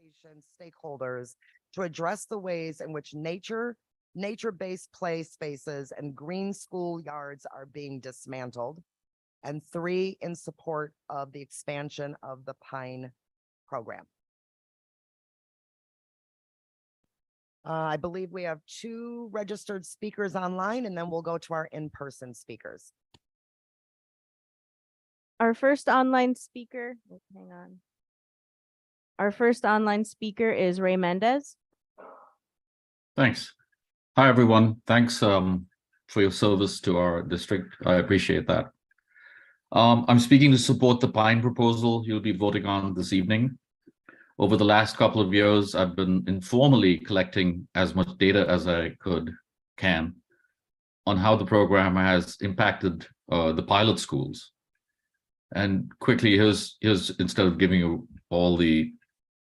education stakeholders to address the ways in which nature-based play spaces and green school yards are being dismantled. And 3, in support of the expansion of the Pine program. I believe we have 2 registered speakers online, and then we'll go to our in-person speakers. Our first online speaker, hang on. Our first online speaker is Ray Mendez. Thanks. Hi, everyone. Thanks for your service to our district. I appreciate that. I'm speaking to support the Pine proposal you'll be voting on this evening. Over the last couple of years, I've been informally collecting as much data as I can on how the program has impacted the pilot schools. And quickly, here's instead of giving you all the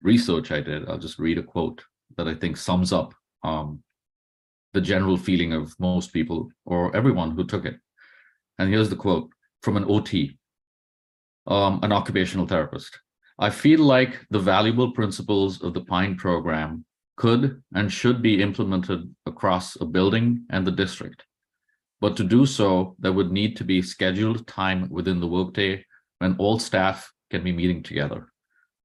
research I did, I'll just read a quote that I think sums up the general feeling of most people or everyone who took it. And here's the quote from an OT, an occupational therapist. I feel like the valuable principles of the Pine program could and should be implemented across a building and the district. But to do so, there would need to be scheduled time within the workday when all staff can be meeting together.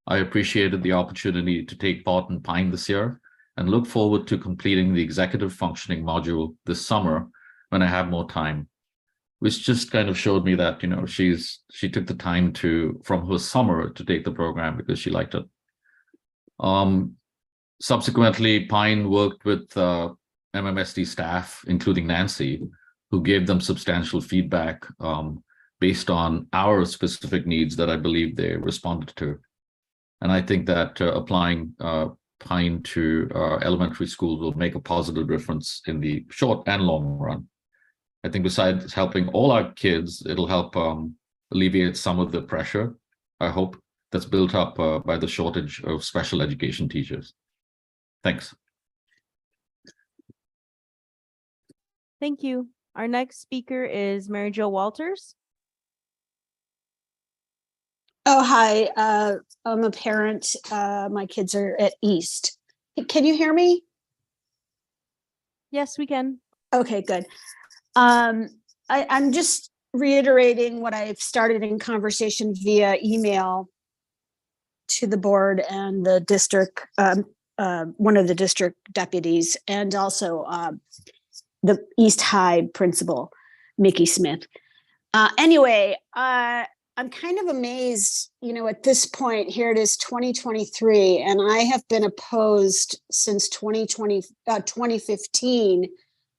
I appreciated the opportunity to take part in Pine this year and look forward to completing the executive functioning module this summer when I have more time, which just kind of showed me that, you know, she took the time from her summer to take the program because she liked it. Subsequently, Pine worked with MMSD staff, including Nancy, who gave them substantial feedback based on our specific needs that I believe they responded to. And I think that applying Pine to elementary schools will make a positive difference in the short and long run. I think besides helping all our kids, it'll help alleviate some of the pressure, I hope, that's built up by the shortage of special education teachers. Thanks. Thank you. Our next speaker is Mary Jo Walters. Oh, hi. I'm a parent. My kids are at East. Can you hear me? Yes, we can. Okay, good. I'm just reiterating what I've started in conversation via email to the board and the district, one of the district deputies, and also the East High principal, Mickey Smith. Anyway, I'm kind of amazed, you know, at this point, here it is 2023, and I have been opposed since 2015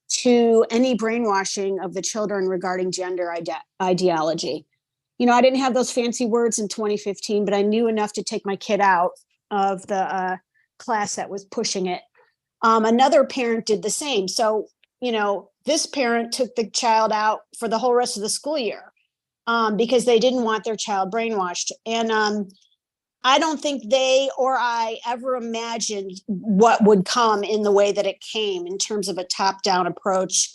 to any brainwashing of the children regarding gender ideology. You know, I didn't have those fancy words in 2015, but I knew enough to take my kid out of the class that was pushing it. Another parent did the same. So, you know, this parent took the child out for the whole rest of the school year because they didn't want their child brainwashed. And I don't think they or I ever imagined what would come in the way that it came in terms of a top-down approach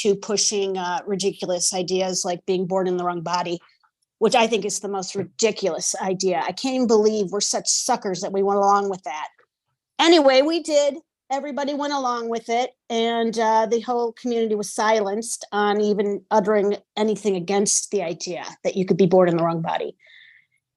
to pushing ridiculous ideas like being born in the wrong body, which I think is the most ridiculous idea. I can't even believe we're such suckers that we went along with that. Anyway, we did. Everybody went along with it, and the whole community was silenced on even uttering anything against the idea that you could be born in the wrong body.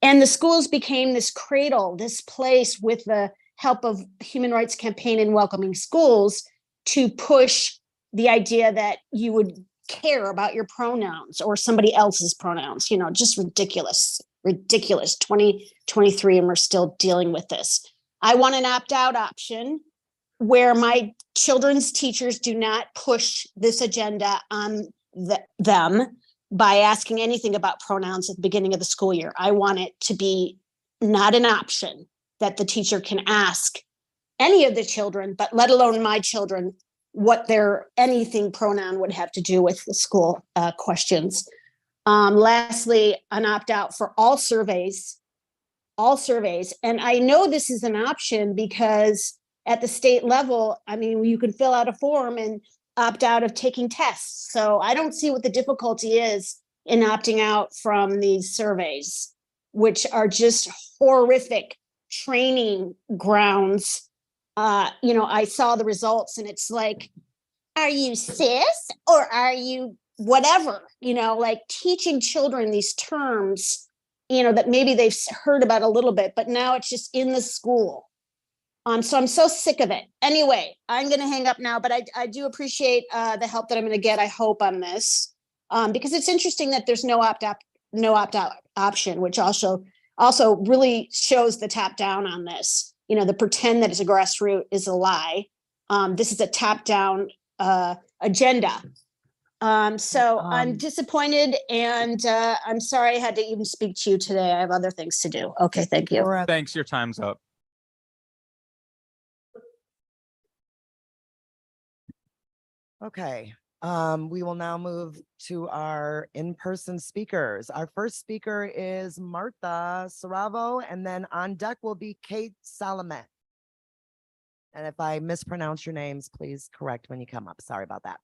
And the schools became this cradle, this place with the help of Human Rights Campaign and Welcoming Schools to push the idea that you would care about your pronouns or somebody else's pronouns, you know, just ridiculous, 2023, and we're still dealing with this. I want an opt-out option where my children's teachers do not push this agenda on them by asking anything about pronouns at the beginning of the school year. I want it to be not an option that the teacher can ask any of the children, but let alone my children, what their anything pronoun would have to do with the school questions. Lastly, an opt-out for all surveys. And I know this is an option because at the state level, I mean, you can fill out a form and opt out of taking tests. So I don't see what the difficulty is in opting out from these surveys, which are just horrific, training grounds, I saw the results and it's like, are you cis or are you whatever, like teaching children these terms, that maybe they've heard about a little bit, but now it's just in the school. So I'm so sick of it. Anyway, I'm going to hang up now, but I do appreciate the help that I'm going to get, I hope, on this, because it's interesting that there's no opt-out option, which also really shows the top down on this. The pretend that it's a grassroots is a lie. This is a top down agenda. So I'm disappointed, and I'm sorry I had to even speak to you today. I have other things to do. Okay, thank you. Thanks, your time's up. Okay, we will now move to our in-person speakers. Our first speaker is Martha Saravo, and then on deck will be Kate Salamet. And if I mispronounce your names, please correct when you come up. Sorry about that.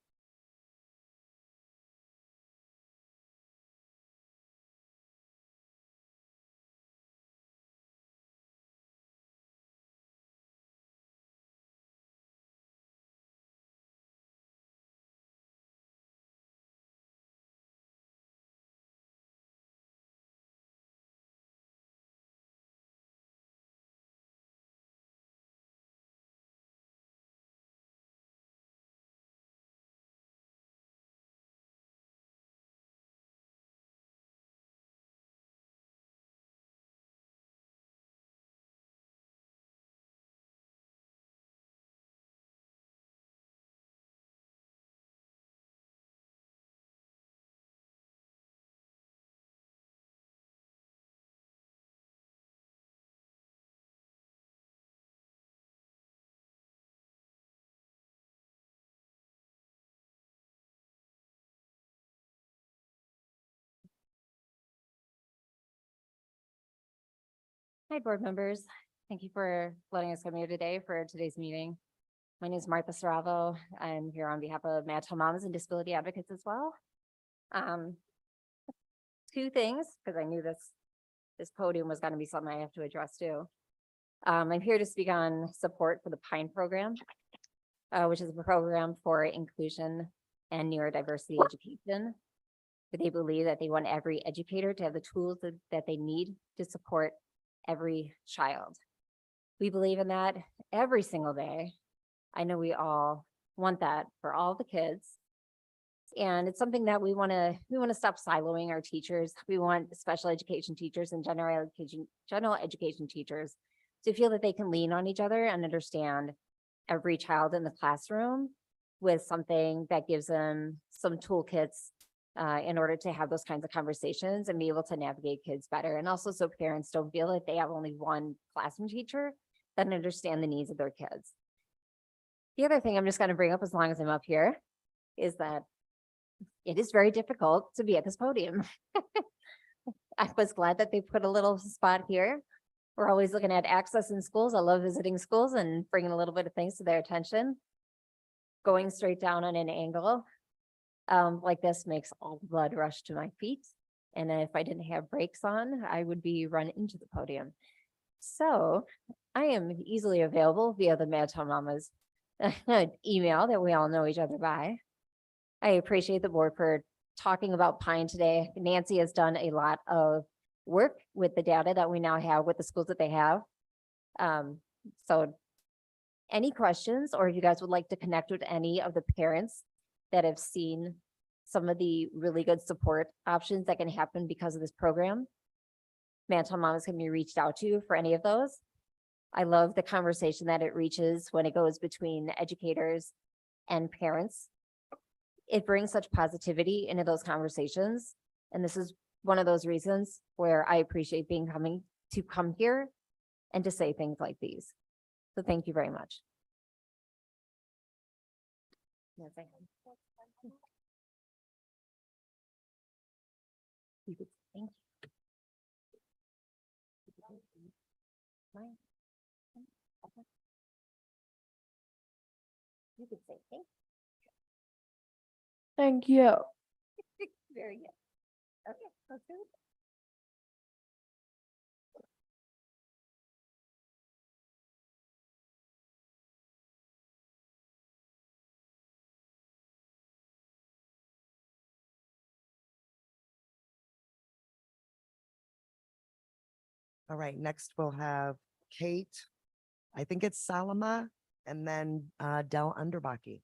Hi, board members. Thank you for letting us come here today for today's meeting. My name is Martha Saravo. I'm here on behalf of Mantle Moms and Disability Advocates as well. Two things, because I knew this podium was going to be something I have to address too. I'm here to speak on support for the PINE program, which is a program for inclusion and neurodiversity education. They believe that they want every educator to have the tools that they need to support every child. We believe in that every single day. I know we all want that for all the kids. And it's something that we want to stop siloing our teachers. We want special education teachers and general education teachers to feel that they can lean on each other and understand every child in the classroom with something that gives them some toolkits in order to have those kinds of conversations and be able to navigate kids better. And also so parents don't feel like they have only one classroom teacher that understand the needs of their kids. The other thing I'm just going to bring up as long as I'm up here is that it is very difficult to be at this podium. I was glad that they put a little spot here. We're always looking at access in schools. I love visiting schools and bringing a little bit of things to their attention. Going straight down on an angle like this makes all the blood rush to my feet. And if I didn't have brakes on, I would be run into the podium. So I am easily available via the Mantle Mamas email that we all know each other by. I appreciate the board for talking about PINE today. Nancy has done a lot of work with the data that we now have with the schools that they have. So any questions, or if you guys would like to connect with any of the parents that have seen some of the really good support options that can happen because of this program, Mantle Mamas can be reached out to for any of those. I love the conversation that it reaches when it goes between educators and parents. It brings such positivity into those conversations. And this is one of those reasons where I appreciate come here and to say things like these. So thank you very much. Yes, I am. You could thank you. Mine. Okay. You could say thank Thank you. you. Very good. Okay, let's do it. All right, next we'll have Kate, I think it's Salama, and then Del Underbaki.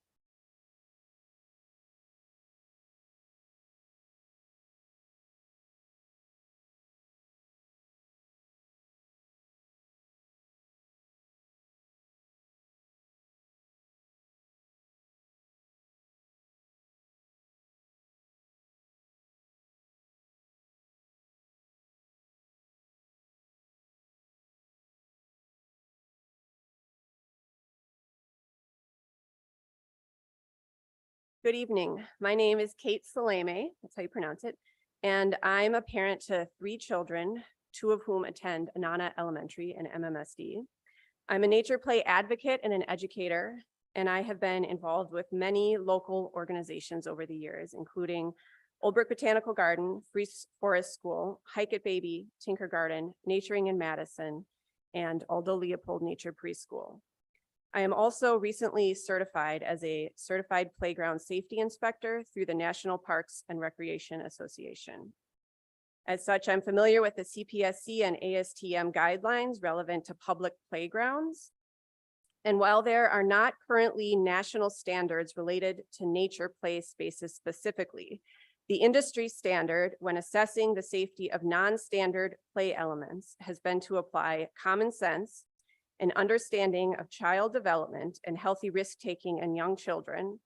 Good evening. My name is Kate Salame, that's how you pronounce it, and I'm a parent to 3 children, 2 of whom attend Anana Elementary and MMSD. I'm a nature play advocate and an educator, and I have been involved with many local organizations over the years, including Old Brook Botanical Garden, Free Forest School, Hike It Baby, Tinker Garden, Naturing in Madison, and Aldo Leopold Nature Preschool. I am also recently certified as a certified playground safety inspector through the National Parks and Recreation Association. As such, I'm familiar with the CPSC and ASTM guidelines relevant to public playgrounds. And while there are not currently national standards related to nature play spaces specifically, the industry standard when assessing the safety of non-standard play elements has been to apply common sense, an understanding of child development and healthy risk-taking in young children,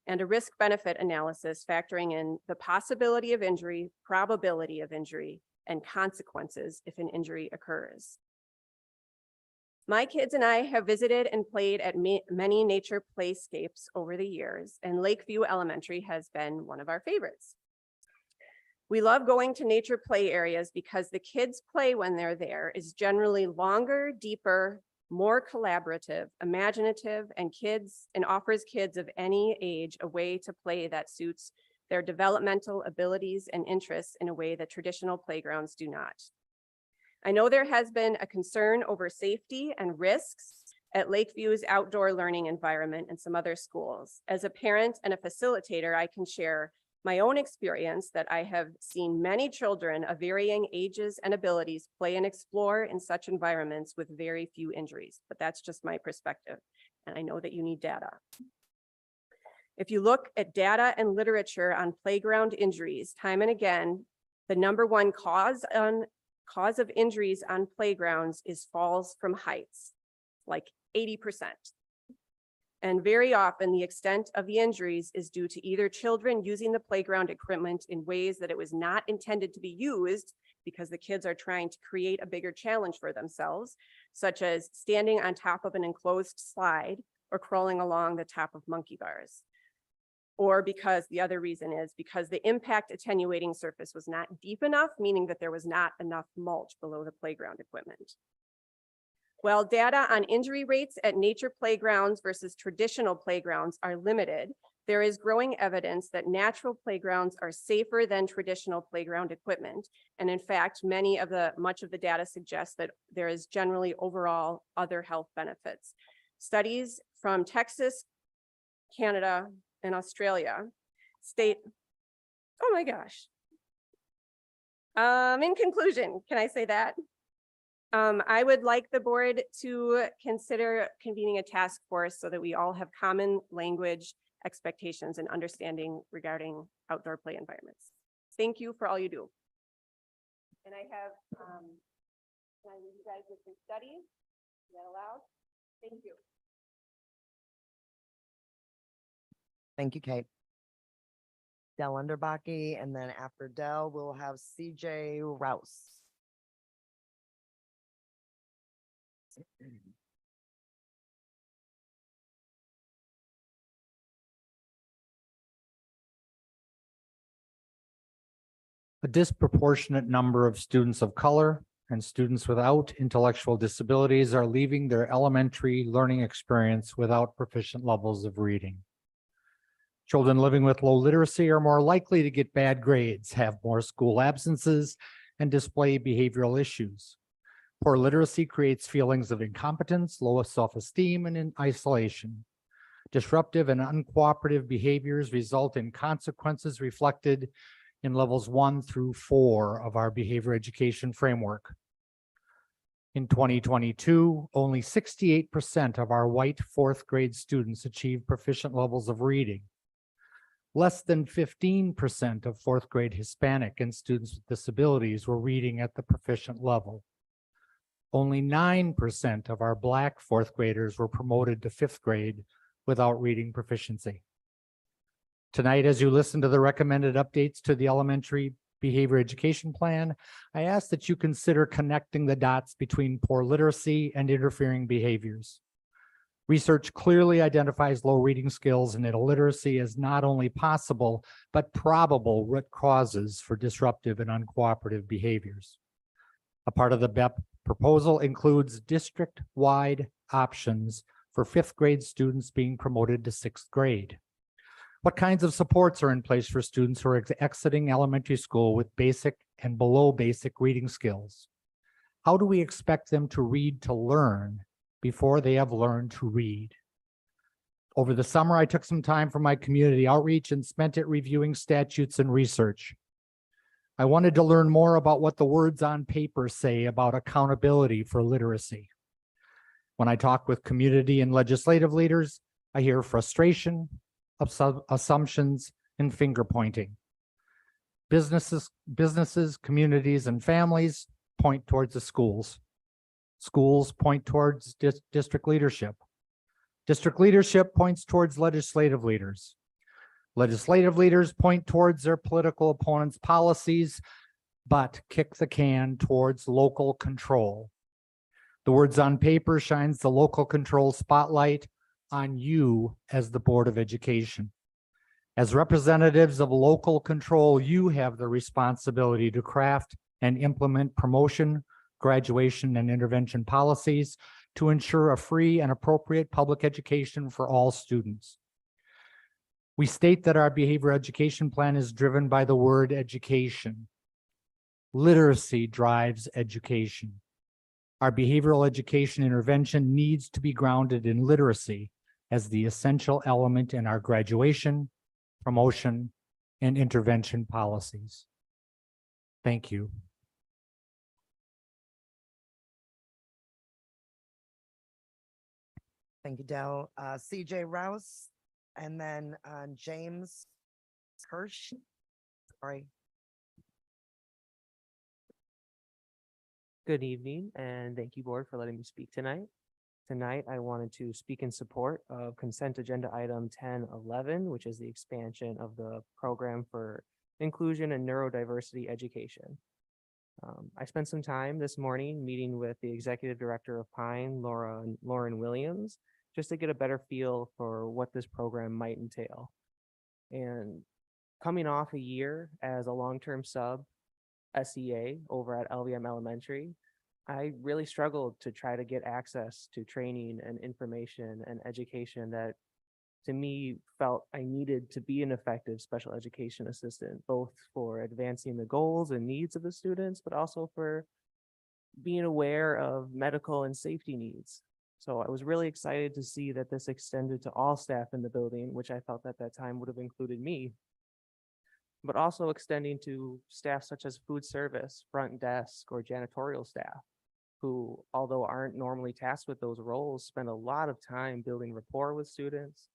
and a risk-benefit analysis factoring in the possibility of injury, probability of injury, and consequences if an injury occurs. My kids and I have visited and played at many nature playscapes over the years, and Lakeview Elementary has been one of our favorites. We love going to nature play areas because the kids' play when they're there is generally longer, deeper, more collaborative, imaginative, and offers kids of any age a way to play that suits their developmental abilities and interests in a way that traditional playgrounds do not. I know there has been a concern over safety and risks at Lakeview's outdoor learning environment and some other schools. As a parent and a facilitator, I can share my own experience that I have seen many children of varying ages and abilities play and explore in such environments with very few injuries, but that's just my perspective. And I know that you need data. If you look at data and literature on playground injuries, time and again, the #1 cause of injuries on playgrounds is falls from heights, like 80%. And very often the extent of the injuries is due to either children using the playground equipment in ways that it was not intended to be used because the kids are trying to create a bigger challenge for themselves, such as standing on top of an enclosed slide or crawling along the top of monkey bars. Or because the other reason is because the impact attenuating surface was not deep enough, meaning that there was not enough mulch below the playground equipment. While data on injury rates at nature playgrounds versus traditional playgrounds are limited, there is growing evidence that natural playgrounds are safer than traditional playground equipment. And in fact, much of the data suggests that there is generally overall other health benefits. Studies from Texas, Canada, and Australia state, oh my gosh. In conclusion, can I say that? I would like the board to consider convening a task force so that we all have common language, expectations, and understanding regarding outdoor play environments. Thank you for all you do. And I have, can I leave you guys with your studies? Is that allowed? Thank you. Thank you, Kate. Del Underbaki, and then after Del, we'll have CJ Rouse. A disproportionate number of students of color and students without intellectual disabilities are leaving their elementary learning experience without proficient levels of reading. Children living with low literacy are more likely to get bad grades, have more school absences, and display behavioral issues. Poor literacy creates feelings of incompetence, low self-esteem, and in isolation. Disruptive and uncooperative behaviors result in consequences reflected in levels 1 through 4 of our behavior education framework. In 2022, only 68% of our white fourth grade students achieved proficient levels of reading. Less than 15% of fourth grade Hispanic and students with disabilities were reading at the proficient level. Only 9% of our Black fourth graders were promoted to fifth grade without reading proficiency. Tonight, as you listen to the recommended updates to the elementary behavior education plan, I ask that you consider connecting the dots between poor literacy and interfering behaviors. Research clearly identifies low reading skills and illiteracy as not only possible, but probable root causes for disruptive and uncooperative behaviors. A part of the BEP proposal includes district-wide options for fifth grade students being promoted to sixth grade. What kinds of supports are in place for students who are exiting elementary school with basic and below basic reading skills? How do we expect them to read to learn before they have learned to read? Over the summer, I took some time for my community outreach and spent it reviewing statutes and research. I wanted to learn more about what the words on paper say about accountability for literacy. When I talk with community and legislative leaders, I hear frustration, assumptions, and finger pointing. Businesses, communities, and families point towards the schools. Schools point towards district leadership. District leadership points towards legislative leaders. Legislative leaders point towards their political opponents' policies, but kick the can towards local control. The words on paper shines the local control spotlight on you as the Board of Education. As representatives of local control, you have the responsibility to craft and implement promotion, graduation, and intervention policies to ensure a free and appropriate public education for all students. We state that our behavior education plan is driven by the word education. Literacy drives education. Our behavioral education intervention needs to be grounded in literacy as the essential element in our graduation, promotion, and intervention policies. Thank you. Thank you, Dell. CJ Rouse, and then James Hirsch. Sorry. Good evening, and thank you, Board, for letting me speak tonight. Tonight, I wanted to speak in support of consent agenda item 1011, which is the expansion of the program for inclusion and neurodiversity education. I spent some time this morning meeting with the executive director of Pine, Lauren Williams, just to get a better feel for what this program might entail. And coming off a year as a long-term sub SEA over at LVM Elementary, I really struggled to try to get access to training and information and education that to me felt I needed to be an effective special education assistant, both for advancing the goals and needs of the students, but also for being aware of medical and safety needs. So I was really excited to see that this extended to all staff in the building, which I felt at that time would have included me, but also extending to staff such as food service, front desk, or janitorial staff, who, although aren't normally tasked with those roles, spend a lot of time building rapport with students,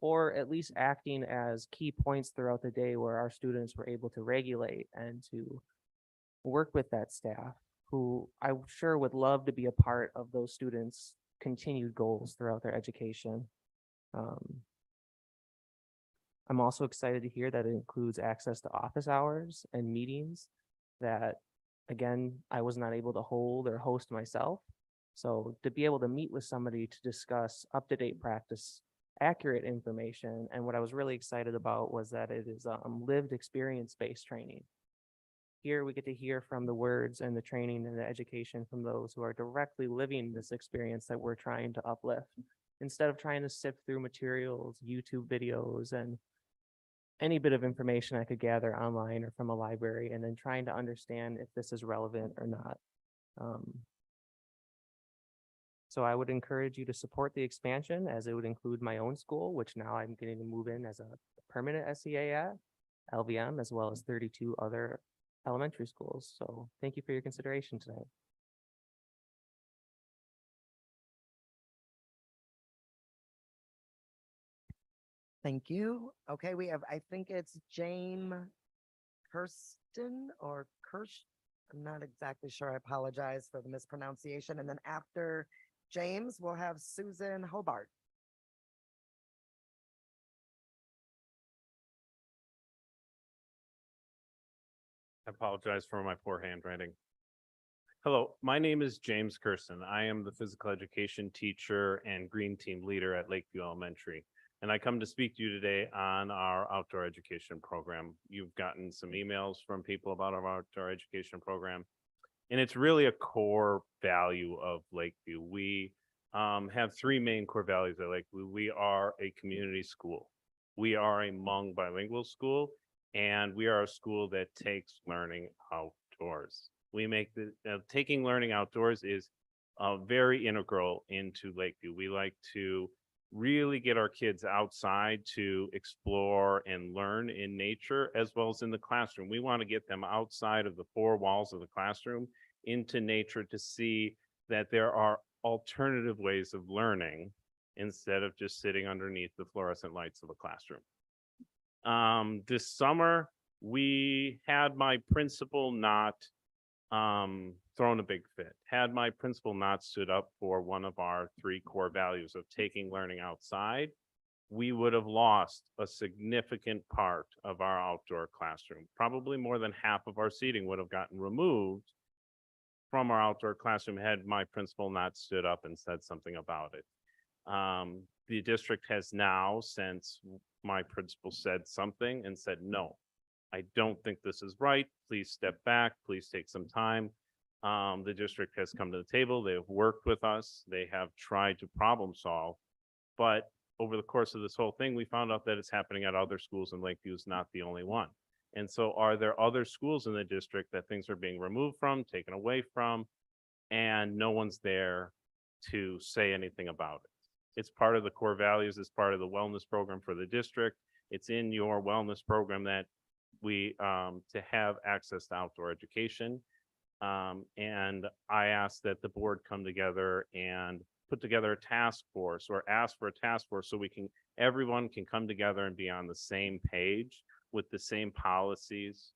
or at least acting as key points throughout the day where our students were able to regulate and to work with that staff, who I'm sure would love to be a part of those students' continued goals throughout their education. I'm also excited to hear that it includes access to office hours and meetings that, again, I was not able to hold or host myself. So to be able to meet with somebody to discuss up-to-date practice, accurate information, and what I was really excited about was that it is lived experience-based training. Here we get to hear from the words and the training and the education from those who are directly living this experience that we're trying to uplift, instead of trying to sift through materials, YouTube videos, and any bit of information I could gather online or from a library, and then trying to understand if this is relevant or not. So I would encourage you to support the expansion, as it would include my own school, which now I'm getting to move in as a permanent SEA at LVM, as well as 32 other elementary schools. So thank you for your consideration tonight. Thank you. Okay, we have, I think it's James Kirsten or Kirsch. I'm not exactly sure. I apologize for the mispronunciation. And then after James, we'll have Susan Hobart. I apologize for my poor handwriting. Hello, my name is James Kirsten. I am the physical education teacher and green team leader at Lakeview Elementary. And I come to speak to you today on our outdoor education program. You've gotten some emails from people about our outdoor education program. And it's really a core value of Lakeview. We have three main core values at Lakeview. We are a community school. We are a Hmong bilingual school, and we are a school that takes learning outdoors. We make the taking learning outdoors is very integral into Lakeview. We like to really get our kids outside to explore and learn in nature as well as in the classroom. We want to get them outside of the four walls of the classroom into nature to see that there are alternative ways of learning instead of just sitting underneath the fluorescent lights of a classroom. This summer, we had my principal not thrown a big fit. Had my principal not stood up for one of our three core values of taking learning outside, we would have lost a significant part of our outdoor classroom. Probably more than half of our seating would have gotten removed from our outdoor classroom had my principal not stood up and said something about it. The district has now, since my principal said something and said, no, I don't think this is right. Please step back. Please take some time. The district has come to the table. They have worked with us. They have tried to problem solve. But over the course of this whole thing, we found out that it's happening at other schools, and Lakeview is not the only one. And so are there other schools in the district that things are being removed from, taken away from, and no one's there to say anything about it? It's part of the core values. It's part of the wellness program for the district. It's in your wellness program that we to have access to outdoor education. And I ask that the board come together and put together a task force or ask for a task force so everyone can come together and be on the same page with the same policies,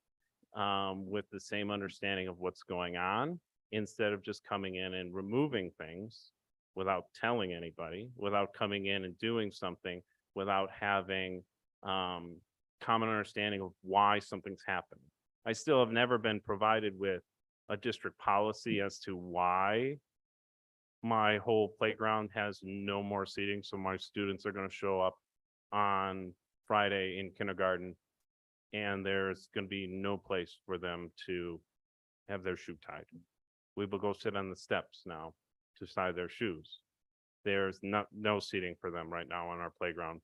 with the same understanding of what's going on, instead of just coming in and removing things without telling anybody, without coming in and doing something, without having common understanding of why something's happening. I still have never been provided with a district policy as to why my whole playground has no more seating. So my students are going to show up on Friday in kindergarten and there's going to be no place for them to have their shoe tied. We will go sit on the steps now to tie their shoes. There's no seating for them right now on our playground.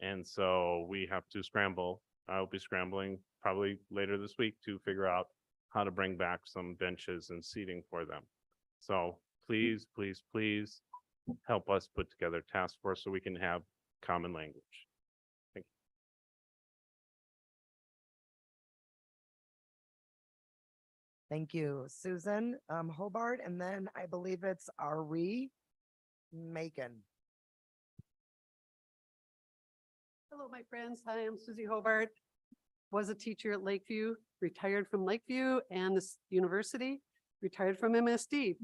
And so we have to scramble. I'll be scrambling probably later this week to figure out how to bring back some benches and seating for them. So please, please, please help us put together a task force so we can have common language. Thank you. Thank you, Susan Hobart, and then I believe it's Ari Macon. Hello, my friends. Hi, I'm Susie Hobart. Was a teacher at Lakeview, retired from Lakeview and this university, retired from MSD.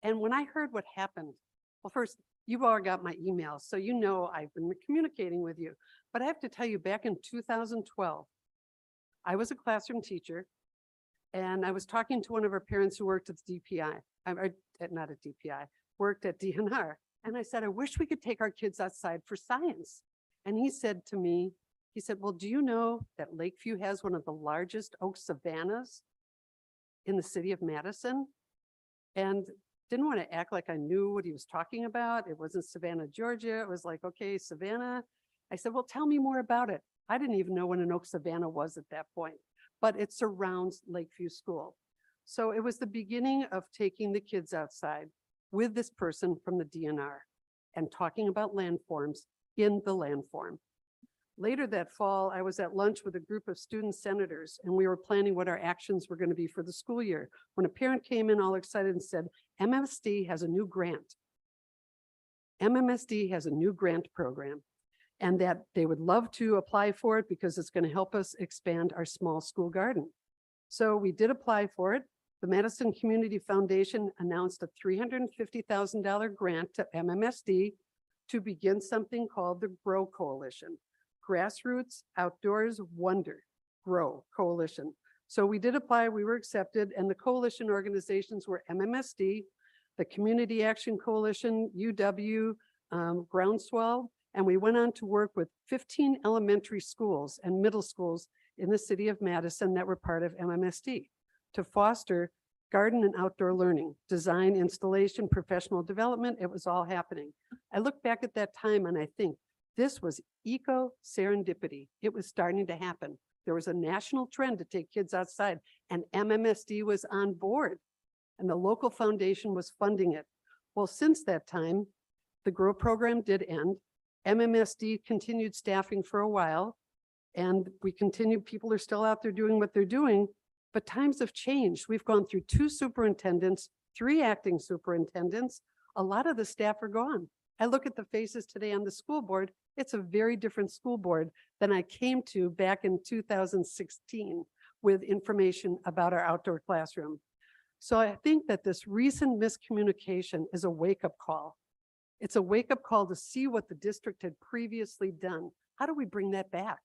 And when I heard what happened, well, first, you've all got my emails, so you know I've been communicating with you. But I have to tell you, back in 2012, I was a classroom teacher, and I was talking to one of our parents who worked at the DPI, not at DPI, worked at DNR. And I said, I wish we could take our kids outside for science. And he said to me, he said, well, do you know that Lakeview has one of the largest oak savannas in the city of Madison? And didn't want to act like I knew what he was talking about. It wasn't Savannah, Georgia. It was like, okay, Savannah. I said, well, tell me more about it. I didn't even know what an oak savanna was at that point, but it surrounds Lakeview School. So it was the beginning of taking the kids outside with this person from the DNR and talking about landforms in the landform. Later that fall, I was at lunch with a group of student senators, and we were planning what our actions were going to be for the school year, when a parent came in all excited and said, MMSD has a new grant. MMSD has a new grant program. and that they would love to apply for it because it's going to help us expand our small school garden. So we did apply for it. The Madison Community Foundation announced a $350,000 grant to MMSD to begin something called the GROW Coalition, Grassroots Outdoors Wonder GROW Coalition. So we did apply, we were accepted, and the coalition organizations were MMSD, the Community Action Coalition, UW, Groundswell, and we went on to work with 15 elementary schools and middle schools in the city of Madison that were part of MMSD to foster garden and outdoor learning, design, installation, professional development. It was all happening. I look back at that time and I think this was eco serendipity. It was starting to happen. There was a national trend to take kids outside, and MMSD was on board, and the local foundation was funding it. Well, since that time, the GROW program did end. MMSD continued staffing for a while, and we continued, people are still out there doing what they're doing, but times have changed. We've gone through 2 superintendents, 3 acting superintendents. A lot of the staff are gone. I look at the faces today on the school board. It's a very different school board than I came to back in 2016 with information about our outdoor classroom. So I think that this recent miscommunication is a wake-up call. It's a wake-up call to see what the district had previously done. How do we bring that back?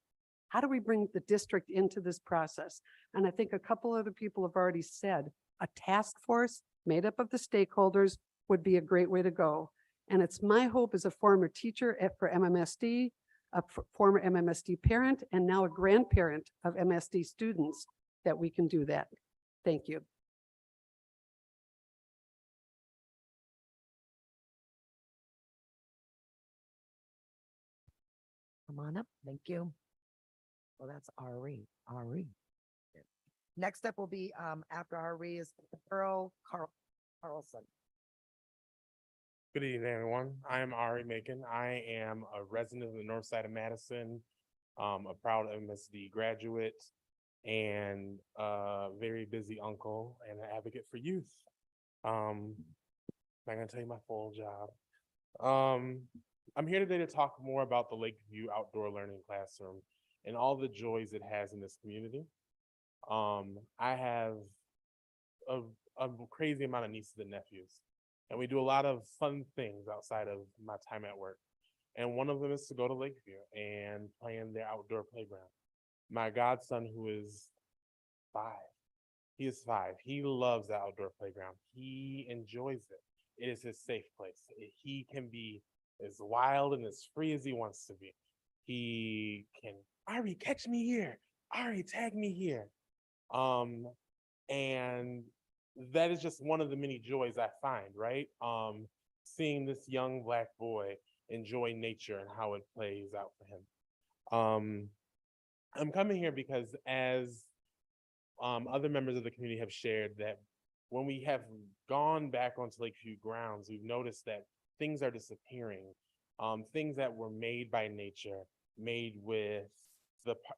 How do we bring the district into this process? And I think a couple other people have already said a task force made up of the stakeholders would be a great way to go. And it's my hope as a former teacher for MMSD, a former MMSD parent, and now a grandparent of MSD students that we can do that. Thank you. Come on up. Thank you. Well, that's Ari. Next up will be, after Ari is Earl Carlson. Good evening, everyone. I am Ari Macon. I am a resident of the north side of Madison, a proud MSD graduate, and a very busy uncle and an advocate for youth. I'm not gonna tell you my full job. I'm here today to talk more about the Lakeview Outdoor Learning Classroom and all the joys it has in this community. I have a crazy amount of nieces and nephews, and we do a lot of fun things outside of my time at work. And one of them is to go to Lakeview and play in their outdoor playground. My godson, who is 5, he is 5. He loves the outdoor playground. He enjoys it. It is his safe place. He can be as wild and as free as he wants to be. He can, Ari, catch me here. Ari, tag me here. And that is just one of the many joys I find, right? Seeing this young Black boy enjoy nature and how it plays out for him. I'm coming here because as other members of the community have shared, that when we have gone back onto Lakeview grounds, we've noticed that things are disappearing. Things that were made by nature, made with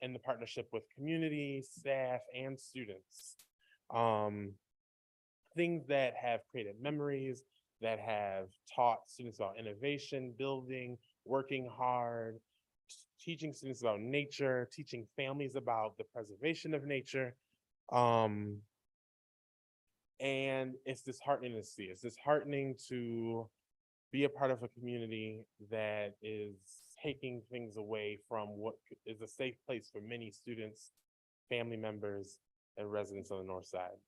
in the partnership with community, staff, and students. Things that have created memories, that have taught students about innovation, building, working hard, teaching students about nature, teaching families about the preservation of nature. And it's disheartening to see. It's disheartening to be a part of a community that is taking things away from what is a safe place for many students, family members, and residents on the north side.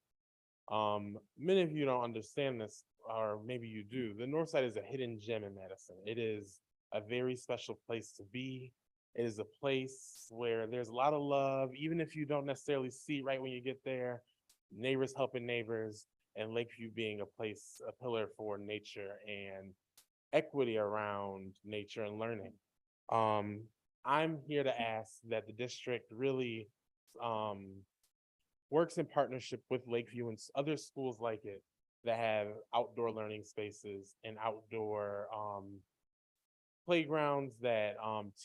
Many of you don't understand this, or maybe you do. The north side is a hidden gem in Madison. It is a very special place to be. It is a place where there's a lot of love, even if you don't necessarily see right when you get there. Neighbors helping neighbors, and Lakeview being a place, a pillar for nature and equity around nature and learning. I'm here to ask that the district really works in partnership with Lakeview and other schools like it that have outdoor learning spaces and outdoor playgrounds that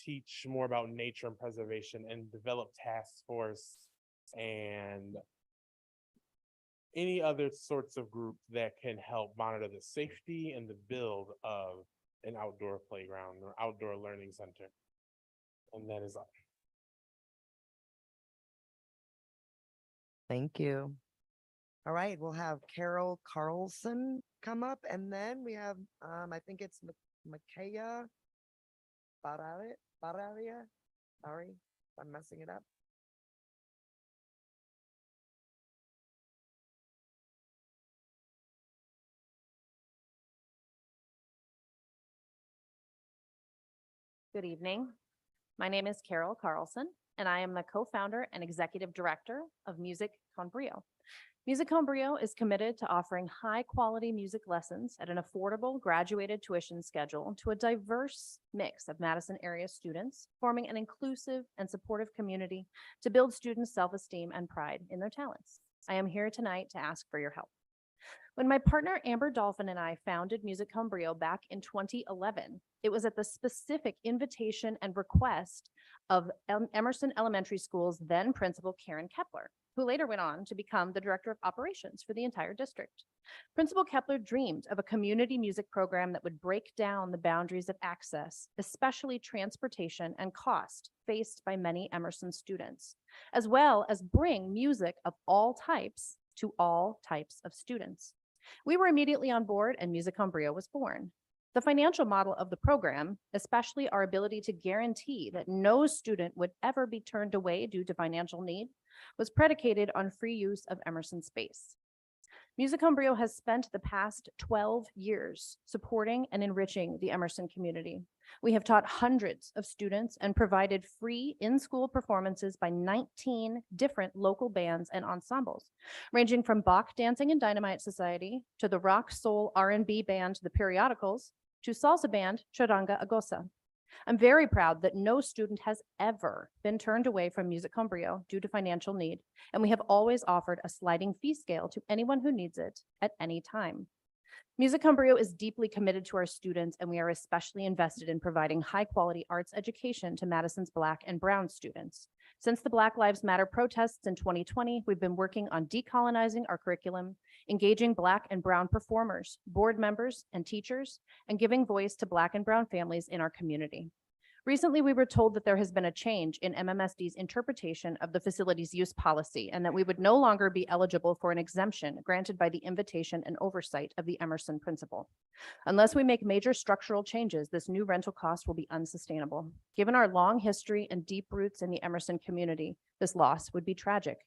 teach more about nature and preservation, and develop task force and any other sorts of group that can help monitor the safety and the build of an outdoor playground or outdoor learning center. And that is all. Thank you. All right, we'll have Carol Carlson come up, and then we have, I think it's Makaya Bararia. Sorry, if I'm messing it up. Good evening. My name is Carol Carlson, and I am the co-founder and executive director of Music Con Brio. Music Con Brio is committed to offering high-quality music lessons at an affordable graduated tuition schedule to a diverse mix of Madison area students, forming an inclusive and supportive community to build students' self-esteem and pride in their talents. I am here tonight to ask for your help. When my partner Amber Dolphin and I founded Music Con Brio back in 2011, it was at the specific invitation and request of Emerson Elementary School's then principal Karen Kepler, who later went on to become the director of operations for the entire district. Principal Kepler dreamed of a community music program that would break down the boundaries of access, especially transportation and cost faced by many Emerson students, as well as bring music of all types to all types of students. We were immediately on board and Music Con Brio was born. The financial model of the program, especially our ability to guarantee that no student would ever be turned away due to financial need, was predicated on free use of Emerson space. Music Con Brio has spent the past 12 years supporting and enriching the Emerson community. We have taught hundreds of students and provided free in-school performances by 19 different local bands and ensembles, ranging from Bach Dancing and Dynamite Society to the rock, soul, R&B band, The Periodicals, to salsa band, Charanga Agosa. I'm very proud that no student has ever been turned away from Music Con Brio due to financial need, and we have always offered a sliding fee scale to anyone who needs it at any time. Music Con Brio is deeply committed to our students, and we are especially invested in providing high-quality arts education to Madison's Black and Brown students. Since the Black Lives Matter protests in 2020, we've been working on decolonizing our curriculum, engaging Black and Brown performers, board members, and teachers, and giving voice to Black and Brown families in our community. Recently, we were told that there has been a change in MMSD's interpretation of the facilities use policy and that we would no longer be eligible for an exemption granted by the invitation and oversight of the Emerson principal. Unless we make major structural changes, this new rental cost will be unsustainable. Given our long history and deep roots in the Emerson community, this loss would be tragic.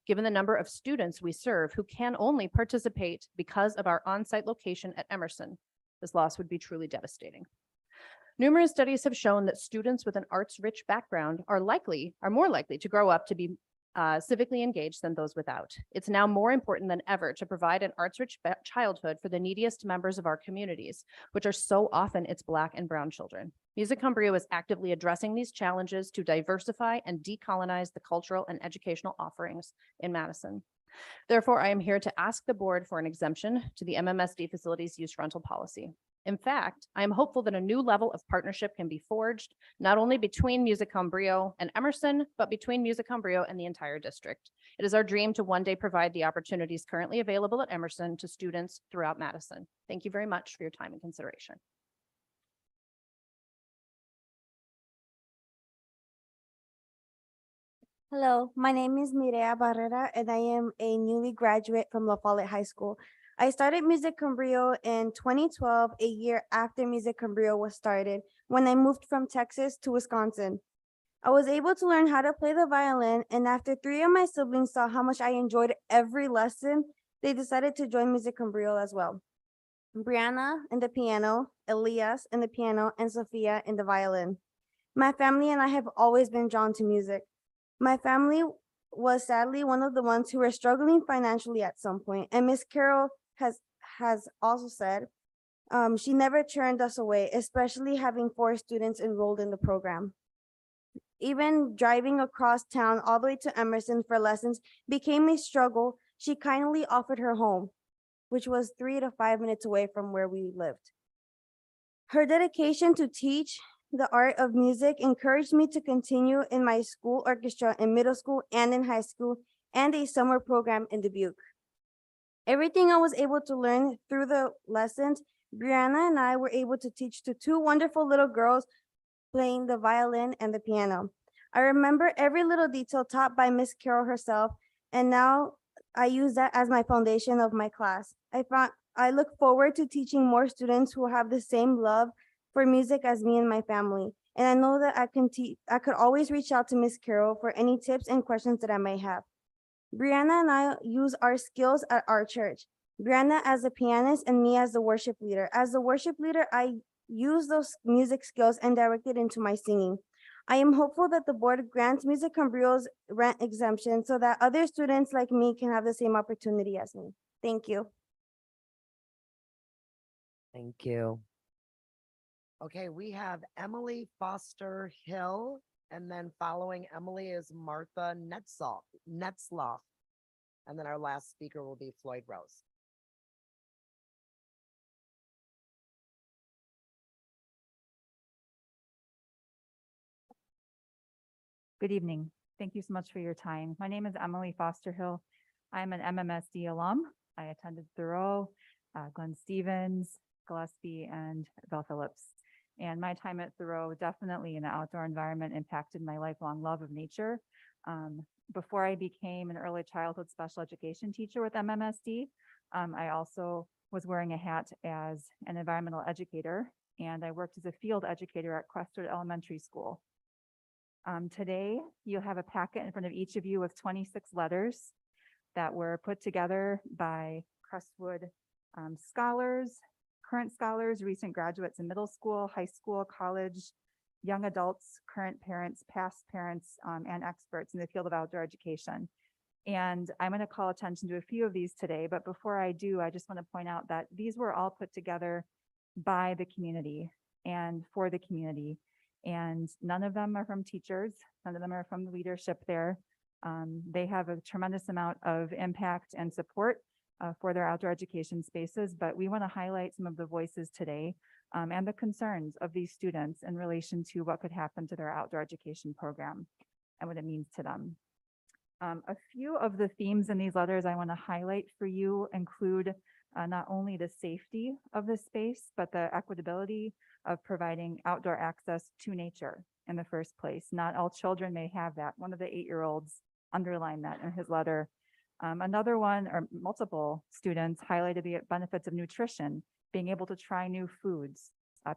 Given the number of students we serve who can only participate because of our on-site location at Emerson, this loss would be truly devastating. Numerous studies have shown that students with an arts-rich background are more likely to grow up to be civically engaged than those without. It's now more important than ever to provide an arts-rich childhood for the neediest members of our communities, which are so often its Black and Brown children. Music Con Brio is actively addressing these challenges to diversify and decolonize the cultural and educational offerings in Madison. Therefore, I am here to ask the board for an exemption to the MMSD facilities use rental policy. In fact, I am hopeful that a new level of partnership can be forged, not only between Music Con Brio and Emerson, but between Music Con Brio and the entire district. It is our dream to one day provide the opportunities currently available at Emerson to students throughout Madison. Thank you very much for your time and consideration. Hello, my name is Mireya Barrera, and I am a newly graduate from La Follette High School. I started Music Con Brio in 2012, a year after Music Con Brio was started, when I moved from Texas to Wisconsin. I was able to learn how to play the violin, and after 3 of my siblings saw how much I enjoyed every lesson, they decided to join Music Con Brio as well. Brianna in the piano, Elias in the piano, and Sophia in the violin. My family and I have always been drawn to music. My family was sadly one of the ones who were struggling financially at some point, and Miss Carol has also said she never turned us away, especially having 4 students enrolled in the program. Even driving across town all the way to Emerson for lessons became a struggle. She kindly offered her home, which was 3 to 5 minutes away from where we lived. Her dedication to teach the art of music encouraged me to continue in my school orchestra in middle school and in high school, and a summer program in Dubuque. Everything I was able to learn through the lessons, Brianna and I were able to teach to 2 wonderful little girls playing the violin and the piano. I remember every little detail taught by Miss Carroll herself, and now I use that as my foundation of my class. I look forward to teaching more students who have the same love for music as me and my family. And I know that I could always reach out to Miss Carroll for any tips and questions that I may have. Brianna and I use our skills at our church. Brianna as a pianist and me as the worship leader. As the worship leader, I use those music skills and direct it into my singing. I am hopeful that the board grants Music Cambrio's rent exemption so that other students like me can have the same opportunity as me. Thank you. Thank you. Okay, we have Emily Foster Hill, and then following Emily is Martha Netzloff. And then our last speaker will be Floyd Rose. Good evening. Thank you so much for your time. My name is Emily Foster Hill. I'm an MMSD alum. I attended Thoreau, Glenn Stevens, Gillespie, and Bell Phillips. And my time at Thoreau definitely in the outdoor environment impacted my lifelong love of nature. Before I became an early childhood special education teacher with MMSD, I also was wearing a hat as an environmental educator, and I worked as a field educator at Crestwood Elementary School. Today, you'll have a packet in front of each of you with 26 letters that were put together by Crestwood scholars, current scholars, recent graduates in middle school, high school, college, young adults, current parents, past parents, and experts in the field of outdoor education. And I'm going to call attention to a few of these today, but before I do, I just want to point out that these were all put together by the community and for the community. And none of them are from teachers. None of them are from the leadership there. They have a tremendous amount of impact and support for their outdoor education spaces, but we want to highlight some of the voices today and the concerns of these students in relation to what could happen to their outdoor education program and what it means to them. A few of the themes in these letters I want to highlight for you include not only the safety of the space, but the equitability of providing outdoor access to nature in the first place. Not all children may have that. One of the 8-year-olds underlined that in his letter. Another one, or multiple students, highlighted the benefits of nutrition, being able to try new foods.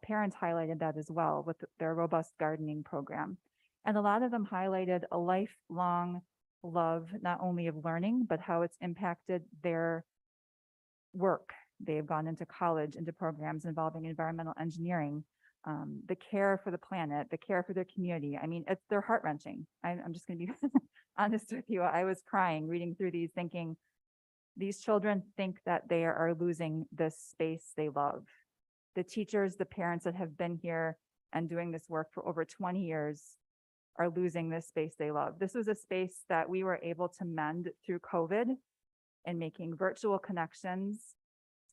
Parents highlighted that as well with their robust gardening program. And a lot of them highlighted a lifelong love, not only of learning, but how it's impacted their work. They've gone into college, into programs involving environmental engineering, the care for the planet, the care for their community. I mean, they're heart-wrenching. I'm just going to be honest with you. I was crying reading through these, thinking these children think that they are losing this space they love. The teachers, the parents that have been here and doing this work for over 20 years are losing this space they love. This was a space that we were able to mend through COVID and making virtual connections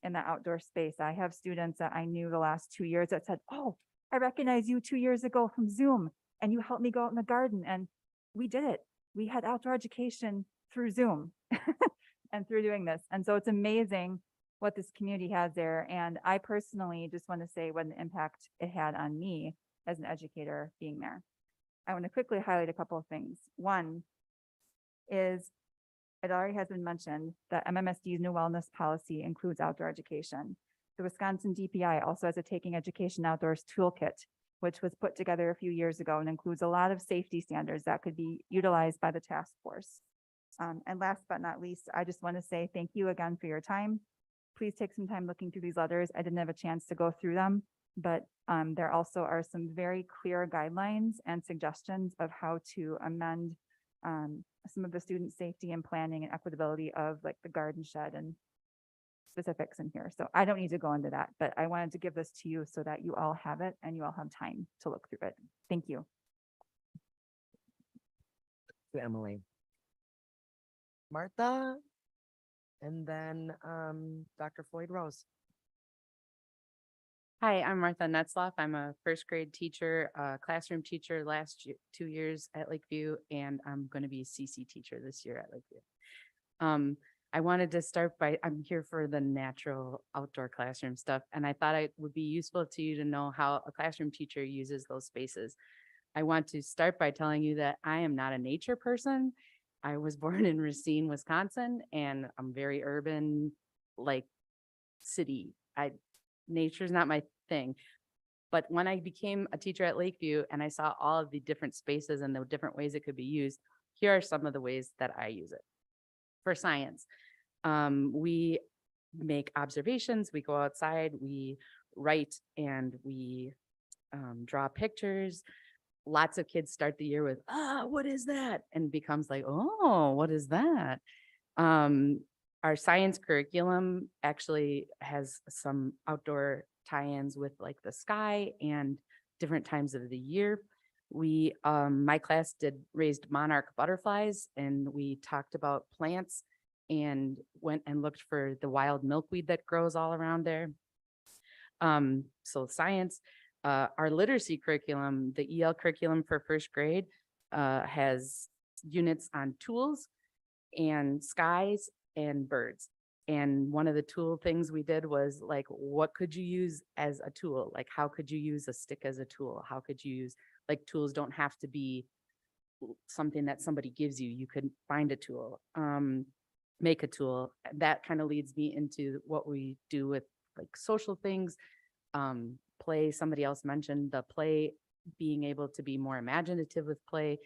in the outdoor space. I have students that I knew the last 2 years that said, "Oh, I recognize you 2 years ago from Zoom, and you helped me go out in the garden." And we did it. We had outdoor education through Zoom and through doing this. And so it's amazing what this community has there. And I personally just want to say what an impact it had on me as an educator being there. I want to quickly highlight a couple of things. One is, it already has been mentioned that MMSD's new wellness policy includes outdoor education. The Wisconsin DPI also has a Taking Education Outdoors toolkit, which was put together a few years ago and includes a lot of safety standards that could be utilized by the task force. And last but not least, I just want to say thank you again for your time. Please take some time looking through these letters. I didn't have a chance to go through them, but there also are some very clear guidelines and suggestions of how to amend some of the student safety and planning and equitability of like the garden shed and specifics in here. So I don't need to go into that, but I wanted to give this to you so that you all have it and you all have time to look through it. Thank you. To Emily. Martha, and then Dr. Floyd Rose. Hi, I'm Martha Netzloff. I'm a first grade teacher, classroom teacher last 2 years at Lakeview, and I'm going to be a CC teacher this year at Lakeview. I wanted to start by, I'm here for the natural outdoor classroom stuff, and I thought it would be useful to you to know how a classroom teacher uses those spaces. I want to start by telling you that I am not a nature person. I was born in Racine, Wisconsin, and I'm very urban, like city. Nature's not my thing. But when I became a teacher at Lakeview and I saw all of the different spaces and the different ways it could be used, here are some of the ways that I use it. For science, we make observations, we go outside, we write, and we draw pictures. Lots of kids start the year with, what is that? And becomes like, oh, what is that? Our science curriculum actually has some outdoor tie-ins with like the sky and different times of the year. We, my class raised monarch butterflies, and we talked about plants and went and looked for the wild milkweed that grows all around there. So science, our literacy curriculum, the EL curriculum for first grade, has units on tools and skies and birds. And one of the tool things we did was like, what could you use as a tool? Like, how could you use a stick as a tool? How could you use, like, tools don't have to be something that somebody gives you. You could find a tool, make a tool. That kind of leads me into what we do with like social things, play. Somebody else mentioned the play, being able to be more imaginative with play.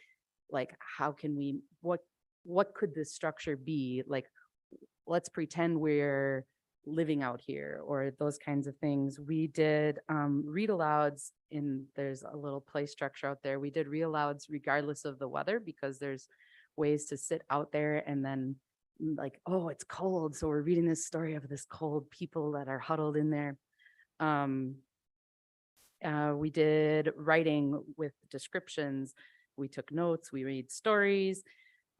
Like, how can we, what could this structure be? Like, let's pretend we're living out here, or those kinds of things. We did read alouds there's a little play structure out there. We did read alouds regardless of the weather, because there's ways to sit out there and then like, oh, it's cold. So we're reading this story of this cold people that are huddled in there. We did writing with descriptions. We took notes, we read stories.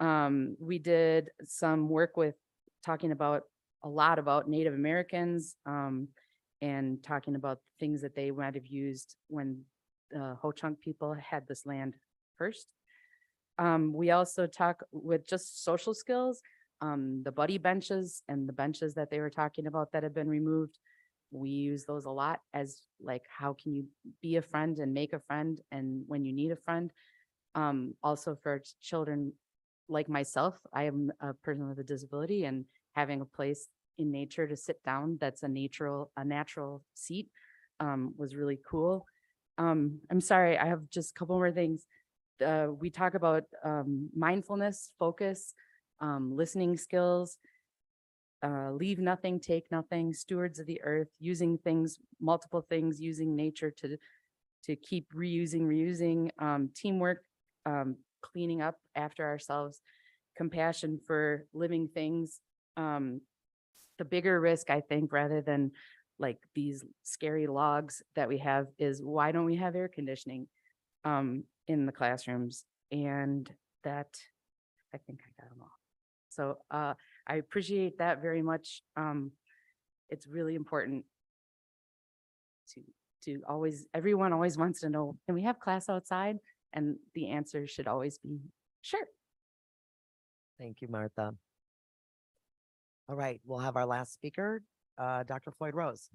We did some work with talking about a lot about Native Americans, and talking about things that they might have used when the Ho-Chunk people had this land first. We also talk with just social skills, the buddy benches and the benches that they were talking about that have been removed. We use those a lot as like, how can you be a friend and make a friend, and when you need a friend. Also for children like myself, I am a person with a disability, and having a place in nature to sit down that's a natural seat was really cool. I'm sorry, I have just a couple more things. We talk about mindfulness, focus, listening skills, leave nothing, take nothing, stewards of the earth, using things, multiple things, using nature to keep reusing, teamwork, cleaning up after ourselves, compassion for living things. The bigger risk, I think, rather than like these scary logs that we have, is why don't we have air conditioning in the classrooms? And that, I think I got them all. So I appreciate that very much. It's really important to always, everyone always wants to know, can we have class outside? And the answer should always be sure. Thank you, Martha. All right, we'll have our last speaker, Dr. Floyd Rose.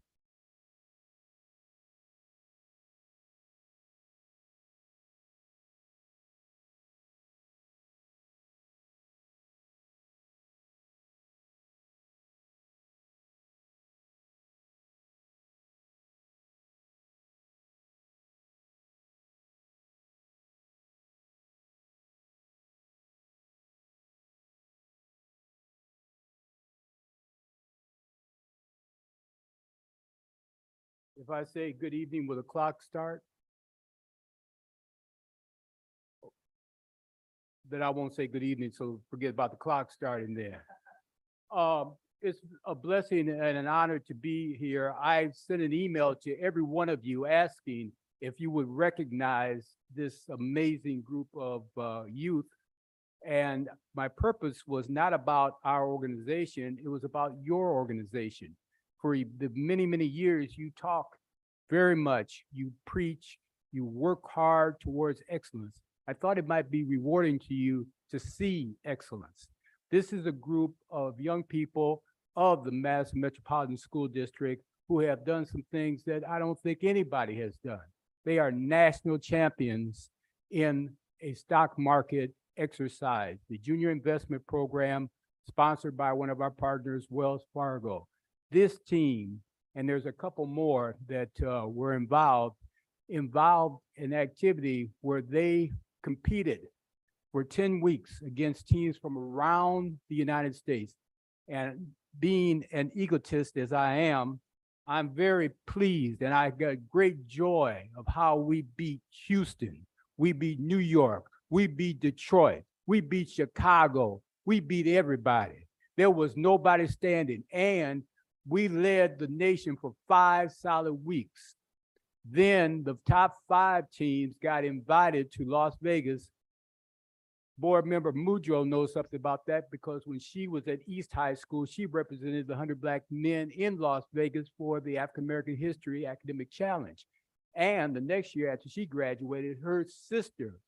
If I say good evening, will the clock start? Then I won't say good evening, so forget about the clock starting there. It's a blessing and an honor to be here. I sent an email to every one of you asking if you would recognize this amazing group of youth. And my purpose was not about our organization, it was about your organization. For the many, many years, you talk very much, you preach, you work hard towards excellence. I thought it might be rewarding to you to see excellence. This is a group of young people of the Madison Metropolitan School District who have done some things that I don't think anybody has done. They are national champions in a stock market exercise, the Junior Investment Program sponsored by one of our partners, Wells Fargo. This team, and there's a couple more that were involved in activity where they competed for 10 weeks against teams from around the United States. And being an egotist as I am, I'm very pleased and I got great joy of how we beat Houston, we beat New York, we beat Detroit, we beat Chicago, we beat everybody. There was nobody standing, and we led the nation for 5 solid weeks. Then the top 5 teams got invited to Las Vegas. Board member Mudro knows something about that because when she was at East High School, she represented the 100 Black men in Las Vegas for the African American History Academic Challenge. And the next year after she graduated, her sister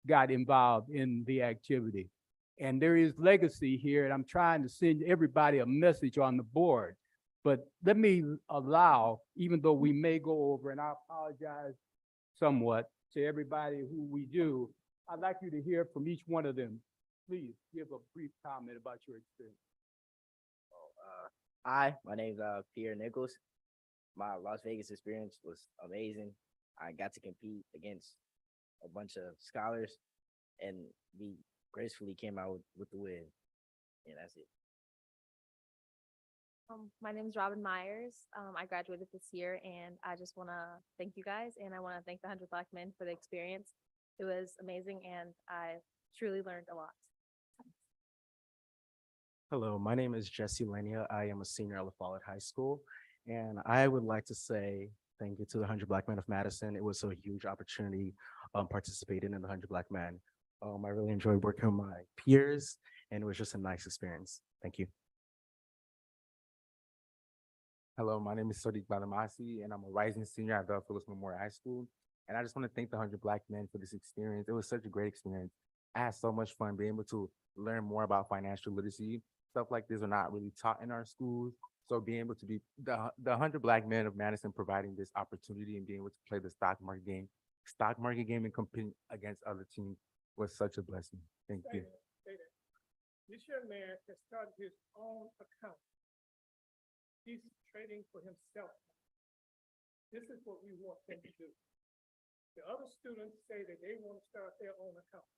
got involved in the activity. And there is legacy here, and I'm trying to send everybody a message on the board. But let me allow, even though we may go over, and I apologize somewhat to everybody who we do, I'd like you to hear from each one of them. Please give a brief comment about your experience. Hi, my name's Pierre Nichols. My Las Vegas experience was amazing. I got to compete against a bunch of scholars, and we gracefully came out with the win. And that's it. My name is Robin Myers. I graduated this year, and I just want to thank you guys, and I want to thank the 100 Black Men for the experience. It was amazing, and I truly learned a lot. Hello, my name is Jesse Lenia. I am a senior at La Follette High School, and I would like to say thank you to the 100 Black Men of Madison. It was a huge opportunity participating in the 100 Black Men. I really enjoyed working with my peers, and it was just a nice experience. Thank you. Hello, my name is Sadiq Balamasi, and I'm a rising senior at the Phillips Memorial High School. And I just want to thank the 100 Black Men for this experience. It was such a great experience. I had so much fun being able to learn more about financial literacy. Stuff like this are not really taught in our schools. So being able to be the 100 Black Men of Madison providing this opportunity and being able to play the stock market game and compete against other teams was such a blessing. Thank you. This young man has started his own account. He's trading for himself. This is what we want him to do. The other students say that they want to start their own account.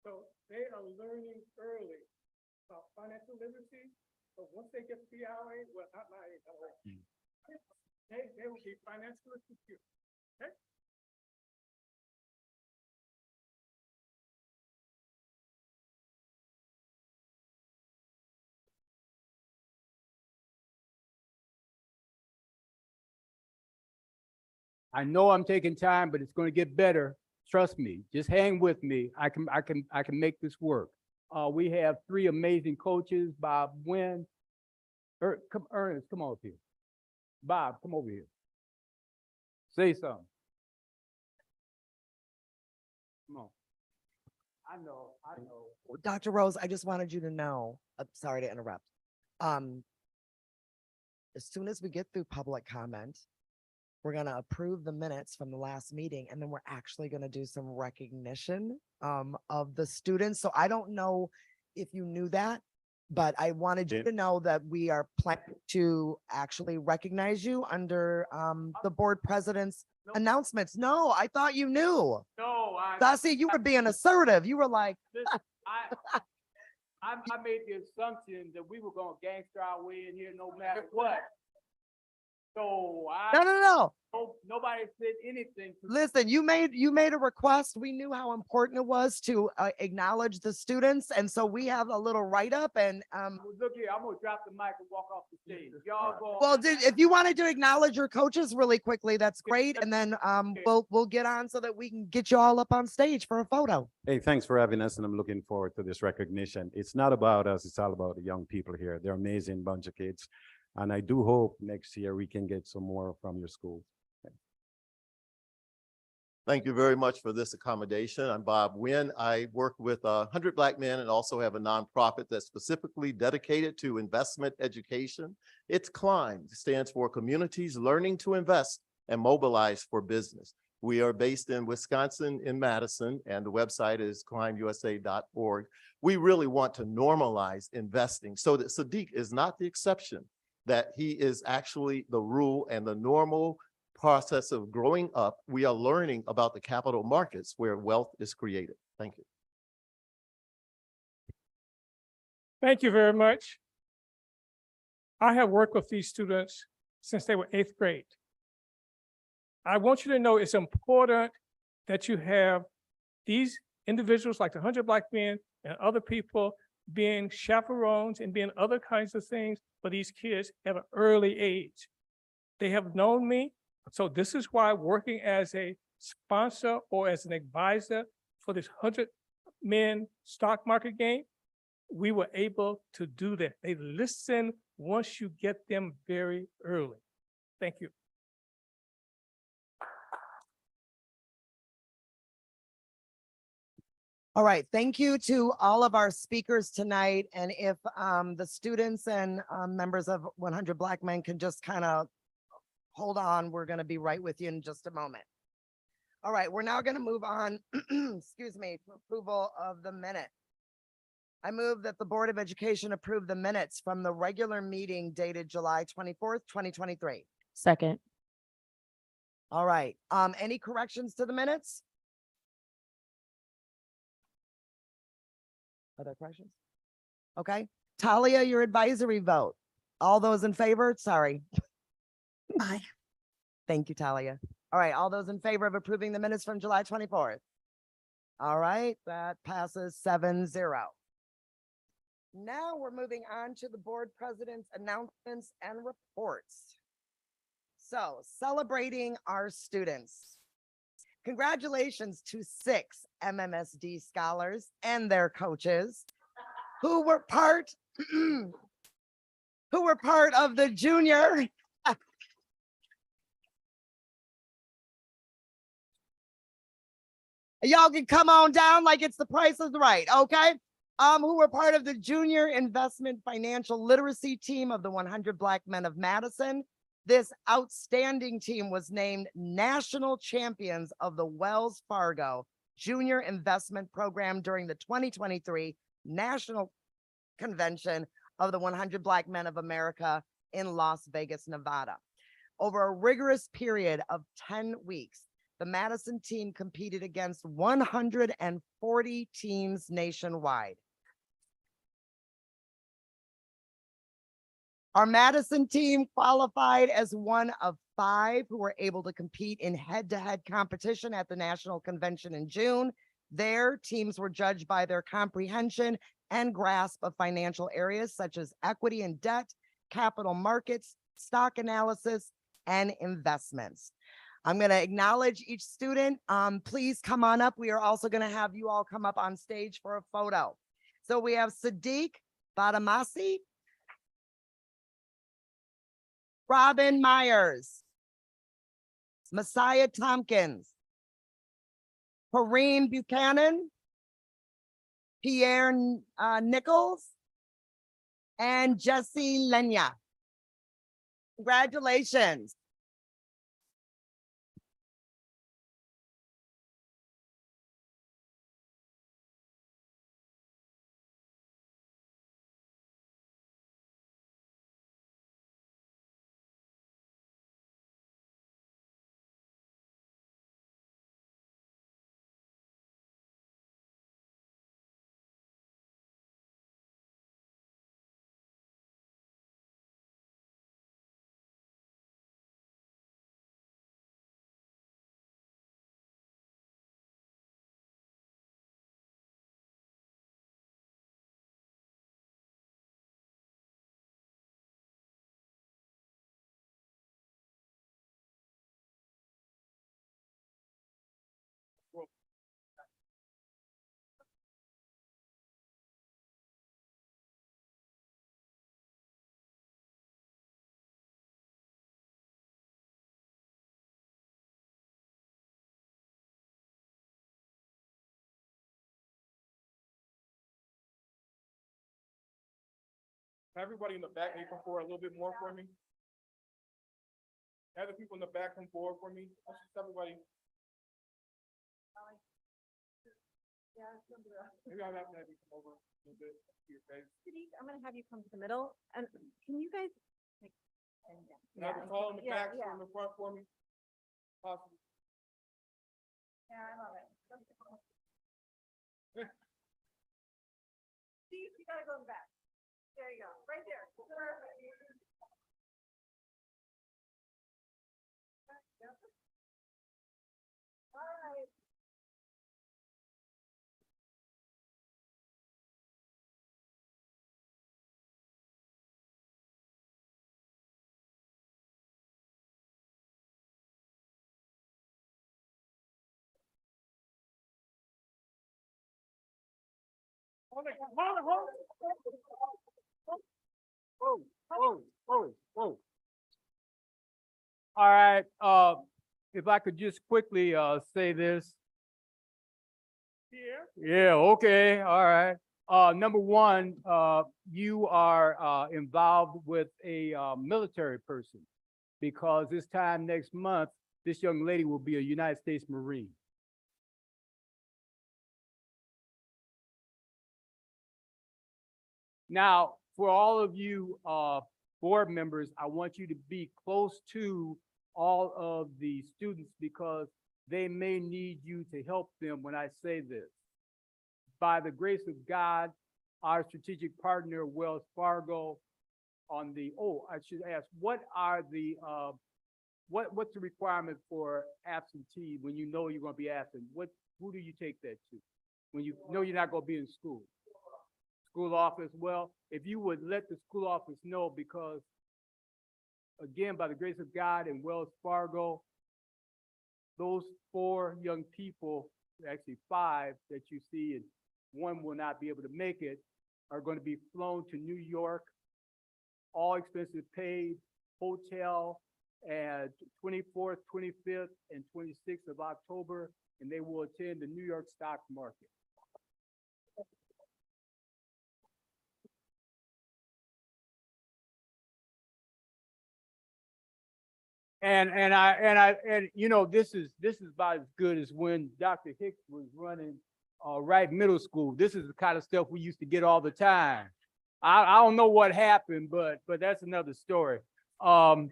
So they are learning early about financial literacy, but once they get to be our age, well, not my age, they will be financially secure. Okay? I know I'm taking time, but it's going to get better. Trust me. Just hang with me. I can make this work. We have 3 amazing coaches. Bob Wynn, Ernest, come over here. Bob, come over here. Say something. Come on. I know. Dr. Rose, I just wanted you to know, sorry to interrupt. As soon as we get through public comment, we're going to approve the minutes from the last meeting, and then we're actually going to do some recognition of the students. So I don't know if you knew that, but I wanted you to know that we are planning to actually recognize you under the board president's announcements. No, I thought you knew. No, Dusty, you were being assertive. You were like, I made the assumption that we were going to gangster our way in here no matter what. So no. Nobody said anything. Listen, you made a request. We knew how important it was to acknowledge the students. And so we have a little write-up and look here, I'm gonna drop the mic and walk off the stage. Y'all go. well, if you wanted to acknowledge your coaches really quickly, that's great. And then we'll get on so that we can get you all up on stage for a photo. Hey, thanks for having us, and I'm looking forward to this recognition. It's not about us, it's all about the young people here. They're an amazing bunch of kids. And I do hope next year we can get some more from your school. Thank you very much for this accommodation. I'm Bob Wynn. I work with 100 Black Men and also have a nonprofit that's specifically dedicated to investment education. It's CLIMB, stands for Communities Learning to Invest and Mobilize for Business. We are based in Wisconsin in Madison, and the website is climbusa.org. We really want to normalize investing so that Sadiq is not the exception, that he is actually the rule and the normal process of growing up. We are learning about the capital markets where wealth is created. Thank you. Thank you very much. I have worked with these students since they were 8th grade. I want you to know it's important that you have these individuals like the 100 Black Men and other people being chaperones and being other kinds of things for these kids at an early age. They have known me. So this is why working as a sponsor or as an advisor for this 100 Men stock market game, we were able to do that. They listen once you get them very early. Thank you. All right, thank you to all of our speakers tonight. And if the students and members of 100 Black Men can just kind of hold on, we're going to be right with you in just a moment. All right, we're now going to move on, excuse me, to approval of the minute. I move that the Board of Education approve the minutes from the regular meeting dated July 24th, 2023. Second. All right, any corrections to the minutes? Other questions? Okay, Talia, your advisory vote. All those in favor? Sorry. Aye. Thank you, Talia. All right, all those in favor of approving the minutes from July 24th? All right, that passes 7-0. Now we're moving on to the board president's announcements and reports. So, celebrating our students. Congratulations to 6 MMSD scholars and their coaches who were part of the junior y'all can come on down like it's the Price is Right, okay? Who were part of the Junior Investment Financial Literacy Team of the 100 Black Men of Madison. This outstanding team was named national champions of the Wells Fargo Junior Investment Program during the 2023 National Convention of the 100 Black Men of America in Las Vegas, Nevada. Over a rigorous period of 10 weeks, the Madison team competed against 140 teams nationwide. Our Madison team qualified as one of 5 who were able to compete in head-to-head competition at the National Convention in June. Their teams were judged by their comprehension and grasp of financial areas such as equity and debt, capital markets, stock analysis, and investments. I'm going to acknowledge each student. Please come on up. We are also going to have you all come up on stage for a photo. So we have Sadiq Badamasi, Robin Myers, Messiah Tompkins, Kareem Buchanan, Pierre Nichols, and Jesse Lenya. Congratulations. everybody in the back, they come forward a little bit more for me. Have the people in the back come forward for me. Let's just everybody. Maybe I'll have to have you come over a little bit to your face. I'm gonna have you come to the middle, and can you guys? And have the call in the back, in the front for me. Possible. Yeah, I love it. Steve, you gotta go in the back. There you go, right there. Perfect. All right. Whoa. All right, if I could just quickly, say this. Yeah, okay, all right. Number one, you are, involved with a, military person because this time next month, this young lady will be a United States Marine. Now, for all of you board members, I want you to be close to all of the students because they may need you to help them when I say this. By the grace of God, our strategic partner, Wells Fargo, on the, I should ask, what are the, what's the requirement for absentee when you know you're gonna be absent? Who do you take that to? When you know you're not gonna be in school? School office, well, if you would let the school office know, because again, by the grace of God and Wells Fargo, those 4 young people, actually 5 that you see, and one will not be able to make it, are going to be flown to New York, all expenses paid, hotel, and 24th, 25th, and 26th of October, and they will attend the New York stock market. And you know, this is about as good as when Dr. Hicks was running Wright Middle School. This is the kind of stuff we used to get all the time. I don't know what happened, but that's another story. I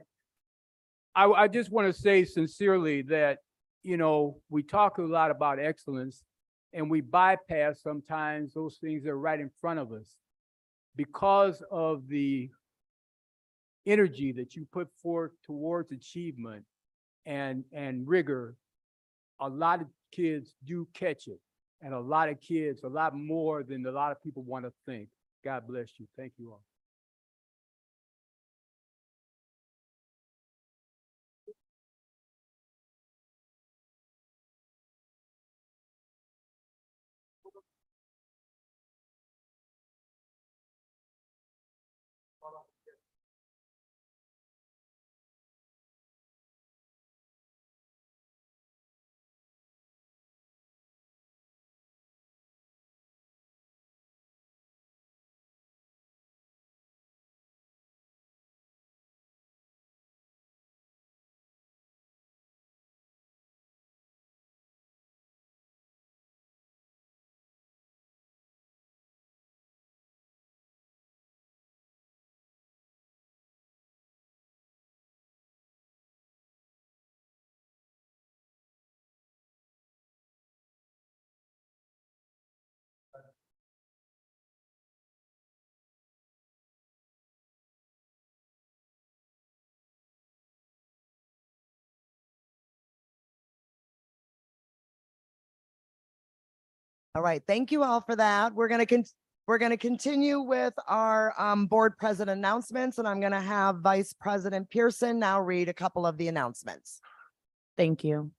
just want to say sincerely that, you know, we talk a lot about excellence and we bypass sometimes those things that are right in front of us because of the energy that you put forth towards achievement and rigor. A lot of kids do catch it, and a lot of kids, a lot more than a lot of people want to think. God bless you. Thank you all. All right, thank you all for that. We're gonna continue with our board president announcements, and I'm gonna have Vice President Pearson now read a couple of the announcements. Thank you.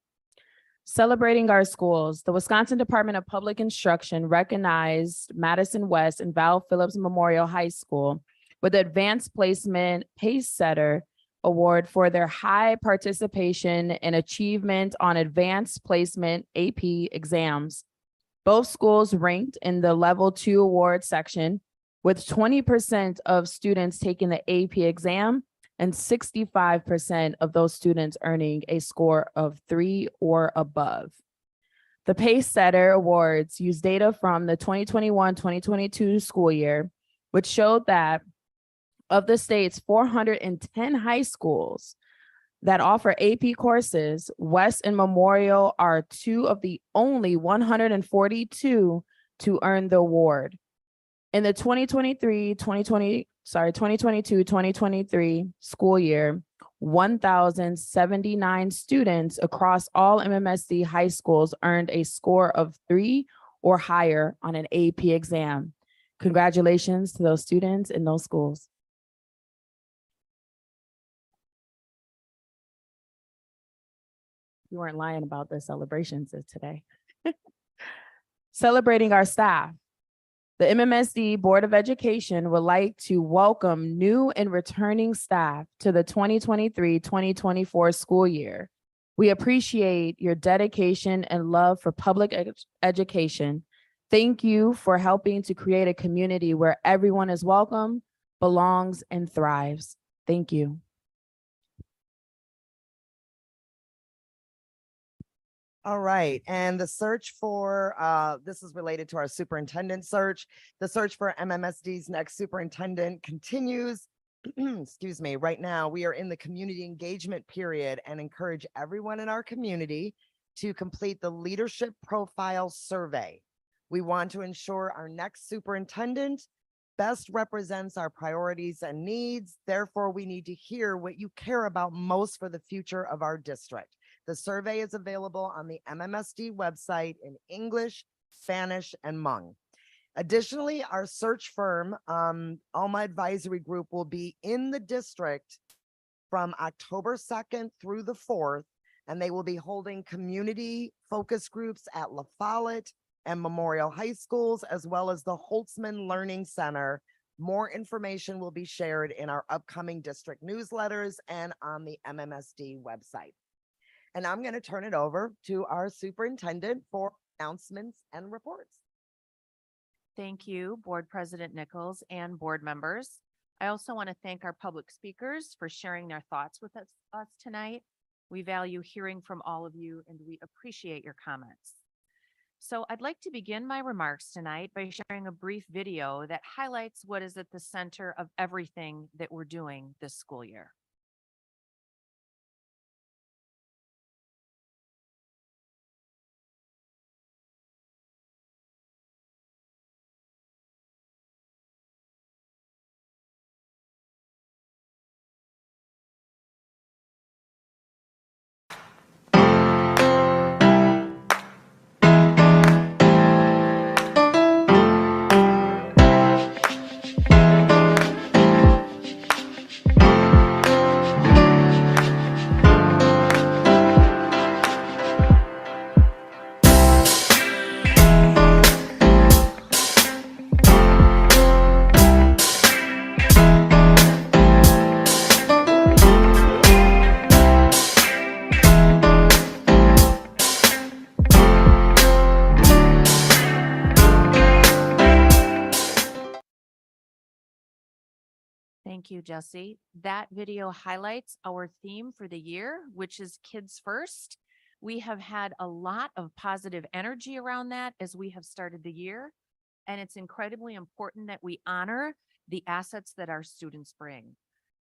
Celebrating our schools, the Wisconsin Department of Public Instruction recognized Madison West and Val Phillips Memorial High School with the Advanced Placement Pace Setter Award for their high participation and achievement on advanced placement AP exams. Both schools ranked in the Level 2 award section with 20% of students taking the AP exam and 65% of those students earning a score of 3 or above. The Pace Setter Awards use data from the 2021-2022 school year, which showed that of the state's 410 high schools that offer AP courses, West and Memorial are two of the only 142 to earn the award. In the 2022-2023 school year, 1,079 students across all MMSD high schools earned a score of 3 or higher on an AP exam. Congratulations to those students in those schools. You weren't lying about the celebrations of today. Celebrating our staff. The MMSD Board of Education would like to welcome new and returning staff to the 2023-2024 school year. We appreciate your dedication and love for public education. Thank you for helping to create a community where everyone is welcome, belongs, and thrives. Thank you. All right, and the search for, this is related to our superintendent search. The search for MMSD's next superintendent continues. Excuse me, right now we are in the community engagement period and encourage everyone in our community to complete the leadership profile survey. We want to ensure our next superintendent best represents our priorities and needs. Therefore, we need to hear what you care about most for the future of our district. The survey is available on the MMSD website in English, Spanish, and Hmong. Additionally, our search firm, Alma Advisory Group, will be in the district from October 2nd through the 4th, and they will be holding community focus groups at La Follette and Memorial High Schools, as well as the Holtzman Learning Center. More information will be shared in our upcoming district newsletters and on the MMSD website. And I'm going to turn it over to our superintendent for announcements and reports. Thank you, Board President Nichols and board members. I also want to thank our public speakers for sharing their thoughts with us tonight. We value hearing from all of you and we appreciate your comments. So I'd like to begin my remarks tonight by sharing a brief video that highlights what is at the center of everything that we're doing this school year. Thank you, Jesse. That video highlights our theme for the year, which is Kids First. We have had a lot of positive energy around that as we have started the year, and it's incredibly important that we honor the assets that our students bring.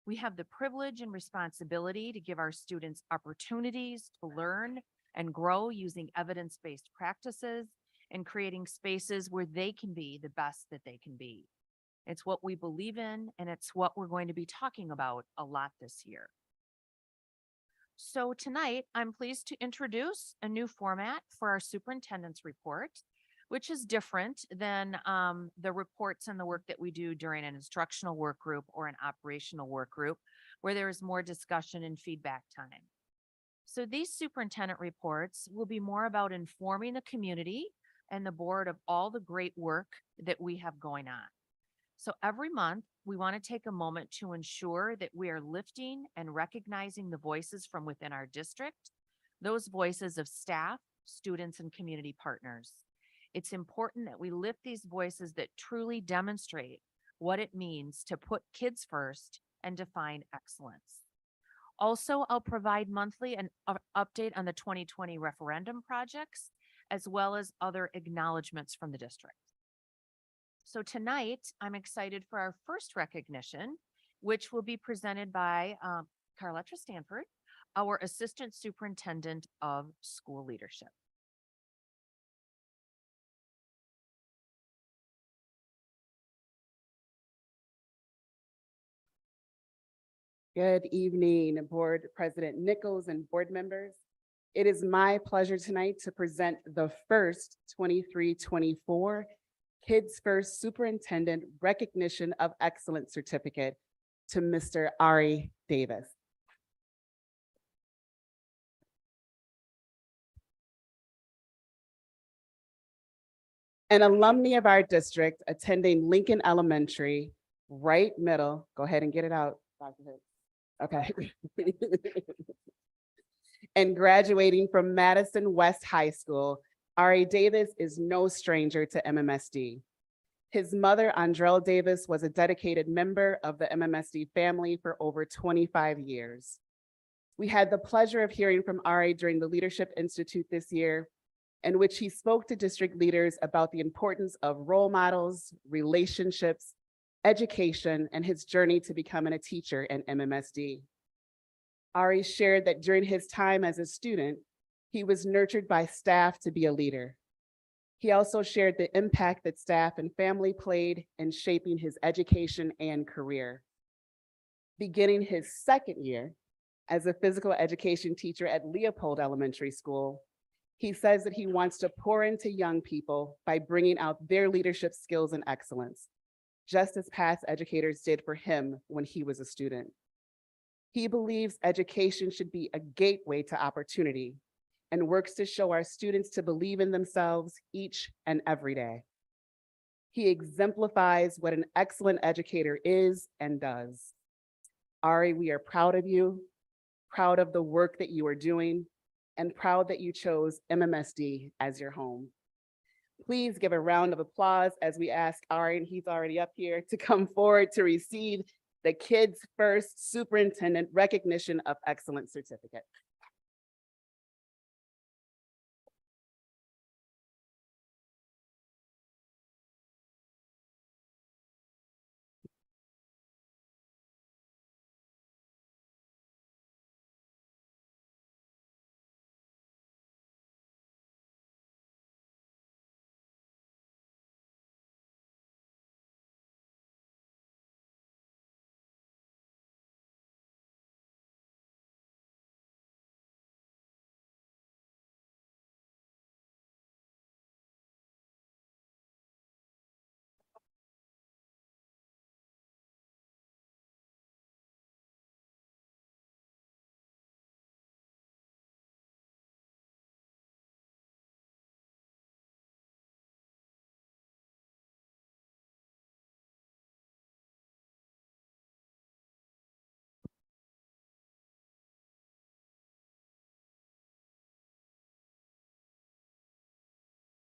We have the privilege and responsibility to give our students opportunities to learn and grow using evidence-based practices and creating spaces where they can be the best that they can be. It's what we believe in, and it's what we're going to be talking about a lot this year. So tonight, I'm pleased to introduce a new format for our superintendent's report, which is different than the reports and the work that we do during an instructional work group or an operational work group, where there is more discussion and feedback time. So these superintendent reports will be more about informing the community and the board of all the great work that we have going on. So every month, we want to take a moment to ensure that we are lifting and recognizing the voices from within our district, those voices of staff, students, and community partners. It's important that we lift these voices that truly demonstrate what it means to put kids first and define excellence. Also, I'll provide monthly an update on the 2020 referendum projects, as well as other acknowledgements from the district. So tonight, I'm excited for our first recognition, which will be presented by Carletra Stanford, our Assistant Superintendent of School Leadership. Good evening, Board President Nichols and board members. It is my pleasure tonight to present the first 23-24 Kids First Superintendent Recognition of Excellence Certificate to Mr. Ari Davis. An alumni of our district attending Lincoln Elementary, Wright Middle, go ahead and get it out, Dr. Hicks. Okay. And graduating from Madison West High School, Ari Davis is no stranger to MMSD. His mother, Andrell Davis, was a dedicated member of the MMSD family for over 25 years. We had the pleasure of hearing from Ari during the Leadership Institute this year, in which he spoke to district leaders about the importance of role models, relationships, education, and his journey to becoming a teacher at MMSD. Ari shared that during his time as a student, he was nurtured by staff to be a leader. He also shared the impact that staff and family played in shaping his education and career. Beginning his second year as a physical education teacher at Leopold Elementary School, he says that he wants to pour into young people by bringing out their leadership skills and excellence, just as past educators did for him when he was a student. He believes education should be a gateway to opportunity and works to show our students to believe in themselves each and every day. He exemplifies what an excellent educator is and does. Ari, we are proud of you, proud of the work that you are doing, and proud that you chose MMSD as your home. Please give a round of applause as we ask Ari, and he's already up here, to come forward to receive the Kids First Superintendent Recognition of Excellence Certificate.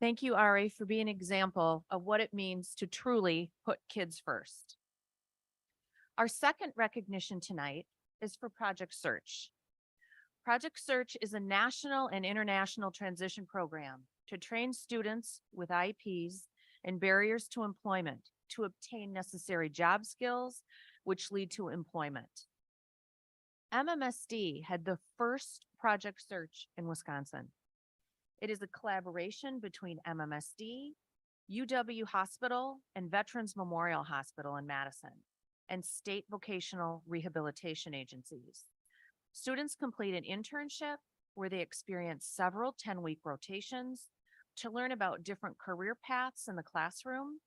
Thank you, Ari, for being an example of what it means to truly put kids first. Our second recognition tonight is for Project Search. Project Search is a national and international transition program to train students with IEPs and barriers to employment to obtain necessary job skills, which lead to employment. MMSD had the first Project Search in Wisconsin. It is a collaboration between MMSD, UW Hospital, and Veterans Memorial Hospital in Madison, and state vocational rehabilitation agencies. Students complete an internship where they experience several 10-week rotations to learn about different career paths in the classroom,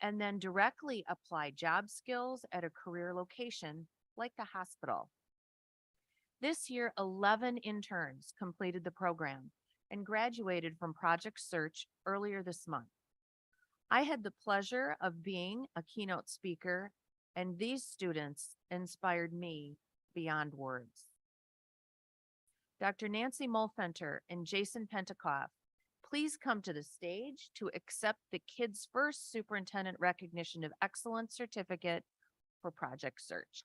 and then directly apply job skills at a career location like the hospital. This year, 11 interns completed the program and graduated from Project Search earlier this month. I had the pleasure of being a keynote speaker, and these students inspired me beyond words. Dr. Nancy Mulfenter and Jason Pentecoff please come to the stage to accept the Kids First Superintendent Recognition of Excellence Certificate for Project Search.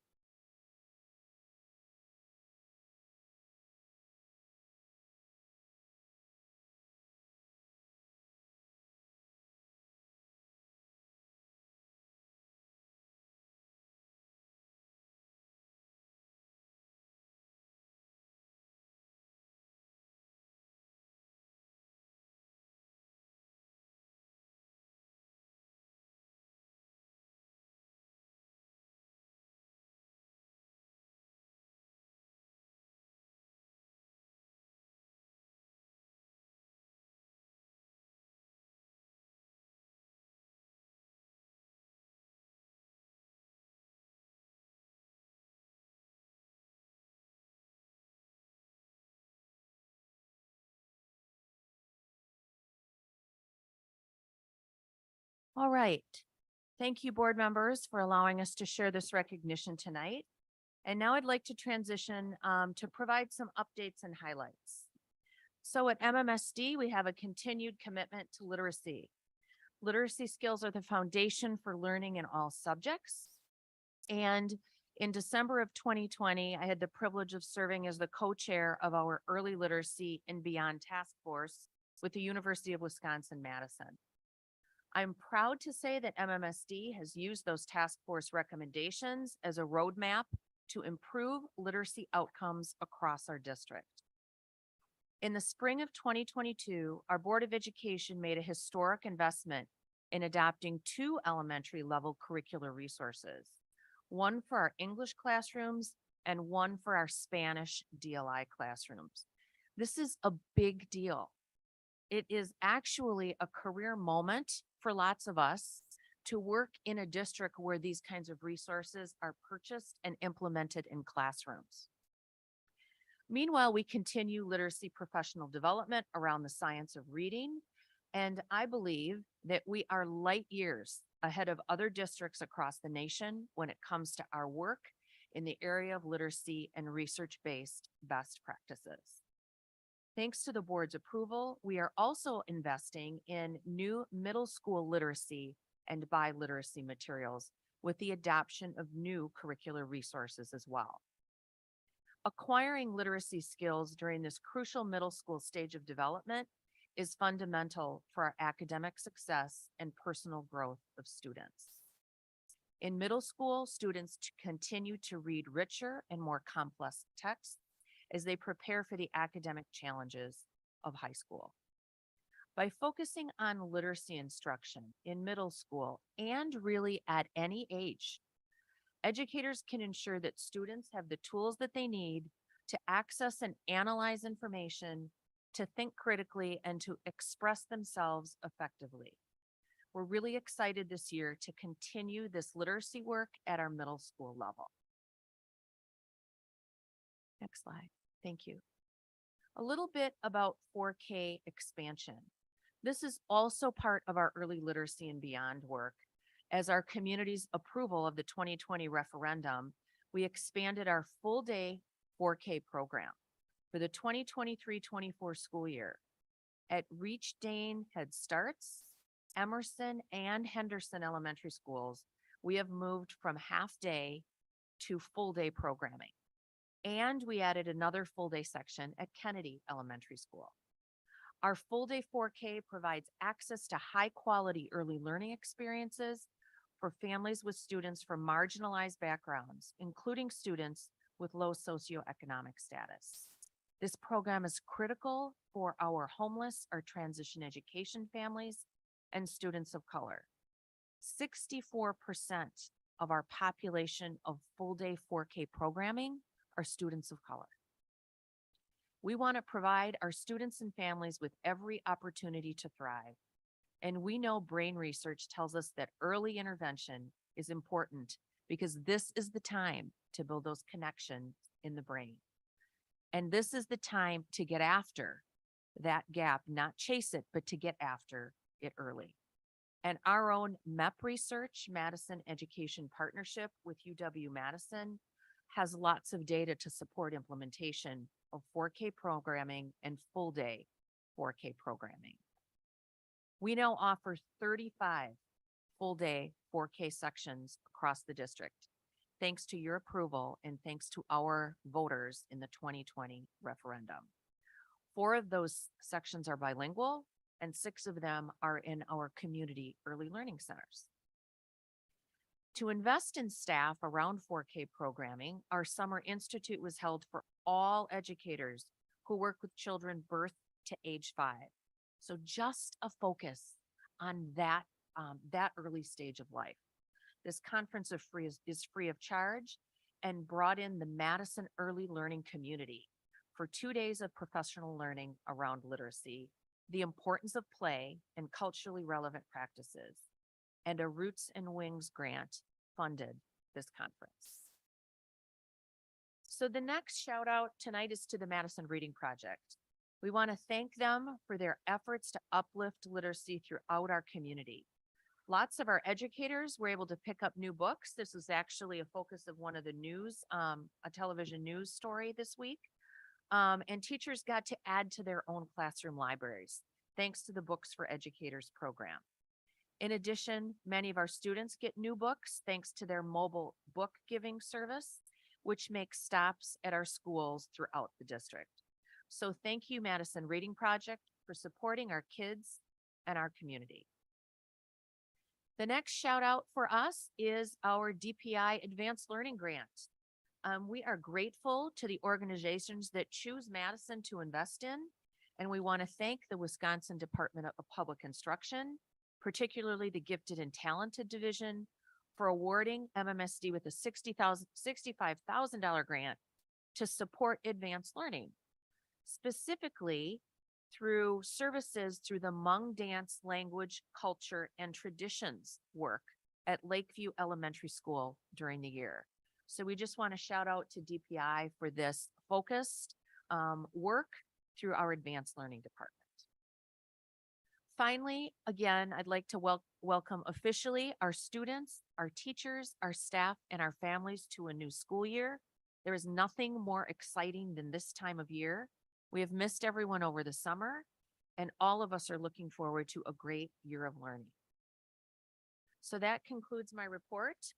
All right. Thank you, board members, for allowing us to share this recognition tonight. And now I'd like to transition to provide some updates and highlights. So at MMSD, we have a continued commitment to literacy. Literacy skills are the foundation for learning in all subjects. And in December of 2020, I had the privilege of serving as the co-chair of our Early Literacy and Beyond Task Force with the University of Wisconsin-Madison. I'm proud to say that MMSD has used those task force recommendations as a roadmap to improve literacy outcomes across our district. In the spring of 2022, our Board of Education made a historic investment in adopting 2 elementary level curricular resources, one for our English classrooms and one for our Spanish DLI classrooms. This is a big deal. It is actually a career moment for lots of us to work in a district where these kinds of resources are purchased and implemented in classrooms. Meanwhile, we continue literacy professional development around the science of reading, and I believe that we are light years ahead of other districts across the nation when it comes to our work in the area of literacy and research-based best practices. Thanks to the board's approval, we are also investing in new middle school literacy and biliteracy materials with the adoption of new curricular resources as well. Acquiring literacy skills during this crucial middle school stage of development is fundamental for our academic success and personal growth of students. In middle school, students continue to read richer and more complex texts as they prepare for the academic challenges of high school. By focusing on literacy instruction in middle school and really at any age, educators can ensure that students have the tools that they need to access and analyze information, to think critically, and to express themselves effectively. We're really excited this year to continue this literacy work at our middle school level. Next slide. Thank you. A little bit about 4K expansion. This is also part of our early literacy and beyond work. As our community's approval of the 2020 referendum, we expanded our full day 4K program for the 2023-24 school year. At Reach Dane Head Starts, Emerson, and Henderson Elementary Schools, we have moved from half day to full day programming. And we added another full day section at Kennedy Elementary School. Our full day 4K provides access to high quality early learning experiences for families with students from marginalized backgrounds, including students with low socioeconomic status. This program is critical for our homeless or transition education families and students of color. 64% of our population of full day 4K programming are students of color. We want to provide our students and families with every opportunity to thrive. And we know brain research tells us that early intervention is important because this is the time to build those connections in the brain. And this is the time to get after that gap, not chase it, but to get after it early. And our own MEP research, Madison Education Partnership with UW-Madison, has lots of data to support implementation of 4K programming and full day 4K programming. We now offer 35 full-day 4K sections across the district, thanks to your approval and thanks to our voters in the 2020 referendum. 4 of those sections are bilingual, and 6 of them are in our community early learning centers. To invest in staff around 4K programming, our Summer Institute was held for all educators who work with children birth to age 5. So just a focus on that early stage of life. This conference is free of charge and brought in the Madison early learning community for 2 days of professional learning around literacy, the importance of play and culturally relevant practices, and a Roots and Wings grant funded this conference. So the next shout out tonight is to the Madison Reading Project. We want to thank them for their efforts to uplift literacy throughout our community. Lots of our educators were able to pick up new books. This was actually a focus of one of the news, a television news story this week. And teachers got to add to their own classroom libraries, thanks to the Books for Educators program. In addition, many of our students get new books thanks to their mobile book giving service, which makes stops at our schools throughout the district. So thank you, Madison Reading Project, for supporting our kids and our community. The next shout out for us is our DPI Advanced Learning Grant. We are grateful to the organizations that choose Madison to invest in, and we want to thank the Wisconsin Department of Public Instruction, particularly the Gifted and Talented Division, for awarding MMSD with a $65,000 grant to support advanced learning, specifically through services through the Hmong Dance Language, Culture, and Traditions work at Lakeview Elementary School during the year. So we just want to shout out to DPI for this focused work through our advanced learning department. Finally, again, I'd like to welcome officially our students, our teachers, our staff, and our families to a new school year. There is nothing more exciting than this time of year. We have missed everyone over the summer, and all of us are looking forward to a great year of learning. So that concludes my report.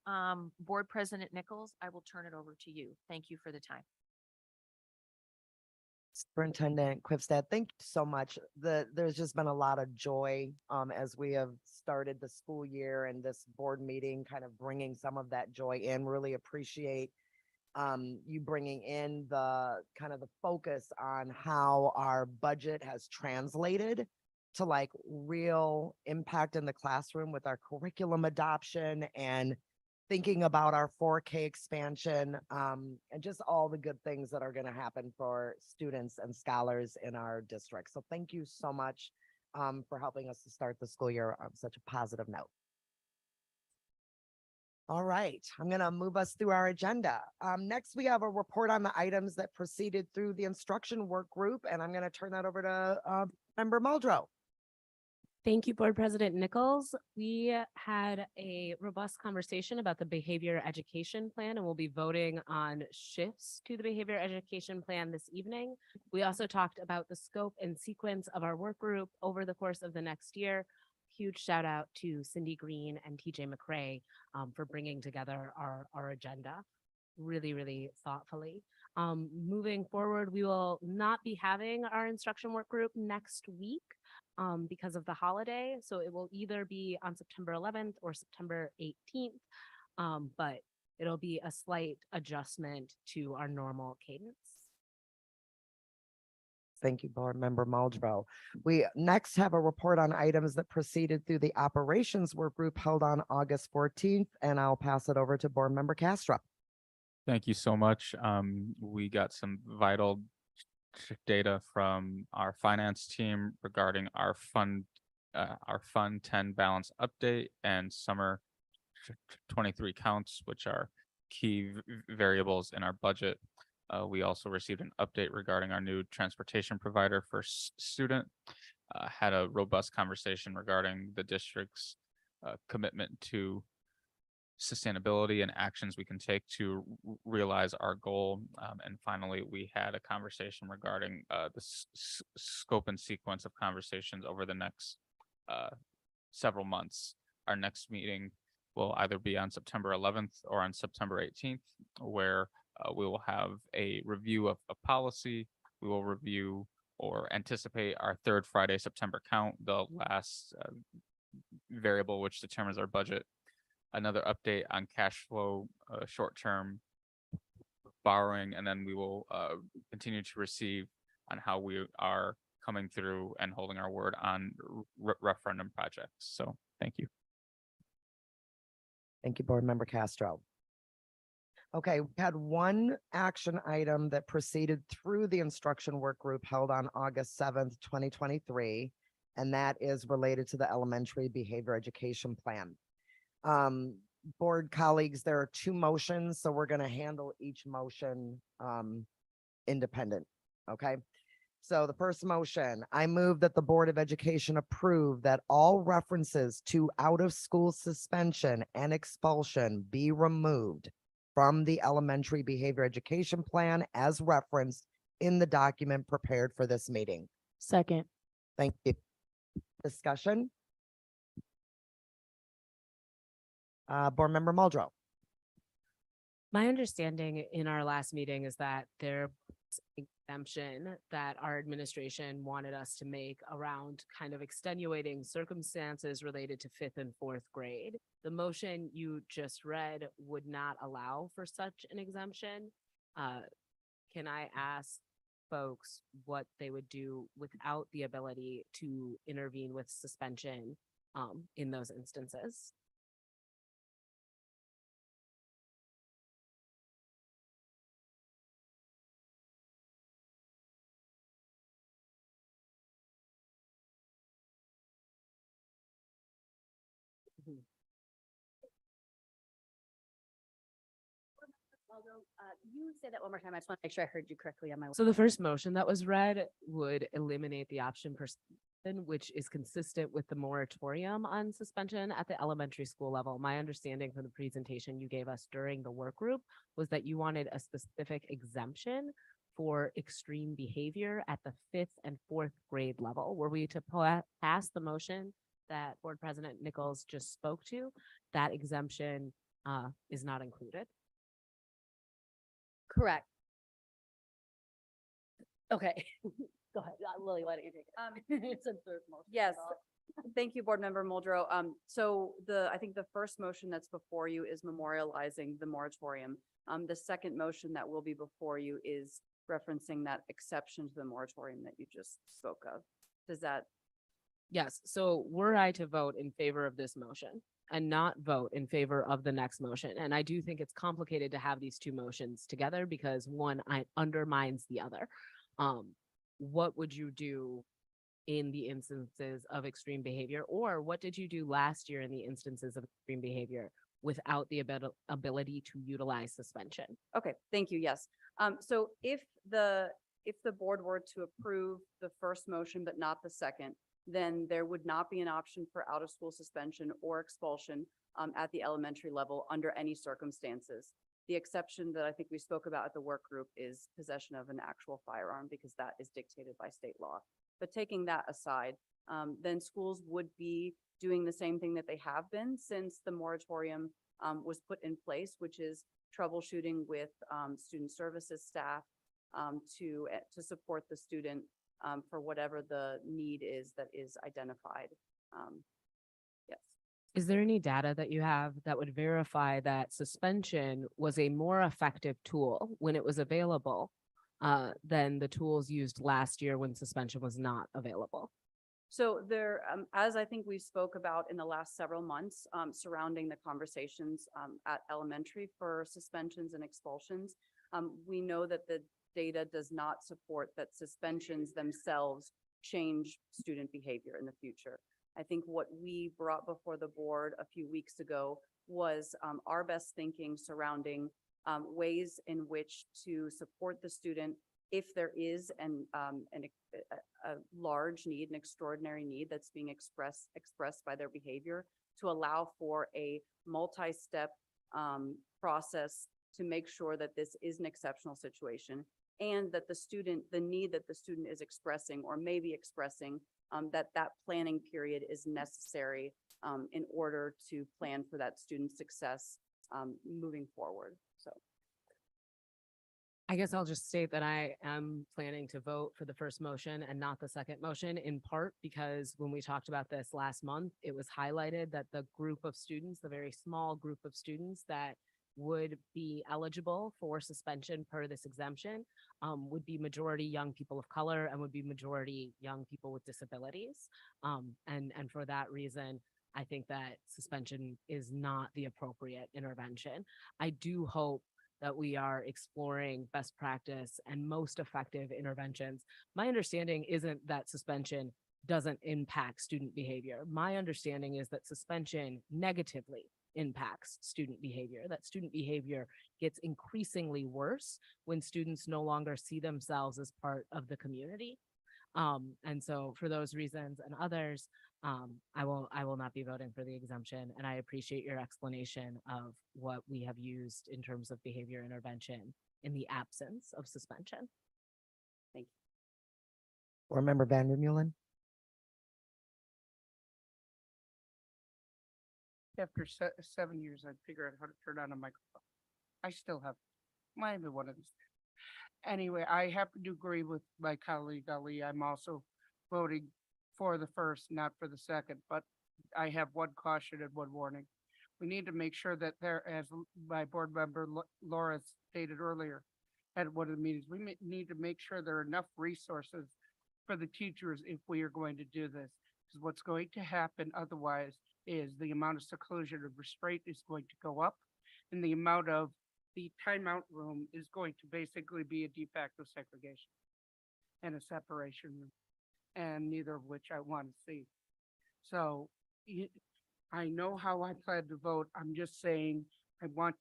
Board President Nichols, I will turn it over to you. Thank you for the time. Superintendent Quivstad, thank you so much. There's just been a lot of joy as we have started the school year, and this board meeting kind of bringing some of that joy in. Really appreciate you bringing in the kind of the focus on how our budget has translated to like real impact in the classroom with our curriculum adoption and thinking about our 4K expansion, and just all the good things that are going to happen for students and scholars in our district. So thank you so much for helping us to start the school year on such a positive note. All right, I'm going to move us through our agenda. Next, we have a report on the items that proceeded through the instruction work group, and I'm going to turn that over to Member Muldrow. Thank you, Board President Nichols. We had a robust conversation about the behavior education plan, and we'll be voting on shifts to the behavior education plan this evening. We also talked about the scope and sequence of our work group over the course of the next year. Huge shout out to Cindy Green and TJ McCrae for bringing together our agenda really, really thoughtfully. Moving forward, we will not be having our instruction work group next week because of the holiday. So it will either be on September 11th or September 18th, but it'll be a slight adjustment to our normal cadence. Thank you, Board Member Muldrow. We next have a report on items that proceeded through the operations work group held on August 14th, and I'll pass it over to Board Member Castro. Thank you so much. We got some vital data from our finance team regarding our Fund 10 balance update and summer 23 counts, which are key variables in our budget. We also received an update regarding our new transportation provider for student. Had a robust conversation regarding the district's commitment to sustainability and actions we can take to realize our goal. And finally, we had a conversation regarding the scope and sequence of conversations over the next several months. Our next meeting will either be on September 11th or on September 18th, where we will have a review of a policy. We will review or anticipate our third Friday September count, the last variable which determines our budget. Another update on cash flow, short-term borrowing, and then we will continue to receive on how we are coming through and holding our word on referendum projects. So thank you. Thank you, Board Member Castro. Okay, we had one action item that proceeded through the instruction work group held on August 7th, 2023, and that is related to the elementary behavior education plan. Board colleagues, there are two motions, so we're going to handle each motion independent. Okay. So the first motion, I move that the Board of Education approve that all references to out-of-school suspension and expulsion be removed from the elementary behavior education plan as referenced in the document prepared for this meeting. Second. Thank you. Discussion? Board Member Muldrow. My understanding in our last meeting is that there was exemption that our administration wanted us to make around kind of extenuating circumstances related to 5th and 4th grade. The motion you just read would not allow for such an exemption. Can I ask folks what they would do without the ability to intervene with suspension in those instances? You say that one more time. I just want to make sure I heard you correctly on my. So the first motion that was read would eliminate the option for suspension, which is consistent with the moratorium on suspension at the elementary school level. My understanding from the presentation you gave us during the work group was that you wanted a specific exemption for extreme behavior at the 5th and 4th grade level. Were we to pass the motion that Board President Nichols just spoke to, that exemption is not included? Correct. Okay. Go ahead. Lily, why don't you take it? It's a third motion. Yes, thank you, Board Member Muldrow. So I think the first motion that's before you is memorializing the moratorium. The second motion that will be before you is referencing that exception to the moratorium that you just spoke of. Does that? Yes, so were I to vote in favor of this motion and not vote in favor of the next motion, and I do think it's complicated to have these two motions together because one undermines the other. What would you do in the instances of extreme behavior, or what did you do last year in the instances of extreme behavior without the ability to utilize suspension? Okay, thank you. Yes. So if the board were to approve the first motion but not the second, then there would not be an option for out-of-school suspension or expulsion at the elementary level under any circumstances. The exception that I think we spoke about at the work group is possession of an actual firearm because that is dictated by state law. But taking that aside, then schools would be doing the same thing that they have been since the moratorium was put in place, which is troubleshooting with student services staff to support the student for whatever the need is that is identified. Yes. Is there any data that you have that would verify that suspension was a more effective tool when it was available than the tools used last year when suspension was not available? So there, as I think we spoke about in the last several months surrounding the conversations at elementary for suspensions and expulsions, we know that the data does not support that suspensions themselves change student behavior in the future. I think what we brought before the board a few weeks ago was our best thinking surrounding ways in which to support the student if there is a large need, an extraordinary need that's being expressed by their behavior, to allow for a multi-step process to make sure that this is an exceptional situation and that the need that the student is expressing or may be expressing that planning period is necessary in order to plan for that student success moving forward. So. I guess I'll just state that I am planning to vote for the first motion and not the second motion, in part because when we talked about this last month, it was highlighted that the group of students, the very small group of students that would be eligible for suspension per this exemption would be majority young people of color and would be majority young people with disabilities. And for that reason, I think that suspension is not the appropriate intervention. I do hope that we are exploring best practice and most effective interventions. My understanding isn't that suspension doesn't impact student behavior. My understanding is that suspension negatively impacts student behavior, that student behavior gets increasingly worse when students no longer see themselves as part of the community. And so for those reasons and others, I will not be voting for the exemption, and I appreciate your explanation of what we have used in terms of behavior intervention in the absence of suspension. Thank you. Board Member Vandermeulen. After 7 years, I figured out how to turn on a microphone. I still have, might be one of these. Anyway, I happen to agree with my colleague Ali. I'm also voting for the first, not for the second, but I have one caution and one warning. We need to make sure that there, as my board member Laura stated earlier at one of the meetings, we need to make sure there are enough resources for the teachers if we are going to do this. Because what's going to happen otherwise is the amount of seclusion and restraint is going to go up, and the amount of the timeout room is going to basically be a de facto segregation and a separation room, and neither of which I want to see. So I know how I plan to vote. I'm just saying I want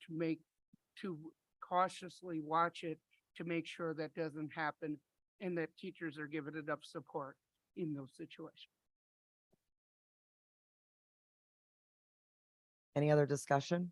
to cautiously watch it to make sure that doesn't happen and that teachers are given enough support in those situations. Any other discussion?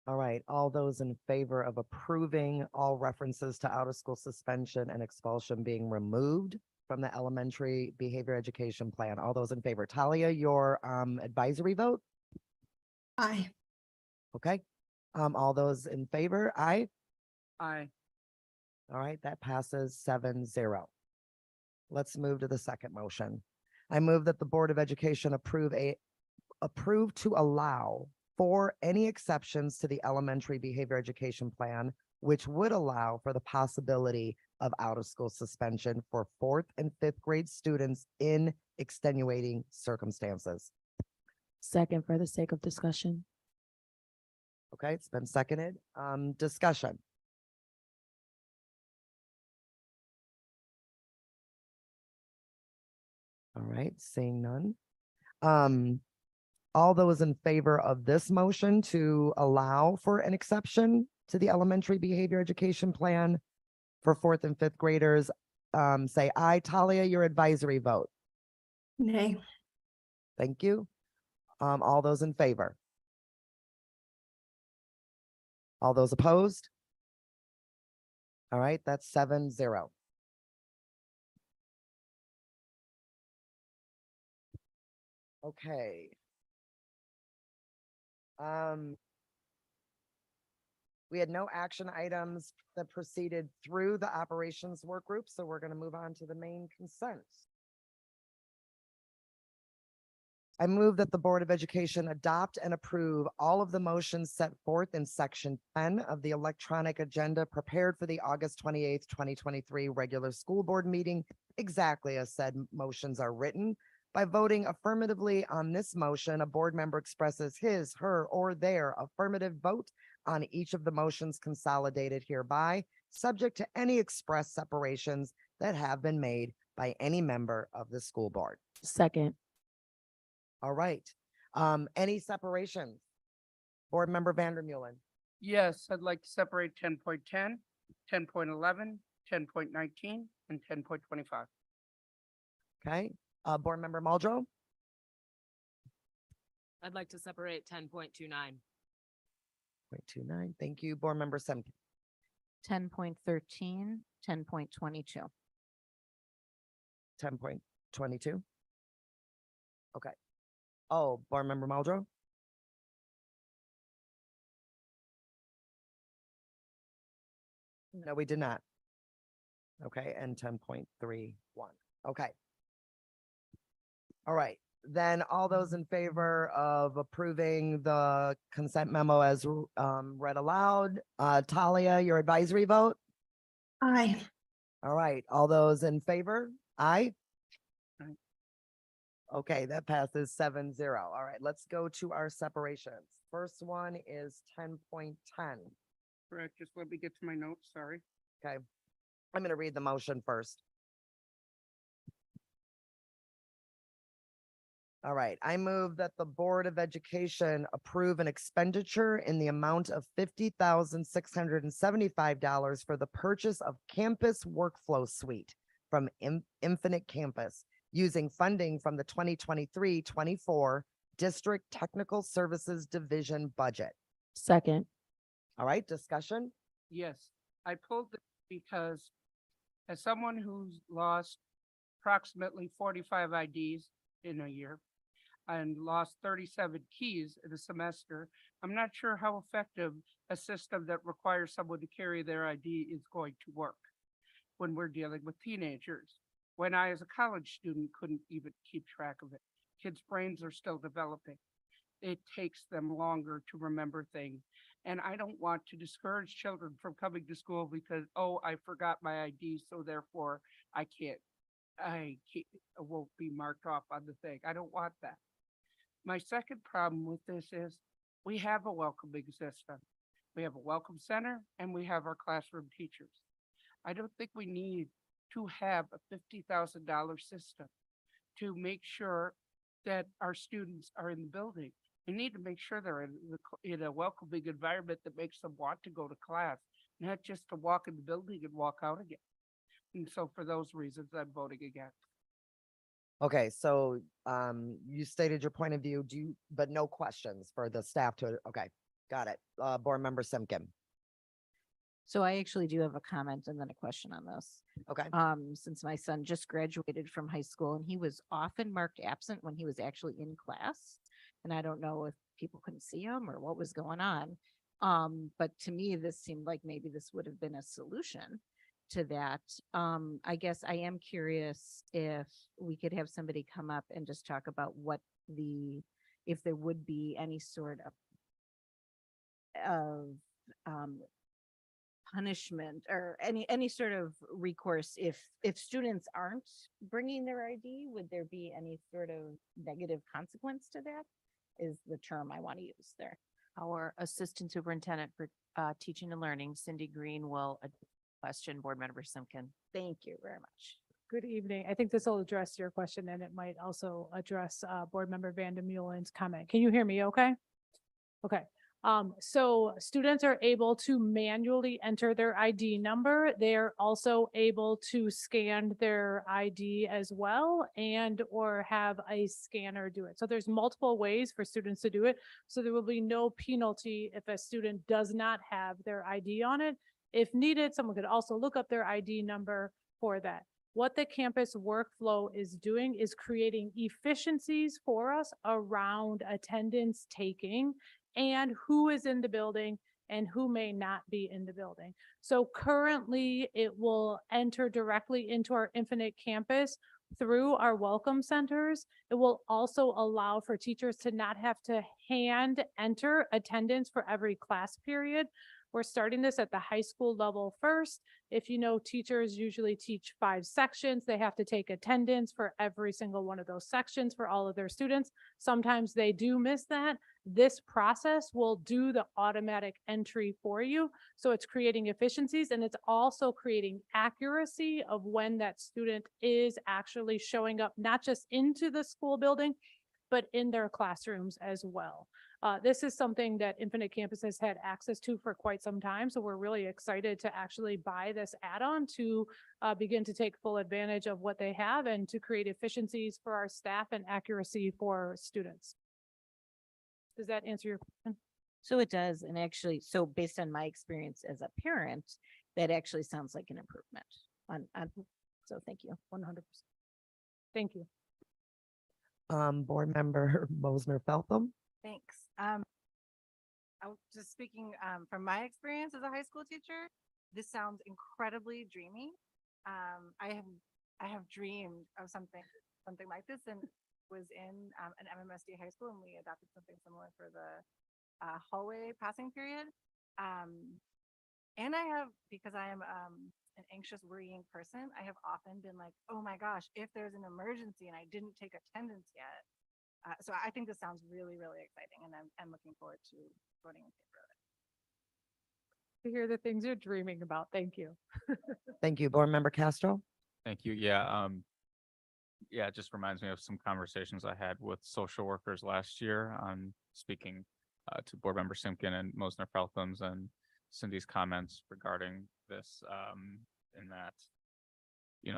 All right, all those in favor of approving all references to out-of-school suspension and expulsion being removed from the elementary behavior education plan. All those in favor. Talia, your advisory vote? Aye. Okay. All those in favor? Aye. Aye. All right, that passes 7-0. Let's move to the second motion. I move that the Board of Education approve to allow for any exceptions to the elementary behavior education plan, which would allow for the possibility of out-of-school suspension for 4th and 5th grade students in extenuating circumstances. Second, for the sake of discussion. Okay, it's been seconded. Discussion. All right, seeing none. All those in favor of this motion to allow for an exception to the elementary behavior education plan for 4th and 5th graders, say aye. Talia, your advisory vote. Nay. Thank you. All those in favor. All those opposed? All right, that's 7-0. Okay. We had no action items that proceeded through the operations work group, so we're going to move on to the main consent. I move that the Board of Education adopt and approve all of the motions set forth in section 10 of the electronic agenda prepared for the August 28th, 2023 regular school board meeting, exactly as said motions are written. By voting affirmatively on this motion, a board member expresses his, her, or their affirmative vote on each of the motions consolidated hereby, subject to any express separations that have been made by any member of the school board. Second. All right. Any separations? Board Member Vandermeulen. Yes, I'd like to separate 10.10, 10.11, 10.19, and 10.25. Okay. Board Member Muldrow. I'd like to separate 10.29. 0.29. Thank you. Board Member Semke. 10.13, 10.22. 10.22. Okay. Oh, Board Member Muldrow? No, we did not. Okay, and 10.31. Okay. All right, then all those in favor of approving the consent memo as read aloud, Talia, your advisory vote? Aye. All right, all those in favor? Aye. Aye. Okay, that passes 7-0. All right, let's go to our separations. First one is 10.10. Correct, just let me get to my notes, sorry. Okay, I'm gonna read the motion first. All right, I move that the Board of Education approve an expenditure in the amount of $50,675 for the purchase of Campus Workflow Suite from Infinite Campus, using funding from the 2023-24 District Technical Services Division budget. Second. All right, discussion? Yes, I pulled it because as someone who's lost approximately 45 IDs in a year and lost 37 keys in a semester, I'm not sure how effective a system that requires someone to carry their ID is going to work when we're dealing with teenagers. When I, as a college student, couldn't even keep track of it. Kids' brains are still developing. It takes them longer to remember things. And I don't want to discourage children from coming to school because, oh, I forgot my ID, so therefore I won't be marked off on the thing. I don't want that. My second problem with this is we have a welcoming system. We have a welcome center and we have our classroom teachers. I don't think we need to have a $50,000 system to make sure that our students are in the building. We need to make sure they're in a welcoming environment that makes them want to go to class, not just to walk in the building and walk out again. And so for those reasons, I'm voting against. Okay, so you stated your point of view, but no questions for the staff to, okay, got it. Board Member Simkin. So I actually do have a comment and then a question on this. Okay. Since my son just graduated from high school and he was often marked absent when he was actually in class. And I don't know if people couldn't see him or what was going on. But to me, this seemed like maybe this would have been a solution to that. I guess I am curious if we could have somebody come up and just talk about if there would be any sort of punishment or any sort of recourse if students aren't bringing their ID. Would there be any sort of negative consequence to that, is the term I want to use there. Our Assistant Superintendent for Teaching and Learning, Cindy Green, will question Board Member Simkin. Thank you very much. Good evening. I think this will address your question and it might also address Board Member Vandemeulen's comment. Can you hear me okay? Okay. So students are able to manually enter their ID number. They're also able to scan their ID as well or have a scanner do it. So there's multiple ways for students to do it. So there will be no penalty if a student does not have their ID on it. If needed, someone could also look up their ID number for that. What the campus workflow is doing is creating efficiencies for us around attendance taking and who is in the building and who may not be in the building. So currently it will enter directly into our Infinite Campus through our welcome centers. It will also allow for teachers to not have to hand enter attendance for every class period. We're starting this at the high school level first. If you know, teachers usually teach 5 sections. They have to take attendance for every single one of those sections for all of their students. Sometimes they do miss that. This process will do the automatic entry for you. So it's creating efficiencies and it's also creating accuracy of when that student is actually showing up, not just into the school building, but in their classrooms as well. This is something that Infinite Campus has had access to for quite some time. So we're really excited to actually buy this add-on to begin to take full advantage of what they have and to create efficiencies for our staff and accuracy for students. Does that answer your question? So it does. And actually, so based on my experience as a parent, that actually sounds like an improvement so thank you. 100%. Thank you. Board Member Mosner Feltham. Thanks. I was just speaking from my experience as a high school teacher. This sounds incredibly dreamy. I have dreamed of something like this, and was in an MMSD high school, and we adopted something similar for the hallway passing period. And I have, because I am an anxious, worrying person, I have often been like, oh my gosh, if there's an emergency and I didn't take attendance yet. So I think this sounds really, really exciting, and I'm looking forward to voting in favor of it. To hear the things you're dreaming about. Thank you. Thank you. Board Member Castro. Thank you. Yeah. Yeah, it just reminds me of some conversations I had with social workers last year on speaking to Board Member Simkin and Mosner Feltham's and Cindy's comments regarding this, in that,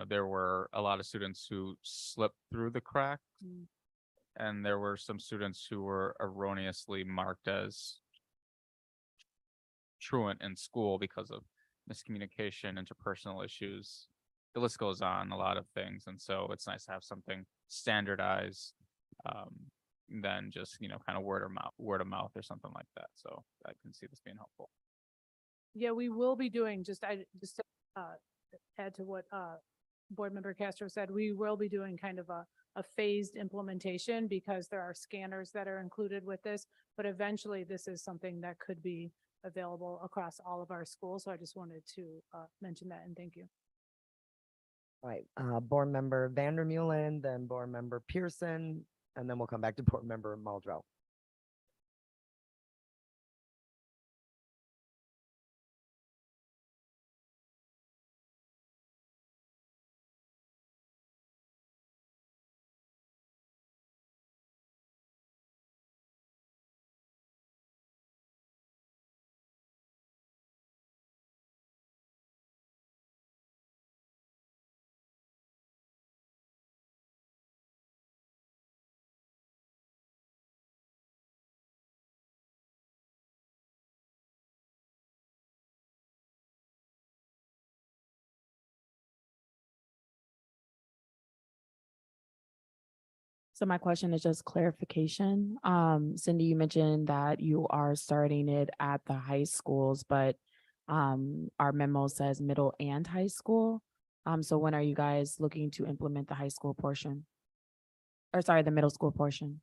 there were a lot of students who slipped through the cracks, and there were some students who were erroneously marked as truant in school because of miscommunication, interpersonal issues. The list goes on, a lot of things. And so it's nice to have something standardized than just, kind of word of mouth or something like that. So I can see this being helpful. Yeah, we will be doing, just to add to what Board Member Castro said, we will be doing kind of a phased implementation because there are scanners that are included with this, but eventually this is something that could be available across all of our schools. So I just wanted to mention that, and thank you. All right, Board Member Vandermeulen, then Board Member Pearson, and then we'll come back to Board Member Muldrow. So my question is just clarification. Cindy, you mentioned that you are starting it at the high schools, but our memo says middle and high school. So when are you guys looking to implement the high school portion? Or sorry, the middle school portion?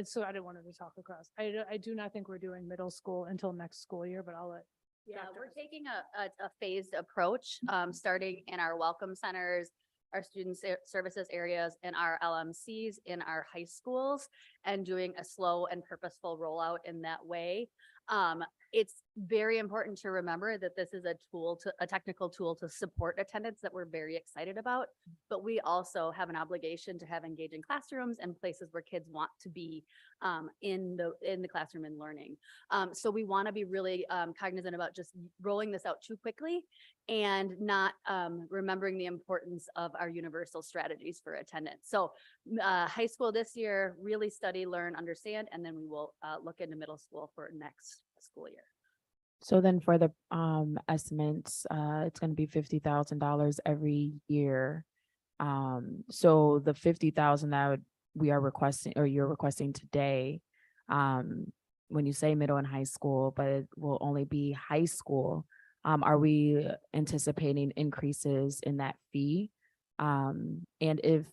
So I didn't want to talk across. I do not think we're doing middle school until next school year, but I'll let. Yeah, Dr. we're taking a phased approach, starting in our welcome centers, our student services areas, and our LMCs in our high schools, and doing a slow and purposeful rollout in that way. It's very important to remember that this is a technical tool to support attendance that we're very excited about, but we also have an obligation to have engaging classrooms and places where kids want to be in the classroom and learning. So we want to be really cognizant about just rolling this out too quickly and not remembering the importance of our universal strategies for attendance. So high school this year, really study, learn, understand, and then we will look into middle school for next school year. So then for the estimates, it's going to be $50,000 every year. So the 50,000 that we are requesting, or you're requesting today, when you say middle and high school, but it will only be high school, are we anticipating increases in that fee? And if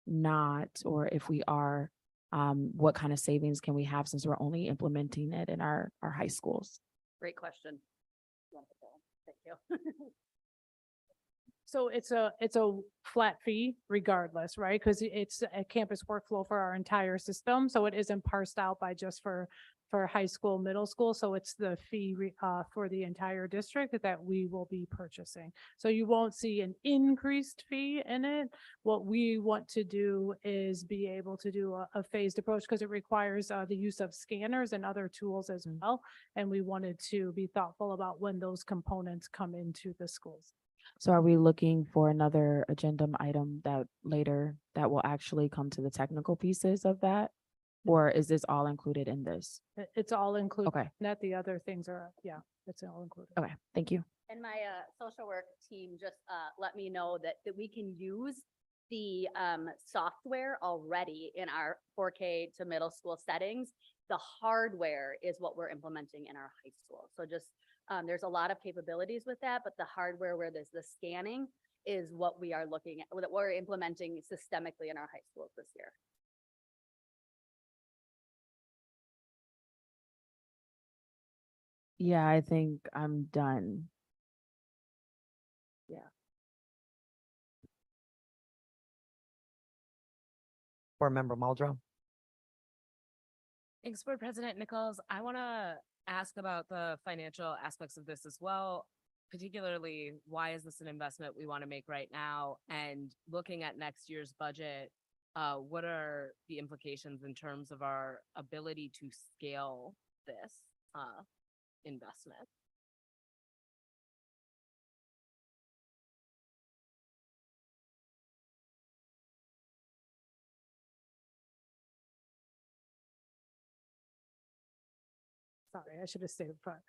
not, or if we are, what kind of savings can we have since we're only implementing it in our high schools? Great question. Thank you. So it's a flat fee regardless, right? Because it's a campus workflow for our entire system. So it isn't parsed out by just for high school, middle school. So it's the fee for the entire district that we will be purchasing. So you won't see an increased fee in it. What we want to do is be able to do a phased approach because it requires the use of scanners and other tools as well. And we wanted to be thoughtful about when those components come into the schools. So are we looking for another agenda item that later that will actually come to the technical pieces of that? Or is this all included in this? It's all included. Okay, That the other things are, yeah, it's all included. okay, thank you. And my social work team just let me know that we can use the software already in our 4K to middle school settings. The hardware is what we're implementing in our high school. So just there's a lot of capabilities with that, but the hardware where there's the scanning is what we are looking at, what we're implementing systemically in our high schools this year. Yeah, I think I'm done. Board Member Muldrow. Thanks, Board President Nichols. I want to ask about the financial aspects of this as well, particularly why is this an investment we want to make right now? And looking at next year's budget, what are the implications in terms of our ability to scale this investment? Sorry, I should have stayed up front.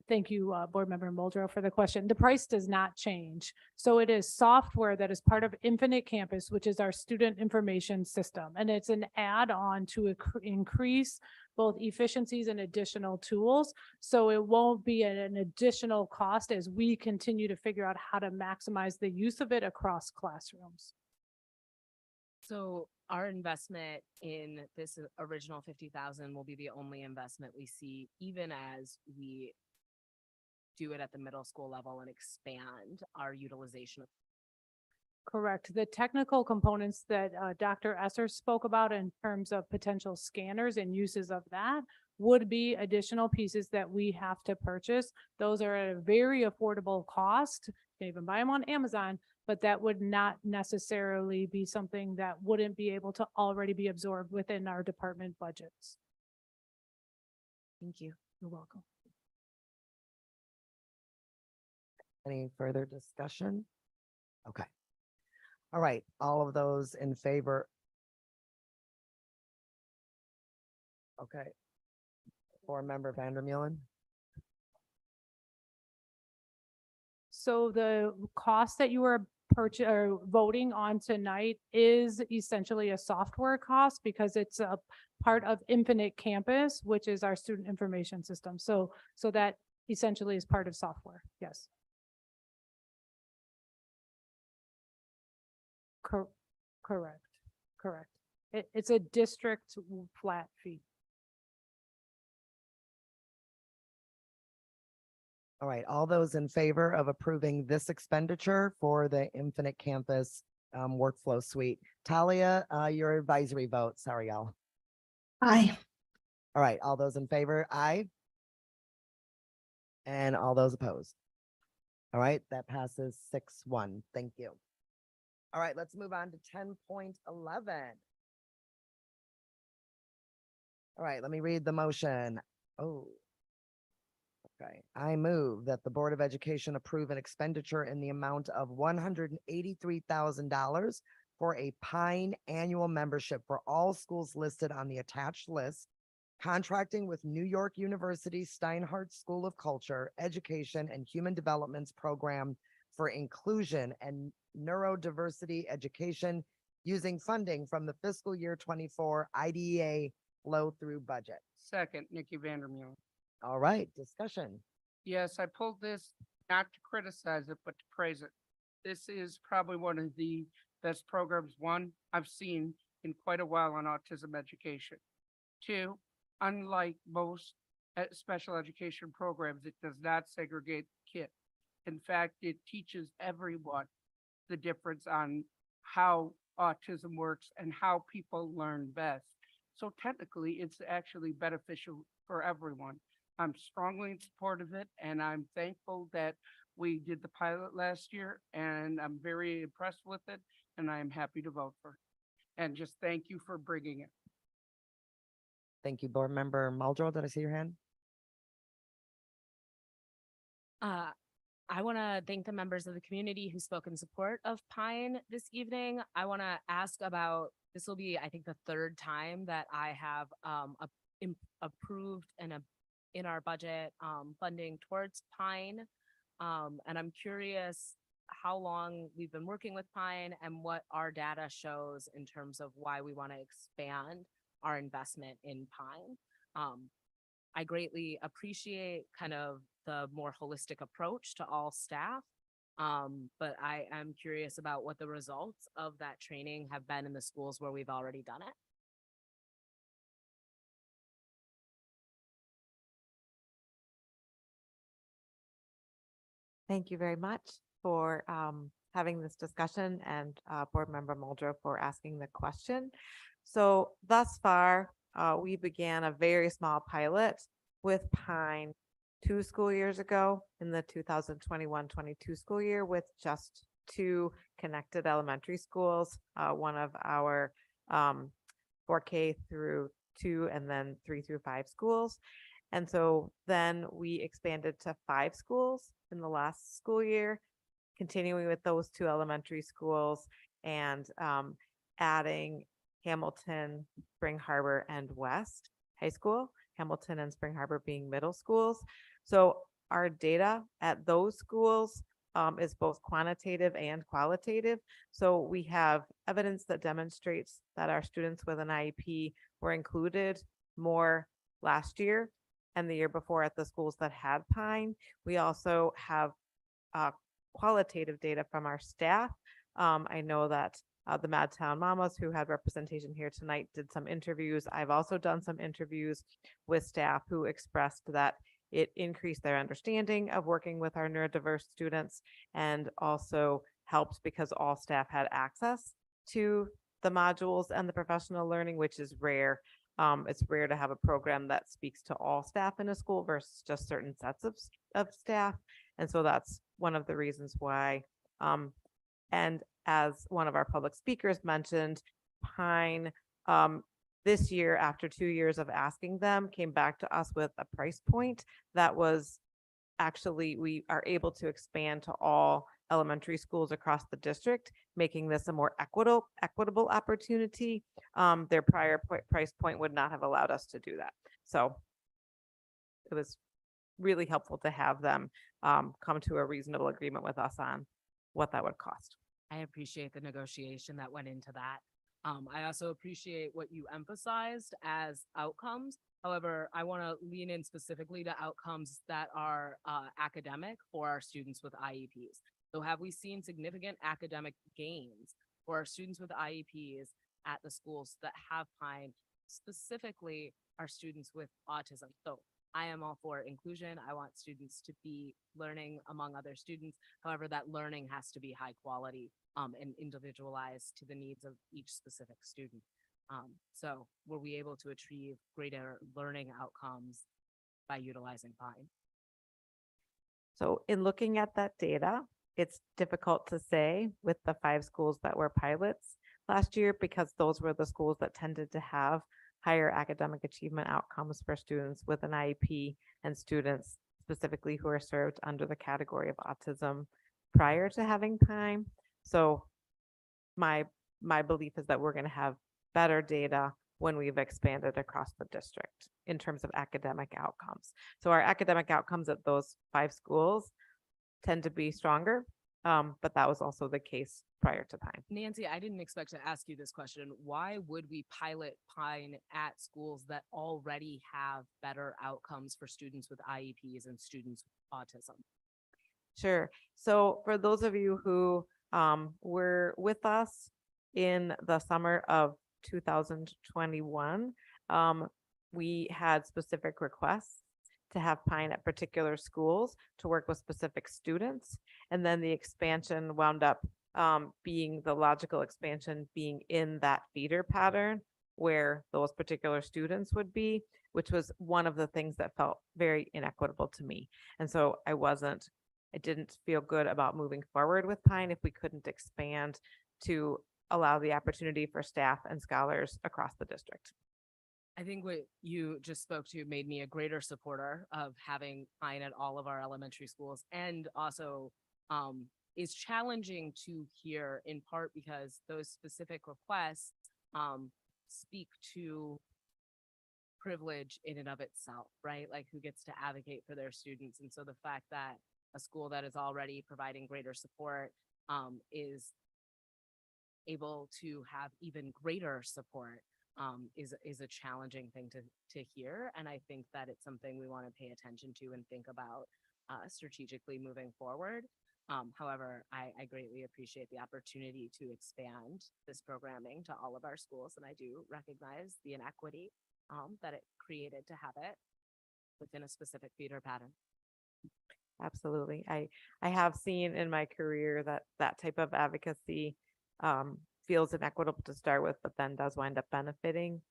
Thank you, Board Member Muldrow, for the question. The price does not change. So it is software that is part of Infinite Campus, which is our student information system. And it's an add-on to increase both efficiencies and additional tools. So it won't be an additional cost as we continue to figure out how to maximize the use of it across classrooms. So our investment in this original 50,000 will be the only investment we see, even as we do it at the middle school level and expand our utilization. Correct. The technical components that Dr. Esser spoke about in terms of potential scanners and uses of that would be additional pieces that we have to purchase. Those are at a very affordable cost. You can even buy them on Amazon, but that would not necessarily be something that wouldn't be able to already be absorbed within our department budgets. Thank you. You're welcome. Any further discussion? Okay. All right, all of those in favor? Okay. Board Member Vandermeulen? So the cost that you are voting on tonight is essentially a software cost because it's a part of Infinite Campus, which is our student information system. So that essentially is part of software. Yes. Correct. It's a district flat fee. All right, all those in favor of approving this expenditure for the Infinite Campus workflow suite? Talia, your advisory vote. Sorry, y'all. Aye. All right, all those in favor? Aye. And all those opposed? All right, that passes 6-1. Thank you. All right, let's move on to 10.11. All right, let me read the motion. Oh. Okay, I move that the Board of Education approve an expenditure in the amount of $183,000 for a Pine annual membership for all schools listed on the attached list, contracting with New York University Steinhardt School of Culture, Education, and Human Development's program for inclusion and neurodiversity education using funding from the fiscal year 24 IDEA flow-through budget. Second, Nikki Vandermeulen. All right, discussion. Yes, I pulled this not to criticize it, but to praise it. This is probably one of the best programs, one, I've seen in quite a while on autism education. Two, unlike most special education programs, it does not segregate kids. In fact, it teaches everyone the difference on how autism works and how people learn best. So technically, it's actually beneficial for everyone. I'm strongly in support of it, and I'm thankful that we did the pilot last year, and I'm very impressed with it, and I am happy to vote for it. And just thank you for bringing it. Thank you, Board Member Muldrow. Did I see your hand? I want to thank the members of the community who spoke in support of Pine this evening. I want to ask about This will be, I think, the third time that I have approved in our budget funding towards Pine. And I'm curious how long we've been working with Pine and what our data shows in terms of why we want to expand our investment in Pine. I greatly appreciate kind of the more holistic approach to all staff. But I am curious about what the results of that training have been in the schools where we've already done it. Thank you very much for having this discussion, and Board Member Muldrow for asking the question. So thus far, we began a very small pilot with Pine 2 school years ago in the 2021-22 school year with just 2 connected elementary schools, one of our 4K through 2 and then 3 through 5 schools. And so then we expanded to 5 schools in the last school year, continuing with those 2 elementary schools and adding Hamilton, Spring Harbor, and West High School, Hamilton and Spring Harbor being middle schools. So our data at those schools is both quantitative and qualitative. So we have evidence that demonstrates that our students with an IEP were included more last year and the year before at the schools that had Pine. We also have qualitative data from our staff. I know that the Madtown Mamas who had representation here tonight did some interviews. I've also done some interviews with staff who expressed that it increased their understanding of working with our neurodiverse students and also helped because all staff had access to the modules and the professional learning, which is rare. It's rare to have a program that speaks to all staff in a school versus just certain sets of staff. And so that's one of the reasons why. And as one of our public speakers mentioned, Pine this year, after 2 years of asking them, came back to us with a price point that was actually, we are able to expand to all elementary schools across the district, making this a more equitable opportunity. Their prior price point would not have allowed us to do that. So it was really helpful to have them come to a reasonable agreement with us on what that would cost. I appreciate the negotiation that went into that. I also appreciate what you emphasized as outcomes. However, I want to lean in specifically to outcomes that are academic for our students with IEPs. So have we seen significant academic gains for our students with IEPs at the schools that have Pine, specifically our students with autism? So I am all for inclusion. I want students to be learning among other students. However, that learning has to be high quality and individualized to the needs of each specific student. So were we able to achieve greater learning outcomes by utilizing Pine? So in looking at that data, it's difficult to say with the 5 schools that were pilots last year because those were the schools that tended to have higher academic achievement outcomes for students with an IEP and students specifically who are served under the category of autism prior to having Pine. So my belief is that we're going to have better data when we've expanded across the district in terms of academic outcomes. So our academic outcomes at those 5 schools tend to be stronger, but that was also the case prior to Pine. Nancy, I didn't expect to ask you this question. Why would we pilot Pine at schools that already have better outcomes for students with IEPs and students with autism? Sure. So for those of you who were with us in the summer of 2021, we had specific requests to have Pine at particular schools to work with specific students. And then the expansion wound up being the logical expansion being in that feeder pattern where those particular students would be, which was one of the things that felt very inequitable to me. And so I didn't feel good about moving forward with Pine if we couldn't expand to allow the opportunity for staff and scholars across the district. I think what you just spoke to made me a greater supporter of having Pine at all of our elementary schools, and also is challenging to hear in part because those specific requests speak to privilege in and of itself, right? Like who gets to advocate for their students. And so the fact that a school that is already providing greater support is able to have even greater support is a challenging thing to hear. And I think that it's something we want to pay attention to and think about strategically moving forward. However, I greatly appreciate the opportunity to expand this programming to all of our schools. And I do recognize the inequity that it created to have it within a specific feeder pattern. Absolutely. I have seen in my career that that type of advocacy feels inequitable to start with, but then does wind up benefiting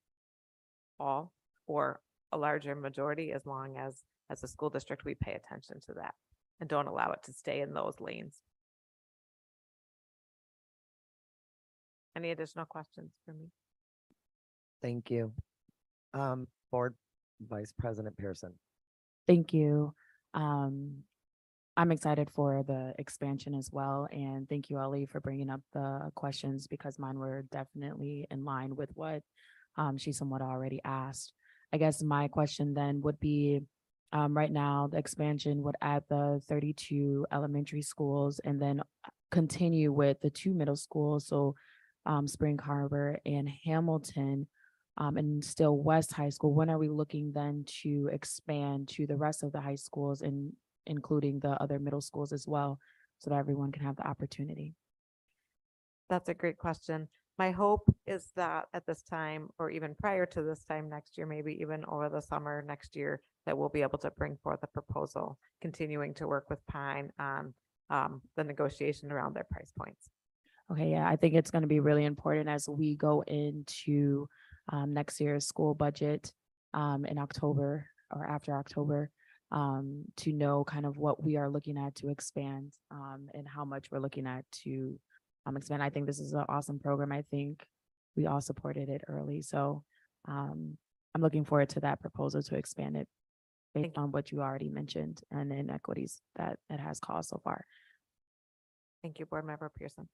all or a larger majority, as long as a school district, we pay attention to that and don't allow it to stay in those lanes. Any additional questions for me? Thank you. Board Vice President Pearson. Thank you. I'm excited for the expansion as well. And thank you, Ali, for bringing up the questions, because mine were definitely in line with what she somewhat already asked. I guess my question then would be, right now, the expansion would add the 32 elementary schools and then continue with the 2 middle schools. So Spring Harbor and Hamilton, and still West High School. When are we looking then to expand to the rest of the high schools and including the other middle schools as well, so that everyone can have the opportunity? That's a great question. My hope is that at this time, or even prior to this time next year, maybe even over the summer next year, that we'll be able to bring forth a proposal, continuing to work with Pine on the negotiation around their price points. Okay, yeah, I think it's going to be really important as we go into next year's school budget in October or after October, to know kind of what we are looking at to expand and how much we're looking at to expand. I think this is an awesome program. I think we all supported it early. So I'm looking forward to that proposal to expand it based on what you already mentioned and the inequities that it has caused so far. Thank you, Board Member Pearson.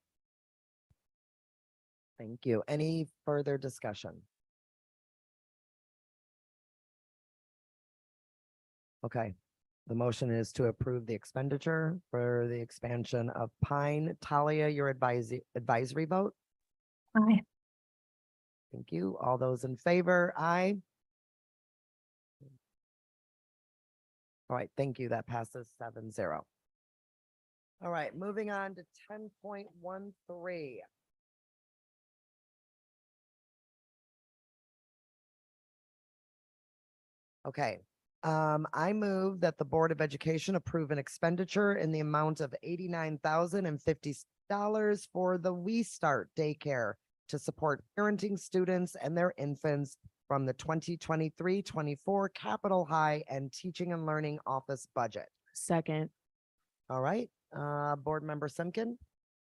Thank you. Any further discussion? Okay, the motion is to approve the expenditure for the expansion of Pine. Talia, your advisory vote? Aye. Thank you. All those in favor? Aye. All right, thank you. That passes 7-0. All right, moving on to 10.13. Okay, I move that the Board of Education approve an expenditure in the amount of $89,050 for the We Start Daycare to support parenting students and their infants from the 2023-24 Capital High and Teaching and Learning Office budget. Second. All right, Board Member Simkin.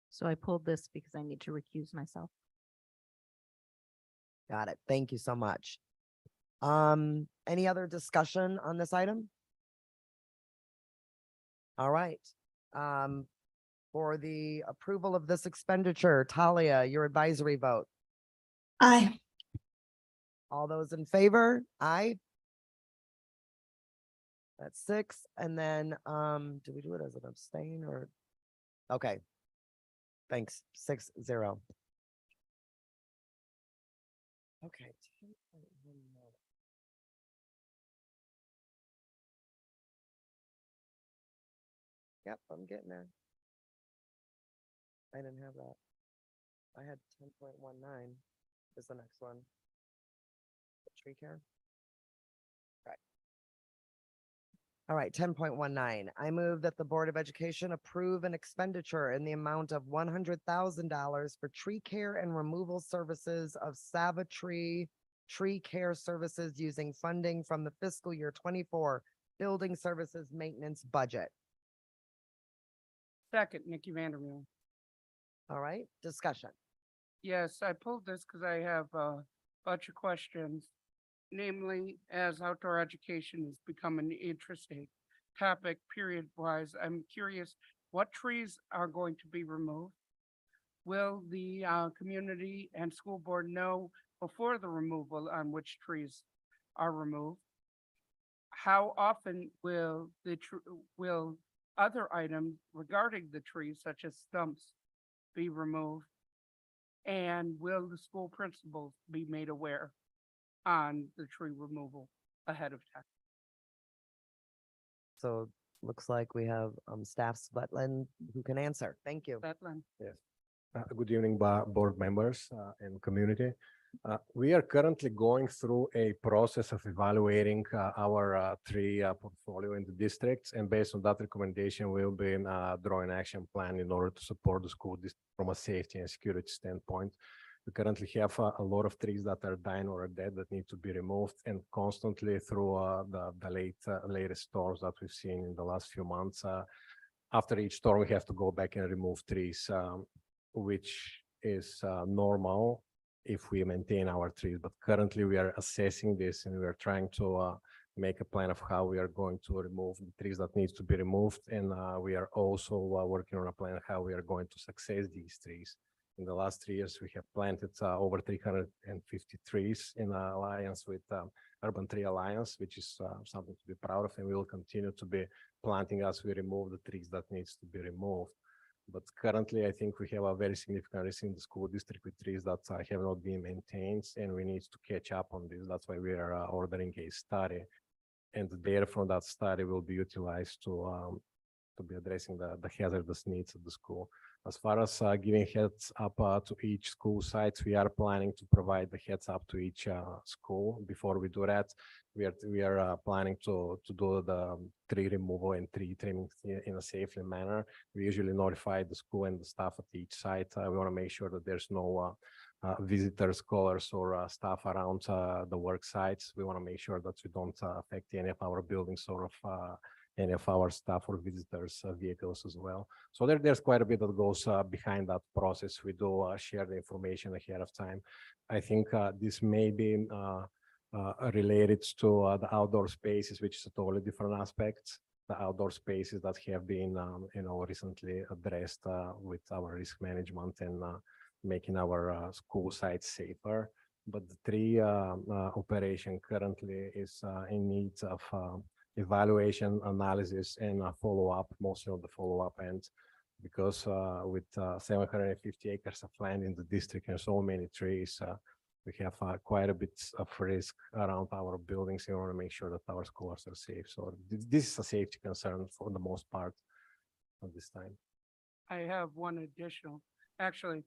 So I pulled this because I need to recuse myself. Got it. Thank you so much. Any other discussion on this item? All right. For the approval of this expenditure, Talia, your advisory vote. Aye. All those in favor? Aye. That's 6. And then, do we do it as an abstain or? Okay. Thanks. 6-0. Okay. Yep, I'm getting there. I didn't have that. I had 10.19 is the next one. Tree care. Right. All right, 10.19. I move that the Board of Education approve an expenditure in the amount of $100,000 for tree care and removal services of Savatree Tree Care Services using funding from the fiscal year 24 Building Services Maintenance budget. Second, Nikki Vandermeer. All right, discussion. Yes, I pulled this because I have a bunch of questions. Namely, as outdoor education has become an interesting topic period wise, I'm curious what trees are going to be removed. will the community and school board know before the removal on which trees are removed? How often will will other items regarding the trees such as stumps be removed? And will the school principals be made aware on the tree removal ahead of time? So looks like we have staff Svetland who can answer. Thank you. Bethlehem? Yes. Good evening, board members and community. We are currently going through a process of evaluating our tree portfolio in the districts, and based on that recommendation, we'll be drawing an action plan in order to support the school district from a safety and security standpoint. We currently have a lot of trees that are dying or are dead that need to be removed, and constantly through the latest storms that we've seen in the last few months. After each storm, we have to go back and remove trees, which is normal if we maintain our trees. But currently we are assessing this, and we are trying to make a plan of how we are going to remove the trees that needs to be removed. And we are also working on a plan how we are going to success these trees. In the last 3 years, we have planted over 350 trees in alliance with Urban Tree Alliance, which is something to be proud of, and we will continue to be planting as we remove the trees that needs to be removed. But currently, I think we have a very significant risk in the school district with trees that have not been maintained, and we need to catch up on this. That's why we are ordering a study, and the data from that study will be utilized to be addressing the hazardous needs of the school. As far as giving heads up to each school sites, we are planning to provide the heads up to each school. Before we do that, we are planning to do the tree removal and tree trimming in a safe manner. We usually notify the school and the staff at each site. We want to make sure that there's no visitors, scholars, or staff around the work sites. We want to make sure that we don't affect any of our buildings or of any of our staff or visitors' vehicles as well. So there's quite a bit that goes behind that process. We do share the information ahead of time. I think this may be related to the outdoor spaces, which is a totally different aspect. The outdoor spaces that have been, recently addressed with our risk management and making our school sites safer. But the tree operation currently is in need of evaluation, analysis, and follow-up, mostly on the follow-up end, because with 750 acres of land in the district and so many trees, we have quite a bit of risk around our buildings in order to make sure that our schools are safe. So this is a safety concern for the most part at this time. I have one additional, actually,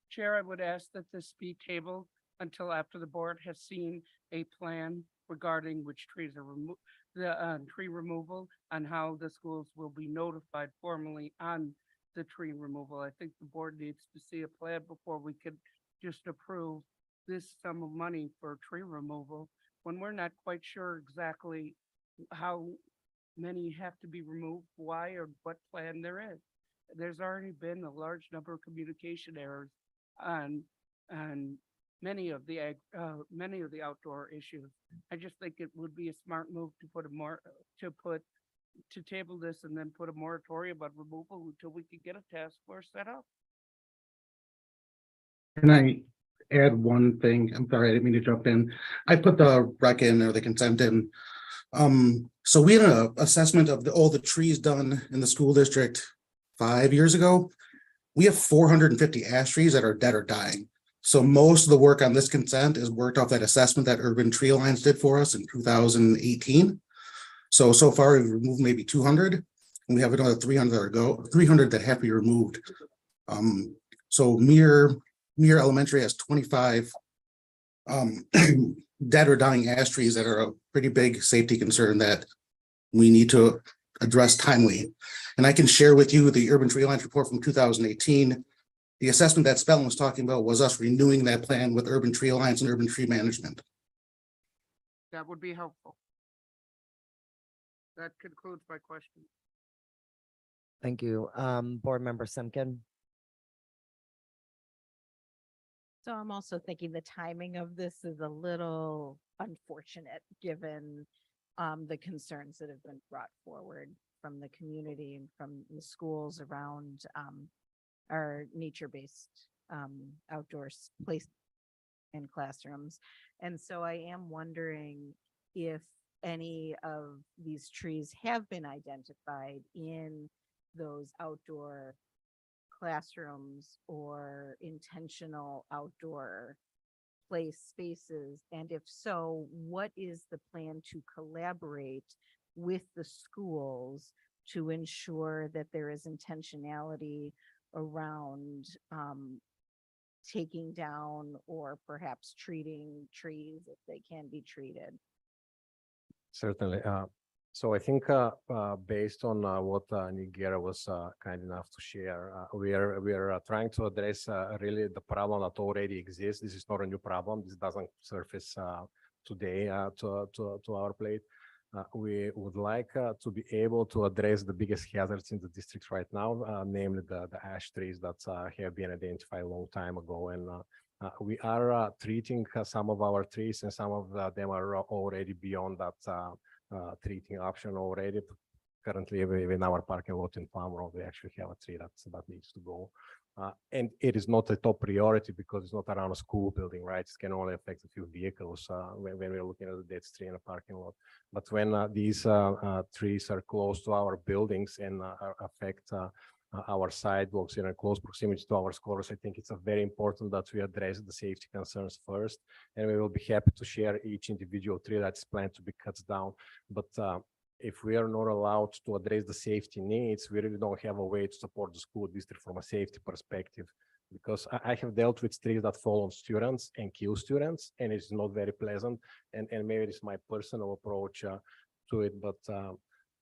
Chair, I would ask that this be tabled until after the board has seen a plan regarding which trees are removed, the tree removal, and how the schools will be notified formally on the tree removal. I think the board needs to see a plan before we could just approve this sum of money for tree removal when we're not quite sure exactly how many have to be removed, why, or what plan there is. There's already been a large number of communication errors on many of the outdoor issues. I just think it would be a smart move to table this and then put a moratorium on removal until we could get a task force set up. Can I add one thing? I'm sorry, I didn't mean to jump in. I put the rec in or the consent in. So we had an assessment of all the trees done in the school district 5 years ago. We have 450 ash trees that are dead or dying. So most of the work on this consent is worked off that assessment that Urban Tree Alliance did for us in 2018. So far we've removed maybe 200, and we have another 300 that have to be removed. So Muir Elementary has 25 dead or dying ash trees that are a pretty big safety concern that we need to address timely. And I can share with you the Urban Tree Alliance report from 2018. The assessment that Spellman was talking about was us renewing that plan with Urban Tree Alliance and Urban Tree Management. That would be helpful. That concludes my question. Thank you. Board Member Simkin. So I'm also thinking the timing of this is a little unfortunate, given the concerns that have been brought forward from the community and from the schools around our nature-based outdoors place in classrooms. And so I am wondering if any of these trees have been identified in those outdoor classrooms or intentional outdoor play spaces? And if so, what is the plan to collaborate with the schools to ensure that there is intentionality around taking down or perhaps treating trees if they can be treated? Certainly. So I think based on what Nigera was kind enough to share, we are trying to address really the problem that already exists. This is not a new problem. This doesn't surface today to our plate. We would like to be able to address the biggest hazards in the district right now, namely the ash trees that have been identified a long time ago. And we are treating some of our trees, and some of them are already beyond that treating option already. Currently, in our parking lot in Farm Road, we actually have a tree that needs to go. And it is not a top priority because it's not around a school building, right? It can only affect a few vehicles when we're looking at a dead tree in a parking lot. But when these trees are close to our buildings and affect our sidewalks in a close proximity to our scholars, I think it's very important that we address the safety concerns first. And we will be happy to share each individual tree that's planned to be cut down. But if we are not allowed to address the safety needs, we really don't have a way to support the school district from a safety perspective. Because I have dealt with trees that fall on students and kill students, and it's not very pleasant. And maybe it's my personal approach to it, but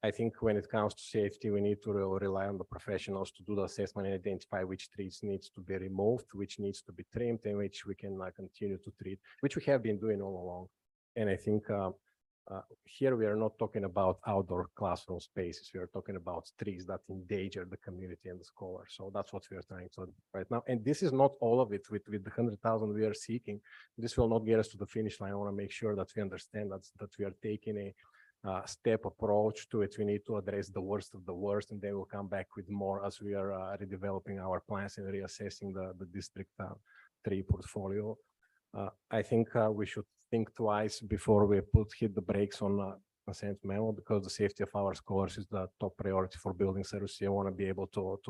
I think when it comes to safety, we need to rely on the professionals to do the assessment and identify which trees needs to be removed, which needs to be trimmed, and which we can continue to treat, which we have been doing all along. And I think here we are not talking about outdoor classroom spaces. We are talking about trees that endanger the community and the scholars. So that's what we are trying to do right now. And this is not all of it. With the 100,000 we are seeking, this will not get us to the finish line. I want to make sure that we understand that we are taking a step approach to it. We need to address the worst of the worst, and then we'll come back with more as we are redeveloping our plans and reassessing the district tree portfolio. I think we should think twice before we hit the brakes on consent memo, because the safety of our scholars is the top priority for building services. I want to be able to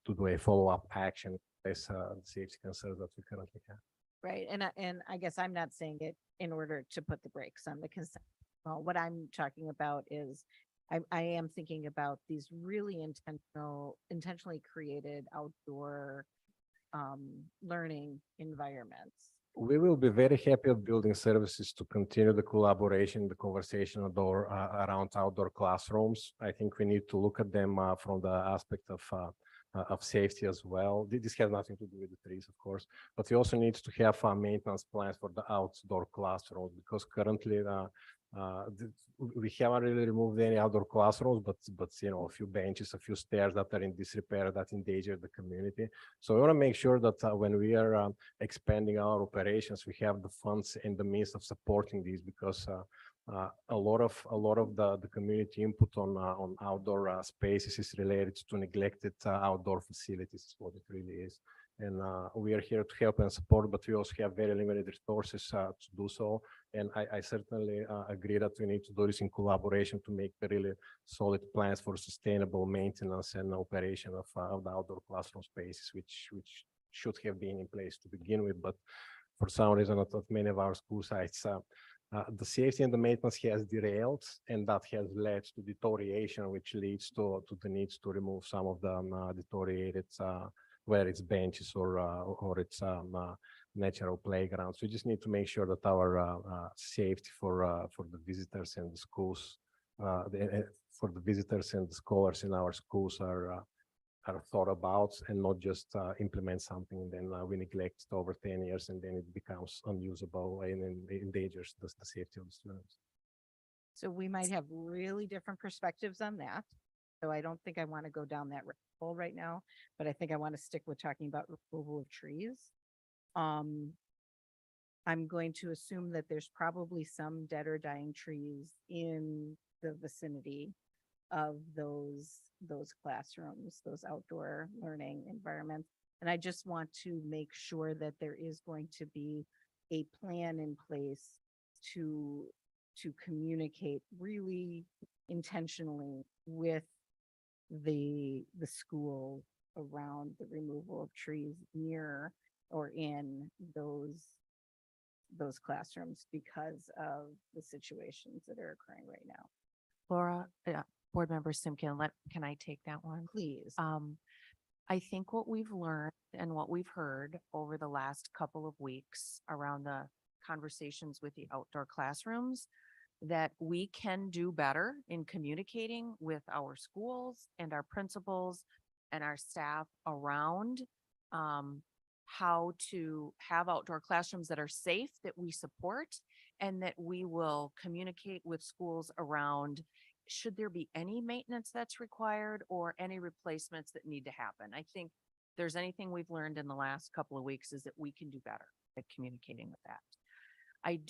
do a follow-up action as the safety concerns that we currently have. Right. And I guess I'm not saying it in order to put the brakes on the consent. Well, what I'm talking about is I am thinking about these really intentionally created outdoor learning environments. We will be very happy of building services to continue the collaboration, the conversation around outdoor classrooms. I think we need to look at them from the aspect of safety as well. This has nothing to do with the trees, of course, but we also need to have maintenance plans for the outdoor classrooms, because currently we haven't really removed any outdoor classrooms, but you know, a few benches, a few stairs that are in disrepair that endanger the community. So we want to make sure that when we are expanding our operations, we have the funds and the means of supporting these, because a lot of the community input on outdoor spaces is related to neglected outdoor facilities, is what it really is. And we are here to help and support, but we also have very limited resources to do so. And I certainly agree that we need to do this in collaboration to make really solid plans for sustainable maintenance and operation of the outdoor classroom spaces, which should have been in place to begin with. But for some reason, at many of our school sites, the safety and the maintenance has derailed, and that has led to deterioration, which leads to the needs to remove some of the deteriorated whether it's benches or it's natural playgrounds. We just need to make sure that our safety for the visitors and the schools, for the visitors and the scholars in our schools are thought about, and not just implement something and then we neglect it over 10 years and then it becomes unusable and endangers the safety of the students. So we might have really different perspectives on that. So I don't think I want to go down that hole right now, but I think I want to stick with talking about removal of trees. I'm going to assume that there's probably some dead or dying trees in the vicinity. of those classrooms, those outdoor learning environments. And I just want to make sure that there is going to be a plan in place to communicate really intentionally with the school around the removal of trees near or in those classrooms because of the situations that are occurring right now. Laura, Board Member Simkin, can I take that one? Please. I think what we've learned and what we've heard over the last couple of weeks around the conversations with the outdoor classrooms, that we can do better in communicating with our schools and our principals and our staff around how to have outdoor classrooms that are safe, that we support, and that we will communicate with schools around should there be any maintenance that's required or any replacements that need to happen. I think if there's anything we've learned in the last couple of weeks is that we can do better at communicating with that. I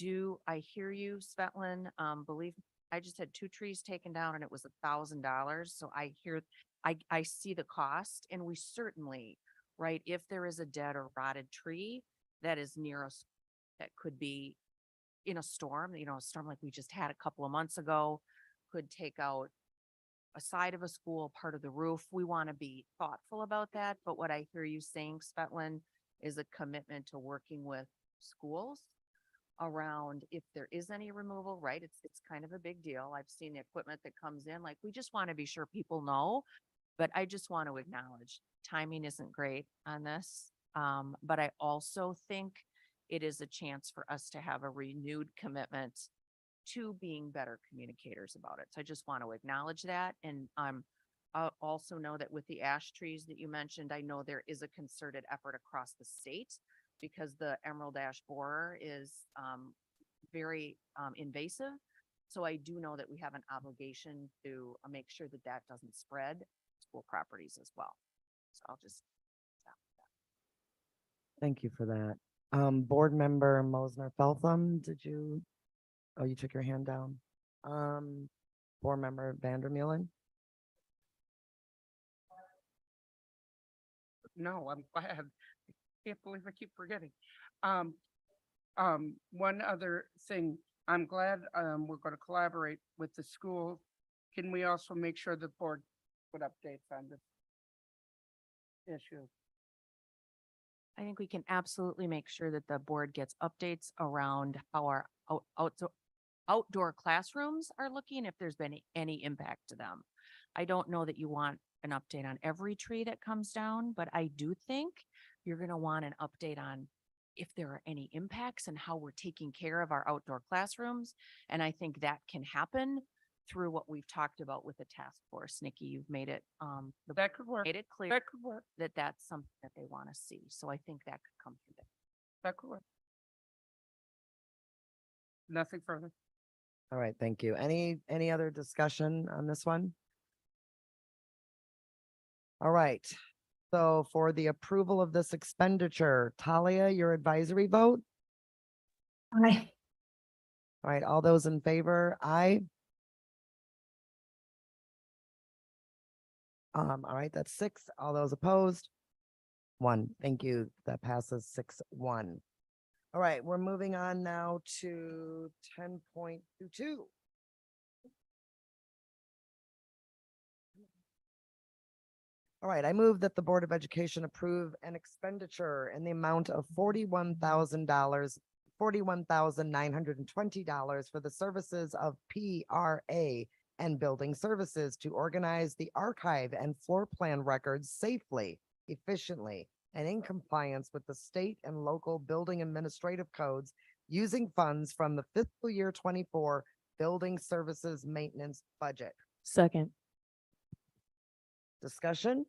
hear you, Svetlin. Believe I just had 2 trees taken down and it was $1,000. So I see the cost, and we certainly, right, if there is a dead or rotted tree that is near us, that could be in a storm, a storm like we just had a couple of months ago, could take out a side of a school, part of the roof. We want to be thoughtful about that. But what I hear you saying, Svetlin, is a commitment to working with schools around if there is any removal, right? It's kind of a big deal. I've seen the equipment that comes in, like we just want to be sure people know, but I just want to acknowledge timing isn't great on this. But I also think it is a chance for us to have a renewed commitment to being better communicators about it. So I just want to acknowledge that. And I also know that with the ash trees that you mentioned, I know there is a concerted effort across the state because the emerald ash borer is very invasive. So I do know that we have an obligation to make sure that that doesn't spread school properties as well. So I'll just stop with that. Thank you for that. Board Member Mosner Feltham, you took your hand down. Board Member Vandermeulen. No, I'm glad. I can't believe I keep forgetting. One other thing, I'm glad we're going to collaborate with the school. Can we also make sure the board put updates on this issue? I think we can absolutely make sure that the board gets updates around how our outdoor classrooms are looking, if there's been any impact to them. I don't know that you want an update on every tree that comes down, but I do think you're going to want an update on if there are any impacts and how we're taking care of our outdoor classrooms. And I think that can happen through what we've talked about with the task force. Nikki, you've made it, that could work. Made it clear That could work. that that's something that they want to see. So I think that could come through there. That could work. Nothing further. All right, thank you. Any other discussion on this one? All right, so for the approval of this expenditure, Talia, your advisory vote? Aye. All right, all those in favor, aye. All right, that's 6. All those opposed? 1. Thank you. That passes 6-1. All right, we're moving on now to 10.22. All right, I move that the Board of Education approve an expenditure in the amount of $41,920 for the services of PRA and Building Services to organize the archive and floor plan records safely, efficiently, and in compliance with the state and local building administrative codes using funds from the fiscal year 24 Building Services Maintenance Budget. Second. Discussion?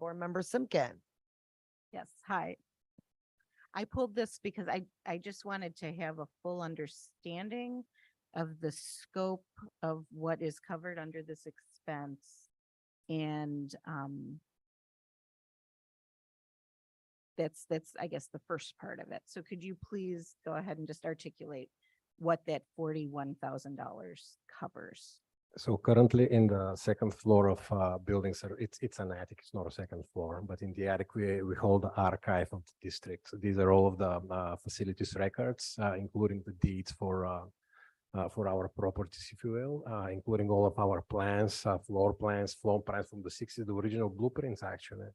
Board Member Simkin. Yes, hi. I pulled this because I just wanted to have a full understanding of the scope of what is covered under this expense. And that's I guess the first part of it. So could you please go ahead and just articulate what that $41,000 covers? So currently in the second floor of buildings, it's an attic, it's not a second floor, but in the attic we hold the archive of the district. So these are all of the facilities records, including the deeds for our properties, if you will, including all of our plans, floor plans from the 60s, the original blueprints actually.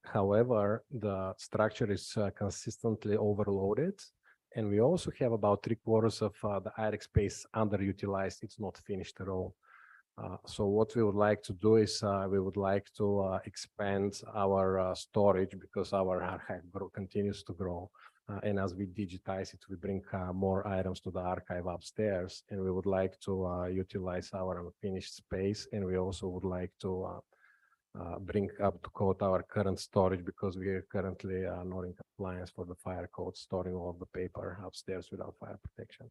However, the structure is consistently overloaded. And we also have about 3/4 of the attic space underutilized. It's not finished at all. So what we would like to do is we would like to expand our storage because our archive continues to grow. And as we digitize it, we bring more items to the archive upstairs. And we would like to utilize our unfinished space. And we also would like to bring up to code our current storage because we are currently not in compliance for the fire code, storing all of the paper upstairs without fire protection.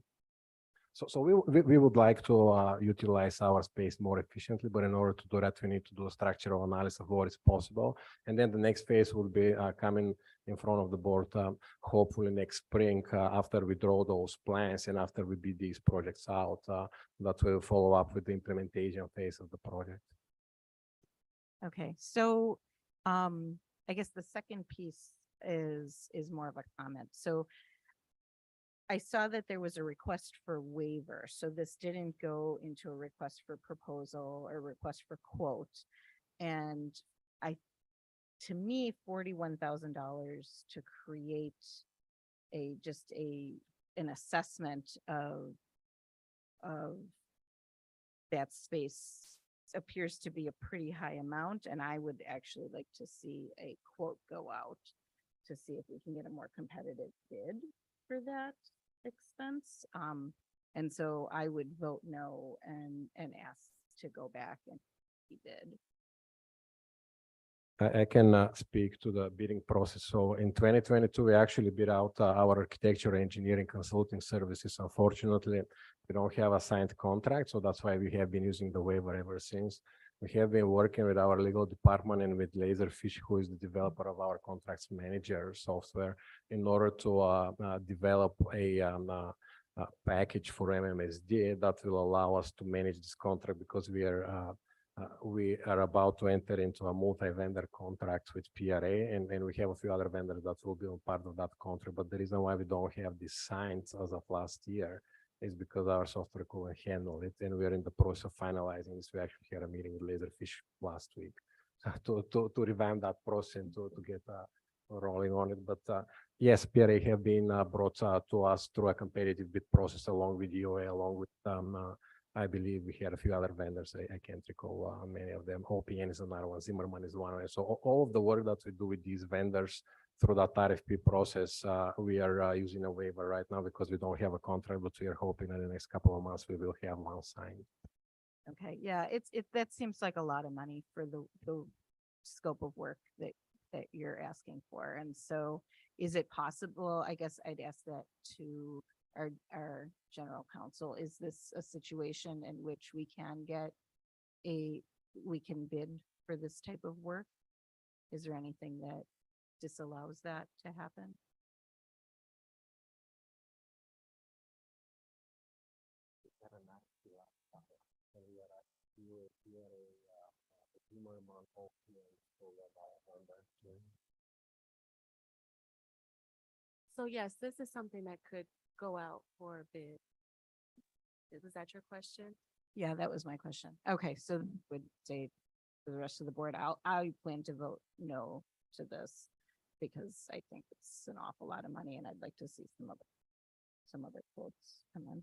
So we would like to utilize our space more efficiently, but in order to do that, we need to do a structural analysis of what is possible. And then the next phase will be coming in front of the board, hopefully next spring, after we draw those plans and after we bid these projects out, that will follow up with the implementation phase of the project. Okay, so I guess the second piece is more of a comment. So I saw that there was a request for waiver. So this didn't go into a request for proposal or request for quote. And to me, $41,000 to create an assessment of that space appears to be a pretty high amount, and I would actually like to see a quote go out to see if we can get a more competitive bid for that expense. And so I would vote no and ask to go back and bid. I can speak to the bidding process. So in 2022, we actually bid out our architecture, engineering, consulting services. Unfortunately, we don't have a signed contract, so that's why we have been using the waiver ever since. We have been working with our legal department and with Laserfish, who is the developer of our contracts manager software, in order to develop a package for MMSD that will allow us to manage this contract because we are about to enter into a multi-vendor contract with PRA, and we have a few other vendors that will be a part of that contract. But the reason why we don't have this signed as of last year is because our software couldn't handle it, and we are in the process of finalizing this. We actually had a meeting with Laserfish last week to revamp that process and to get rolling on it. But yes, PRA have been brought to us through a competitive bid process along with UA, along with I believe we had a few other vendors. I can't recall many of them. OPN is another one. Zimmerman is one. So all of the work that we do with these vendors through that RFP process, we are using a waiver right now because we don't have a contract, but we are hoping in the next couple of months we will have one signed. Okay, yeah, that seems like a lot of money for the scope of work that you're asking for. And so is it possible, I guess I'd ask that to our general counsel, is this a situation in which we can bid for this type of work? Is there anything that disallows that to happen? So yes, this is something that could go out for a bid. Was that your question? Yeah, that was my question. Okay, so would say for the rest of the board, I plan to vote no to this because I think it's an awful lot of money and I'd like to see some other quotes come in.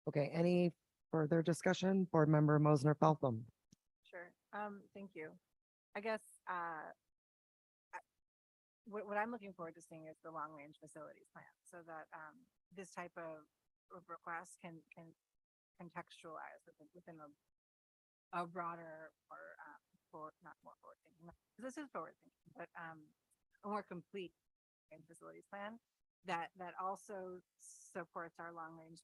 Okay, any further discussion? Board Member Mosner Feltham. Sure. Thank you. I guess what I'm looking forward to seeing is the long-range facilities plan, so that this type of request can contextualize within a broader or not more forward-thinking. This is forward-thinking, but a more complete facilities plan that also supports our long-range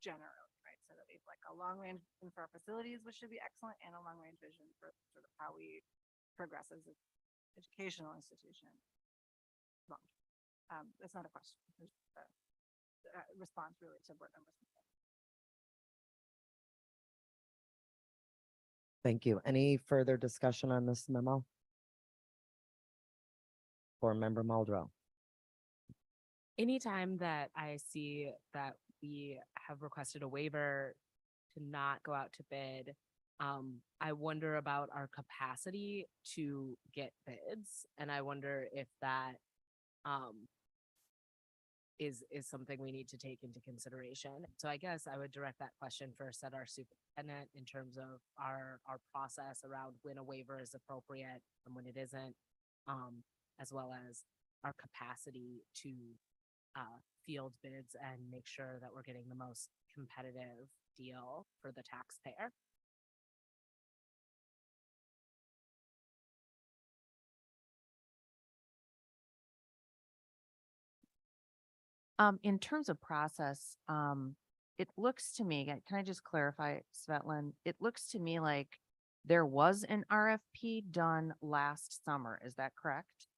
generally, right? So that we have like a long-range vision for our facilities, which should be excellent, and a long-range vision for sort of how we progress as an educational institution. That's not a question. response really to board members. Thank you. Any further discussion on this memo? Board Member Muldrow. Anytime that I see that we have requested a waiver to not go out to bid, I wonder about our capacity to get bids. And I wonder if that is something we need to take into consideration. So I guess I would direct that question first at our superintendent in terms of our process around when a waiver is appropriate and when it isn't, as well as our capacity to field bids and make sure that we're getting the most competitive deal for the taxpayer. In terms of process, it looks to me, can I just clarify, Svetlin? It looks to me like there was an RFP done last summer. Is that correct?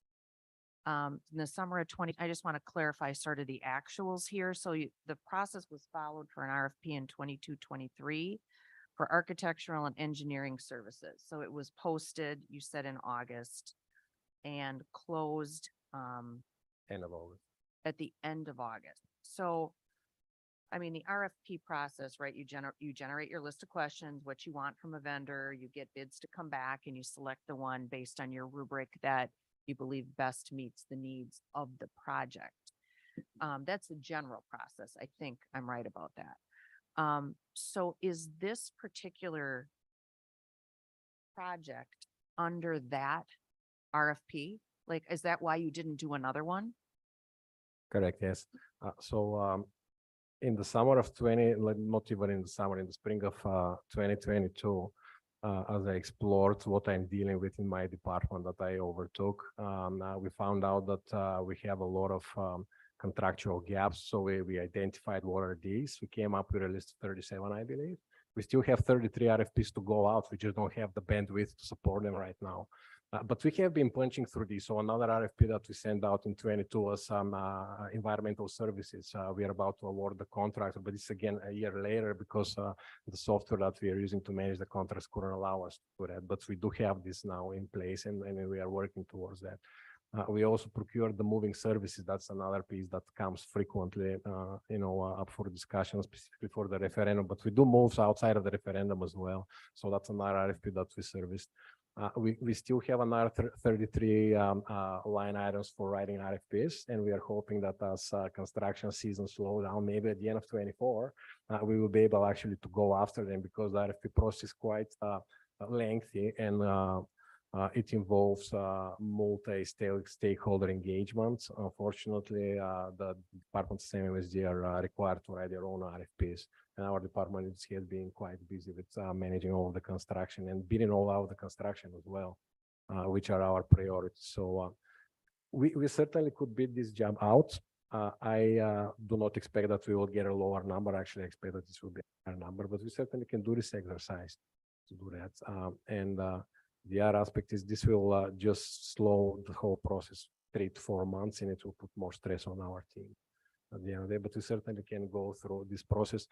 In the summer of I just want to clarify sort of the actuals here. So the process was followed for an RFP in 22-23 for architectural and engineering services. So it was posted, you said in August, and closed End of August. at the end of August. So, I mean, the RFP process, right? You generate your list of questions, what you want from a vendor, you get bids to come back, and you select the one based on your rubric that you believe best meets the needs of the project. That's the general process. I think I'm right about that. So is this particular project under that RFP? Like, is that why you didn't do another one? Correct, yes. In the summer of not even in the summer, in the spring of 2022, as I explored what I'm dealing with in my department that I overtook, we found out that we have a lot of contractual gaps. So we identified what are these. We came up with a list of 37, I believe. We still have 33 RFPs to go out. We just don't have the bandwidth to support them right now. But we have been punching through these. So another RFP that we sent out in 22 was some environmental services. We are about to award the contract, but it's again a year later because the software that we are using to manage the contracts couldn't allow us to do that. But we do have this now in place, and we are working towards that. We also procured the moving services. That's another piece that comes frequently, up for discussion, specifically for the referendum. But we do moves outside of the referendum as well. So that's another RFP that we serviced. We still have another 33 line items for writing RFPs, and we are hoping that as construction season slows down, maybe at the end of 24, we will be able actually to go after them because the RFP process is quite lengthy and it involves multi-stakeholder engagements. Unfortunately, the Department of MSD are required to write their own RFPs. And our department has been quite busy with managing all of the construction and bidding all out the construction as well, which are our priorities. So we certainly could bid this job out. I do not expect that we will get a lower number. Actually, I expect that this will be a higher number, but we certainly can do this exercise to do that. The other aspect is this will just slow the whole process 3 to 4 months, and it will put more stress on our team at the end of the day, but we certainly can go through this process.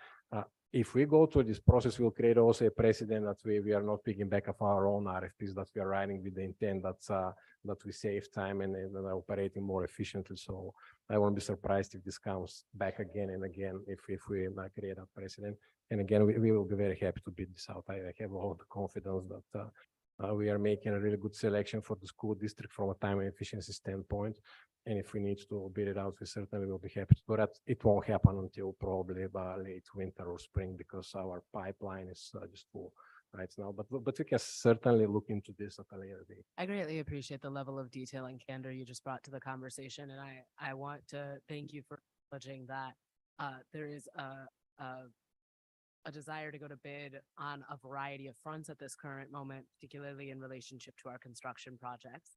If we go through this process, we'll create also a precedent that we are not picking back of our own RFPs, that we are writing with the intent that we save time and are operating more efficiently. So I won't be surprised if this comes back again and again if we create a precedent. And again, we will be very happy to bid this out. I have all the confidence that we are making a really good selection for the school district from a time and efficiency standpoint. And if we need to bid it out, we certainly will be happy to do that. It won't happen until probably by late winter or spring because our pipeline is just full right now. But we can certainly look into this at a later date. I greatly appreciate the level of detail and candor you just brought to the conversation. And I want to thank you for acknowledging that there is a desire to go to bid on a variety of fronts at this current moment, particularly in relationship to our construction projects.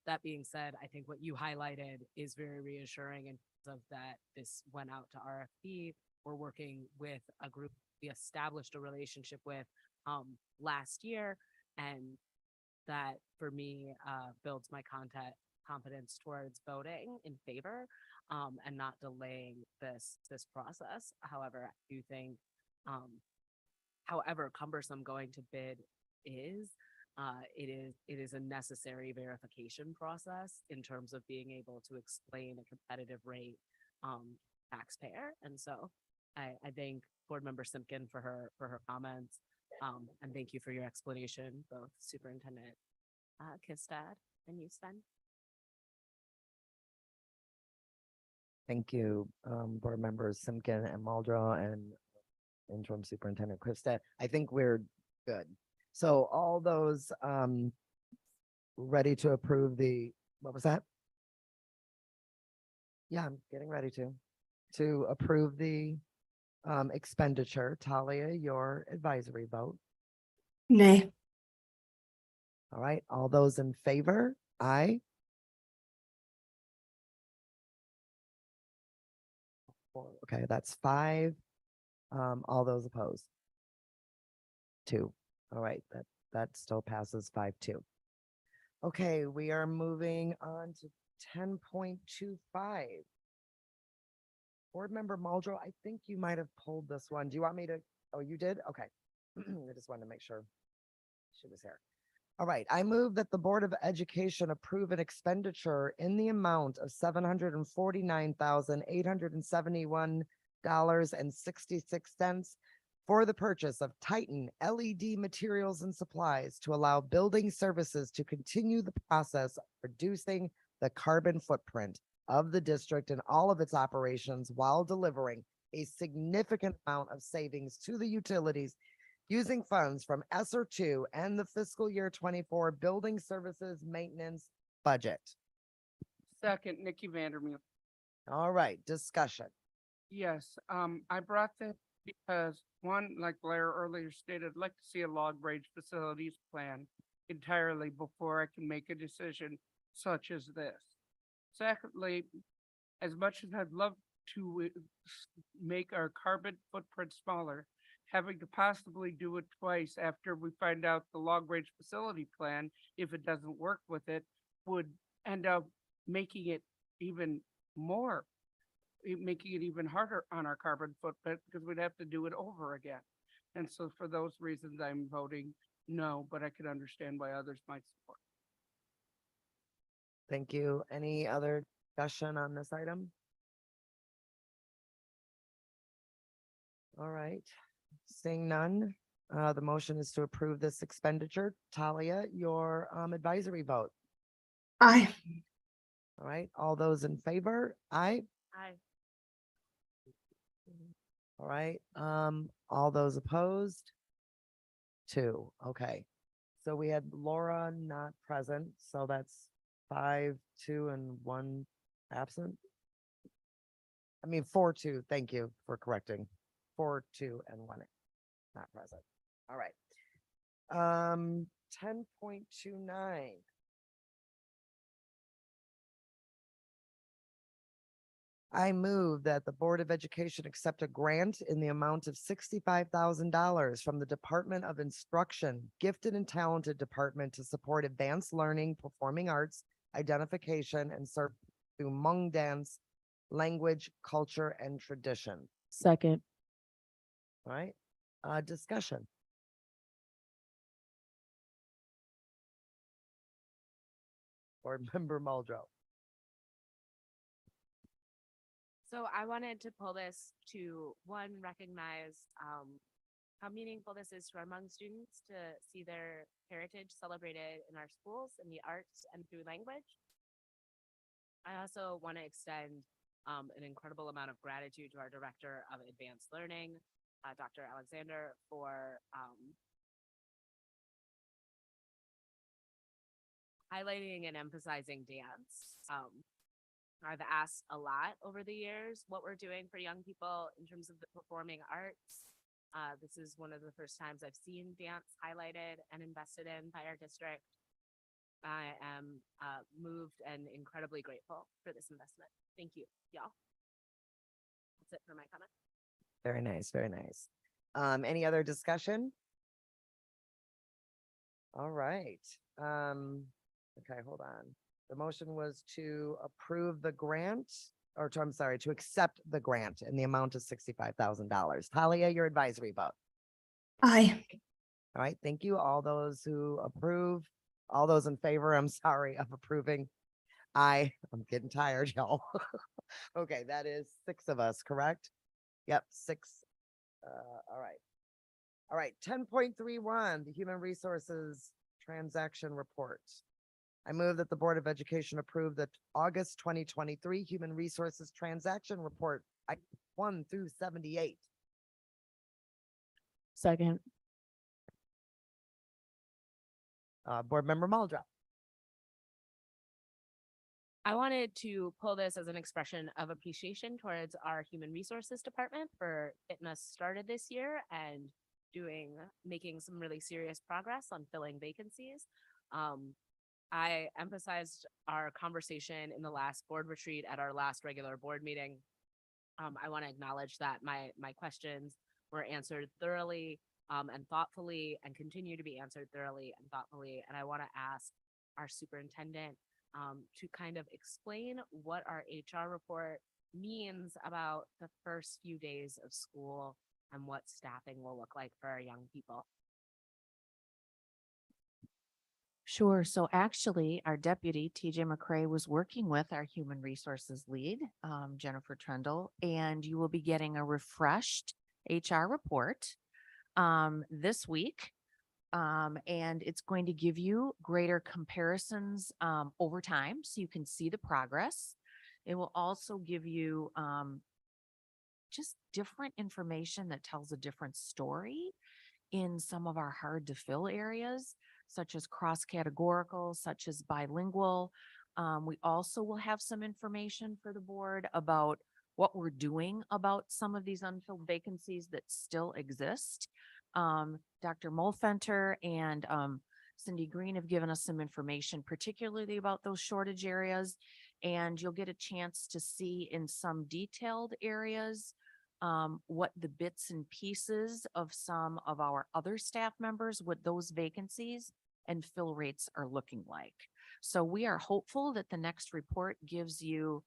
That being said, I think what you highlighted is very reassuring in terms of that this went out to RFP. We're working with a group we established a relationship with last year, and that for me builds my confidence towards voting in favor. and not delaying this process. However, I do think, however cumbersome going to bid is, it is a necessary verification process in terms of being able to explain a competitive rate taxpayer. And so I thank Board Member Simpkin for her comments. And thank you for your explanation, both Superintendent Kistad and you, Sven. Thank you, Board Members Simpkin and Muldrow and Interim Superintendent Krista. I think we're good. So all those ready to approve what was that? Yeah, I'm getting ready to approve the expenditure. Talia, your advisory vote. Nay. All right, all those in favor? Aye. Okay, that's 5. All those opposed? 2. All right, that still passes 5-2. Okay, we are moving on to 10.25. Board Member Muldrow, I think you might have pulled this one. Do you want me to? Oh, you did? Okay. I just wanted to make sure she was here. All right, I move that the Board of Education approve an expenditure in the amount of $749,871.66 for the purchase of Titan LED materials and supplies to allow building services to continue the process of reducing the carbon footprint of the district and all of its operations while delivering a significant amount of savings to the utilities using funds from ESSER 2 and the fiscal year 24 building services maintenance budget. Second, Nikki Vandermeer. All right, discussion. Yes, I brought this because one, like Blair earlier stated, I'd like to see a log bridge facilities plan entirely before I can make a decision such as this. Secondly, as much as I'd love to make our carbon footprint smaller, having to possibly do it twice after we find out the long range facility plan, if it doesn't work with it, would end up making it even more, making it even harder on our carbon footprint because we'd have to do it over again. And so for those reasons, I'm voting no, but I could understand why others might support. Thank you. Any other discussion on this item? All right, seeing none, the motion is to approve this expenditure. Talia, your advisory vote. Aye. All right, all those in favor? Aye. Aye. All right, all those opposed? 2. Okay. So we had Laura not present, so that's 5, 2, and 1 absent. I mean, 4-2. Thank you for correcting. 4, 2, and 1 not present. All right. 10.29. I move that the Board of Education accept a grant in the amount of $65,000 from the Department of Instruction, Gifted and Talented Department to support advanced learning, performing arts, identification, and serve through Hmong dance, language, culture, and tradition. Second. All right, discussion. Board Member Muldrow. So I wanted to pull this to, one, recognize how meaningful this is to our Hmong students to see their heritage celebrated in our schools in the arts and through language. I also want to extend an incredible amount of gratitude to our Director of Advanced Learning, Dr. Alexander, for highlighting and emphasizing dance. I've asked a lot over the years what we're doing for young people in terms of the performing arts. This is one of the first times I've seen dance highlighted and invested in by our district. I am moved and incredibly grateful for this investment. Thank you, y'all. That's it for my comment. Very nice, very nice. Any other discussion? All right. Okay, hold on. The motion was to approve the grant I'm sorry, to accept the grant in the amount of $65,000. Talia, your advisory vote. Aye. All right, thank you. All those who approve, all those in favor, I'm sorry, of approving. I'm getting tired, y'all. Okay, that is 6 of us, correct? Yep, 6. All right. All right, 10.31, the Human Resources Transaction Report. I move that the Board of Education approve the August 2023 Human Resources Transaction Report, 1 through 78. Second. Board Member Muldrow. I wanted to pull this as an expression of appreciation towards our human resources department for getting us started this year and making some really serious progress on filling vacancies. I emphasized our conversation in the last board retreat at our last regular board meeting. I want to acknowledge that my questions were answered thoroughly and thoughtfully, and continue to be answered thoroughly and thoughtfully. And I want to ask our superintendent to kind of explain what our HR report means about the first few days of school and what staffing will look like for our young people. Sure. So actually, our deputy, TJ McCrae, was working with our human resources lead, Jennifer Trundle, and you will be getting a refreshed HR report this week. And it's going to give you greater comparisons over time so you can see the progress. It will also give you just different information that tells a different story in some of our hard to fill areas, such as cross-categorical, such as bilingual. We also will have some information for the board about what we're doing about some of these unfilled vacancies that still exist. Dr. Molfenter and Cindy Green have given us some information, particularly about those shortage areas. And you'll get a chance to see in some detailed areas what the bits and pieces of some of our other staff members, what those vacancies and fill rates are looking like. So we are hopeful that the next report gives you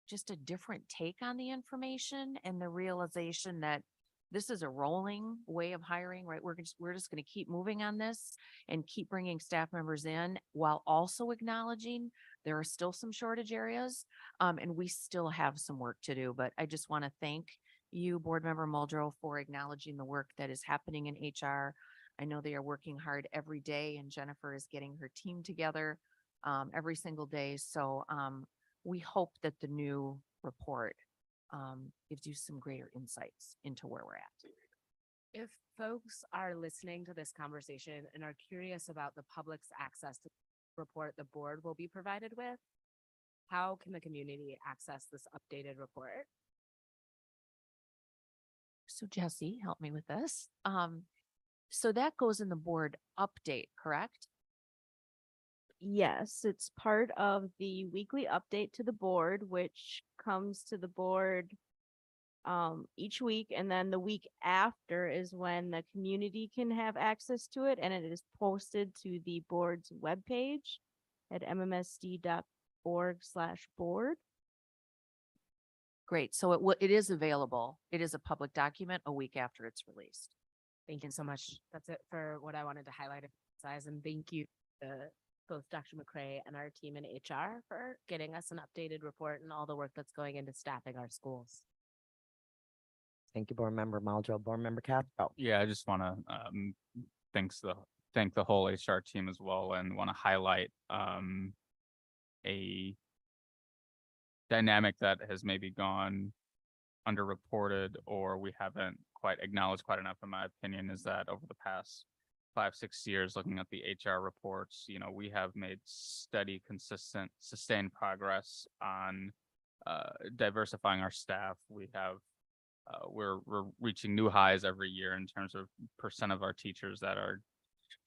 just a different take on the information and the realization that this is a rolling way of hiring, right? We're just going to keep moving on this and keep bringing staff members in while also acknowledging there are still some shortage areas and we still have some work to do. But I just want to thank you, Board Member Muldrow, for acknowledging the work that is happening in HR. I know they are working hard every day, and Jennifer is getting her team together every single day. So we hope that the new report gives you some greater insights into where we're at. If folks are listening to this conversation and are curious about the public's access to the report the board will be provided with, how can the community access this updated report? So Jesse, help me with this. So that goes in the board update, correct? Yes, it's part of the weekly update to the board, which comes to the board each week. And then the week after is when the community can have access to it. And it is posted to the board's webpage at mmsd.org/board. Great. So it is available. It is a public document a week after it's released. Thank you so much. That's it for what I wanted to highlight, and thank you to both Dr. McCrae and our team in HR for getting us an updated report and all the work that's going into staffing our schools. Thank you, Board Member Muldrow. Board Member Castro. Yeah, I just want to thank the whole HR team as well, and want to highlight a dynamic that has maybe gone underreported or we haven't quite acknowledged quite enough, in my opinion, is that over the past 5-6 years, looking at the HR reports, we have made steady, consistent, sustained progress on diversifying our staff. We have we're reaching new highs every year in terms of % of our teachers that are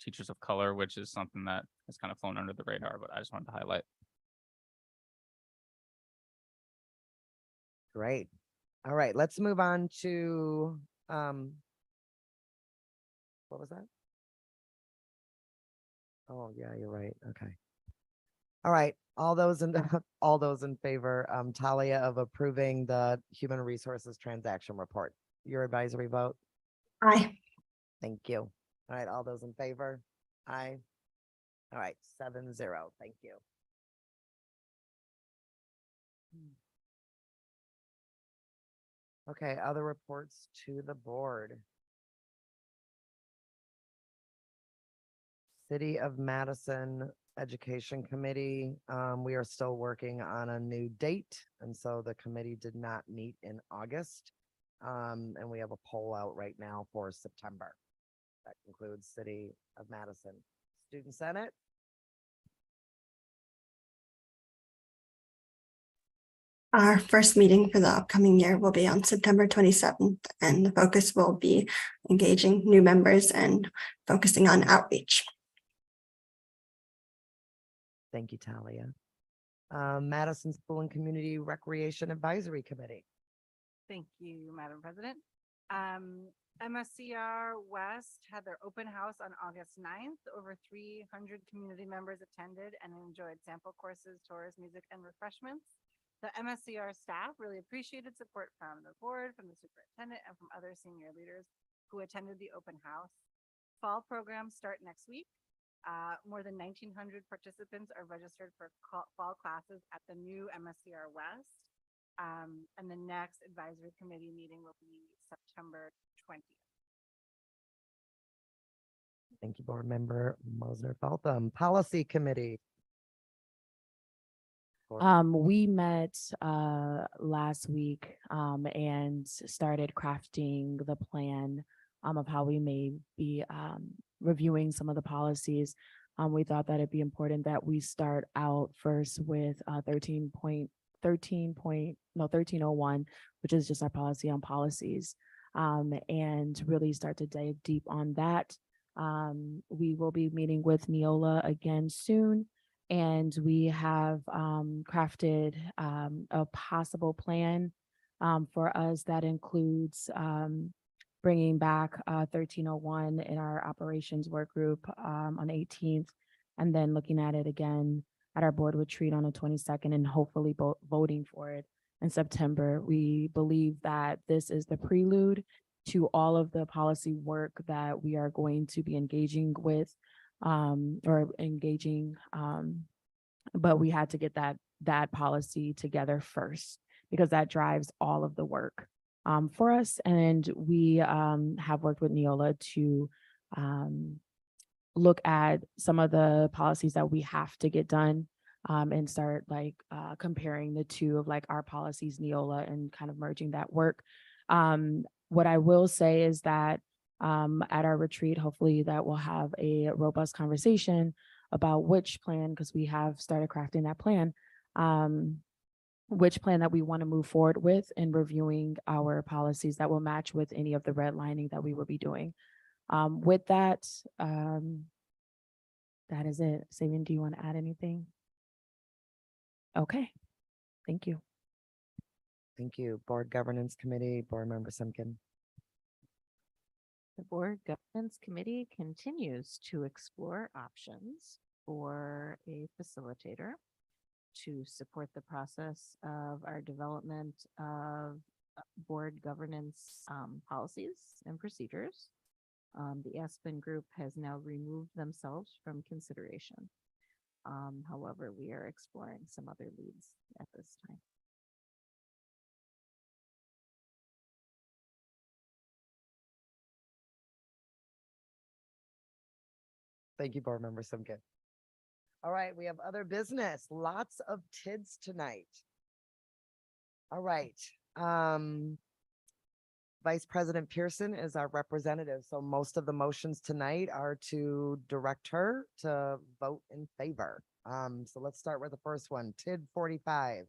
teachers of color, which is something that has kind of flown under the radar, but I just wanted to highlight. Great. All right, let's move on to, what was that? Oh, yeah, you're right. Okay. All right, All those in, all those in favor, Talia, of approving the Human Resources Transaction Report. Your advisory vote? Aye. Thank you. All right, all those in favor? Aye. All right, 7-0. Thank you. Okay, other reports to the board. City of Madison Education Committee, we are still working on a new date, and so the committee did not meet in August. And we have a poll out right now for September. That concludes City of Madison. Student Senate. Our first meeting for the upcoming year will be on September 27th, and the focus will be engaging new members and focusing on outreach. Thank you, Talia. Madison School and Community Recreation Advisory Committee. Thank you, Madam President. MSCR West had their open house on August 9th. Over 300 community members attended and enjoyed sample courses, tours, music, and refreshments. The MSCR staff really appreciated support from the board, from the superintendent, and from other senior leaders who attended the open house. Fall programs start next week. More than 1,900 participants are registered for fall classes at the new MSCR West. And the next advisory committee meeting will be September 20th. Thank you, Board Member Mosner-Feltham. Policy Committee. We met last week and started crafting the plan of how we may be reviewing some of the policies. We thought that it'd be important that we start out first with 1301, which is just our policy on policies, and really start to dive deep on that. We will be meeting with Neola again soon, and we have crafted a possible plan for us that includes bringing back 1301 in our operations work group on 18th, and then looking at it again at our board retreat on the 22nd, and hopefully voting for it in September. We believe that this is the prelude to all of the policy work that we are going to be engaging with, but we had to get that policy together first, because that drives all of the work for us. And we have worked with Neola to look at some of the policies that we have to get done, and start comparing the two of our policies, Neola, and kind of merging that work. What I will say is that at our retreat, hopefully that we'll have a robust conversation about which plan, because we have started crafting that plan, which plan that we want to move forward with, and reviewing our policies that will match with any of the redlining that we will be doing. With that, that is it. Sabian, do you want to add anything? Okay, thank you. Thank you. Board Governance Committee, Board Member Simkin. The Board Governance Committee continues to explore options for a facilitator to support the process of our development of board governance policies and procedures. The Aspen Group has now removed themselves from consideration. However, we are exploring some other leads at this time. Thank you, Board Member Simkin. All right, we have other business. Lots of TIDs tonight. All right. Vice President Pearson is our representative, so most of the motions tonight are to direct her to vote in favor. So let's start with the first one, TID 45.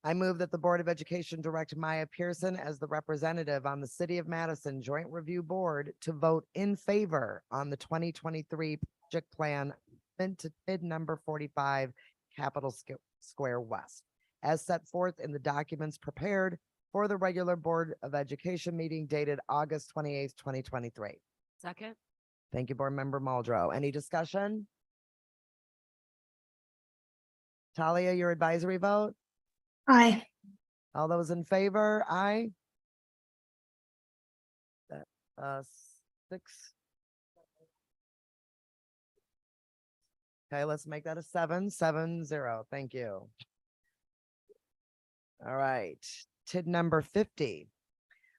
I move that the Board of Education direct Maya Pearson as the representative on the City of Madison Joint Review Board to vote in favor on the 2023 project plan to TID number 45, Capitol Square West, as set forth in the documents prepared for the regular Board of Education meeting dated August 28th, 2023. Second. Thank you, Board Member Muldrow. Any discussion? Talia, your advisory vote? Aye. All those in favor? Aye. That, 6. Okay, let's make that a 7-7-0. Thank you. All right, TID number 50.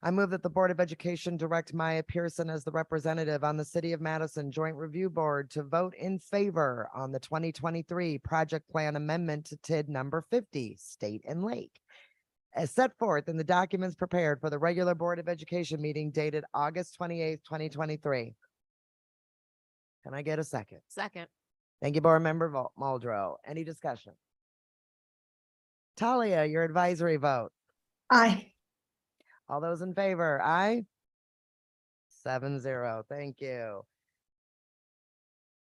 I move that the Board of Education direct Maya Pearson as the representative on the City of Madison Joint Review Board to vote in favor on the 2023 Project Plan Amendment to TID number 50, State and Lake, as set forth in the documents prepared for the regular Board of Education meeting dated August 28th, 2023. Can I get a second? Second. Thank you, Board Member Muldrow. Any discussion? Talia, your advisory vote. Aye. All those in favor? Aye. 7-0. Thank you.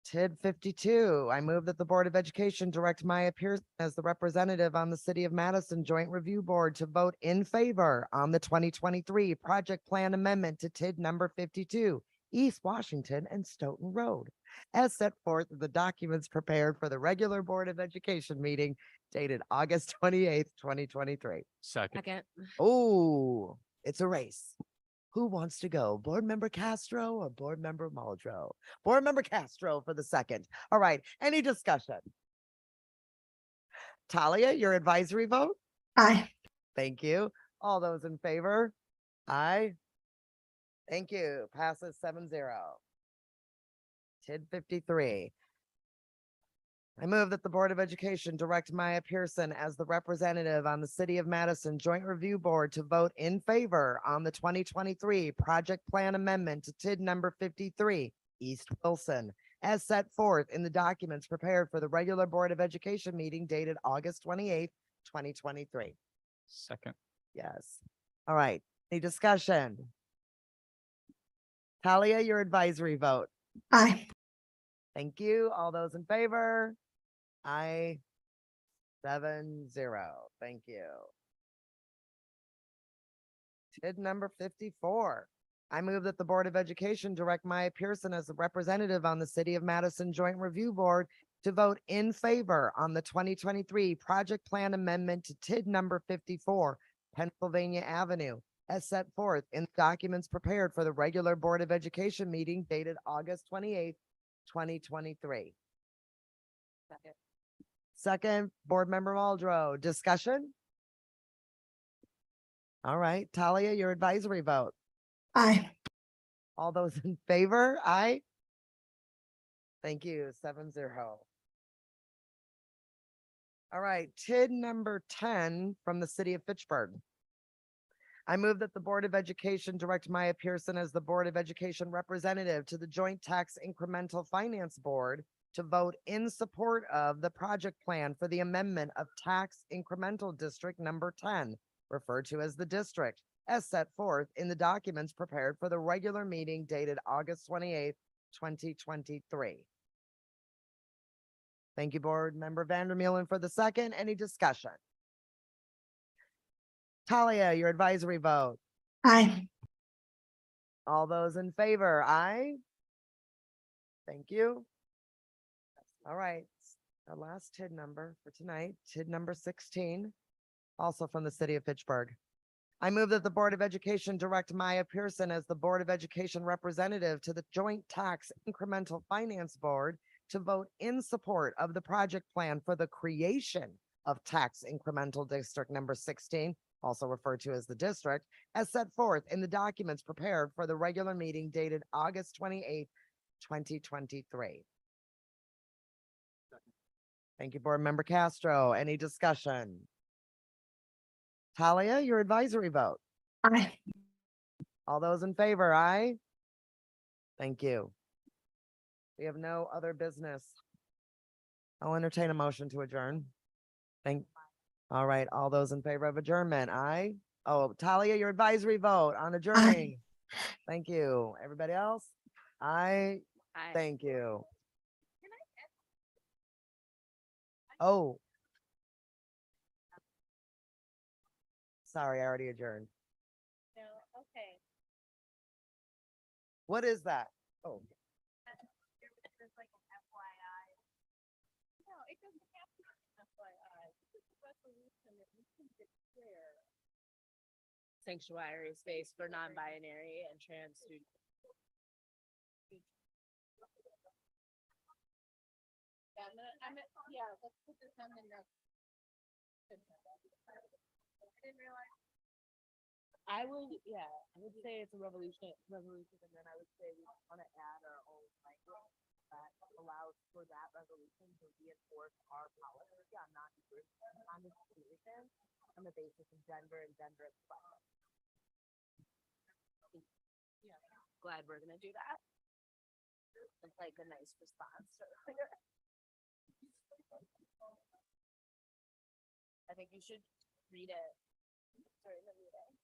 TID 52. I move that the Board of Education direct Maya Pearson as the representative on the City of Madison Joint Review Board to vote in favor on the 2023 Project Plan Amendment to TID number 52, East Washington and Stoughton Road, as set forth in the documents prepared for the regular Board of Education meeting dated August 28th, 2023. Second. Second. Oh, it's a race. Who wants to go? Board Member Castro or Board Member Muldrow? Board Member Castro for the second. All right. Any discussion? Talia, your advisory vote? Aye. Thank you. All those in favor? Aye. Thank you. Passes 7-0. TID 53. I move that the Board of Education direct Maya Pearson as the representative on the City of Madison Joint Review Board to vote in favor on the 2023 Project Plan Amendment to TID number 53, East Wilson, as set forth in the documents prepared for the regular Board of Education meeting dated August 28th, 2023. Second. Yes. All right. Any discussion? Talia, your advisory vote. Aye. Thank you. All those in favor? Aye. 7-0. Thank you. TID number 54. I move that the Board of Education direct Maya Pearson as the representative on the City of Madison Joint Review Board to vote in favor on the 2023 Project Plan Amendment to TID number 54, Pennsylvania Avenue, as set forth in documents prepared for the regular Board of Education meeting dated August 28th, 2023. Second, Board Member Muldrow. Discussion? All right, Talia, your advisory vote. Aye. All those in favor? Aye. Thank you. 7-0. All right, TID number 10 from the City of Fitchburg. I move that the Board of Education direct Maya Pearson as the Board of Education representative to the Joint Tax Incremental Finance Board to vote in support of the project plan for the amendment of Tax Incremental District number 10, referred to as the district, as set forth in the documents prepared for the regular meeting dated August 28th, 2023. Thank you, Board Member Vandermeulen for the second. Any discussion? Talia, your advisory vote. Aye. All those in favor? Aye. Thank you. All right, our last TID number for tonight, TID number 16, also from the City of Fitchburg. I move that the Board of Education direct Maya Pearson as the Board of Education representative to the Joint Tax Incremental Finance Board to vote in support of the project plan for the creation of Tax Incremental District number 16, also referred to as the district, as set forth in the documents prepared for the regular meeting dated August 28th, 2023. Thank you, Board Member Castro. Any discussion? Talia, your advisory vote. Aye. All those in favor, aye. Thank you. We have no other business. I'll entertain a motion to adjourn. All right, all those in favor of adjournment, aye. Oh, Talia, your advisory vote on adjourning. Thank you. Everybody else? Aye. Aye. Thank you. Oh. Sorry, I already adjourned. No, okay. What is that? Oh. There's like an FYI. No, it doesn't have to be an FYI. sanctuary space for non-binary and trans students. Yeah, let's put this on the note. I would, yeah, I would say it's a revolution, and then I would say we want to add our own language that allows for that revolution to reinforce our policy on non-discrimination on the basis of gender and gender expression. Yeah, glad we're gonna do that. It's like a nice response. I think you should read it during the meeting.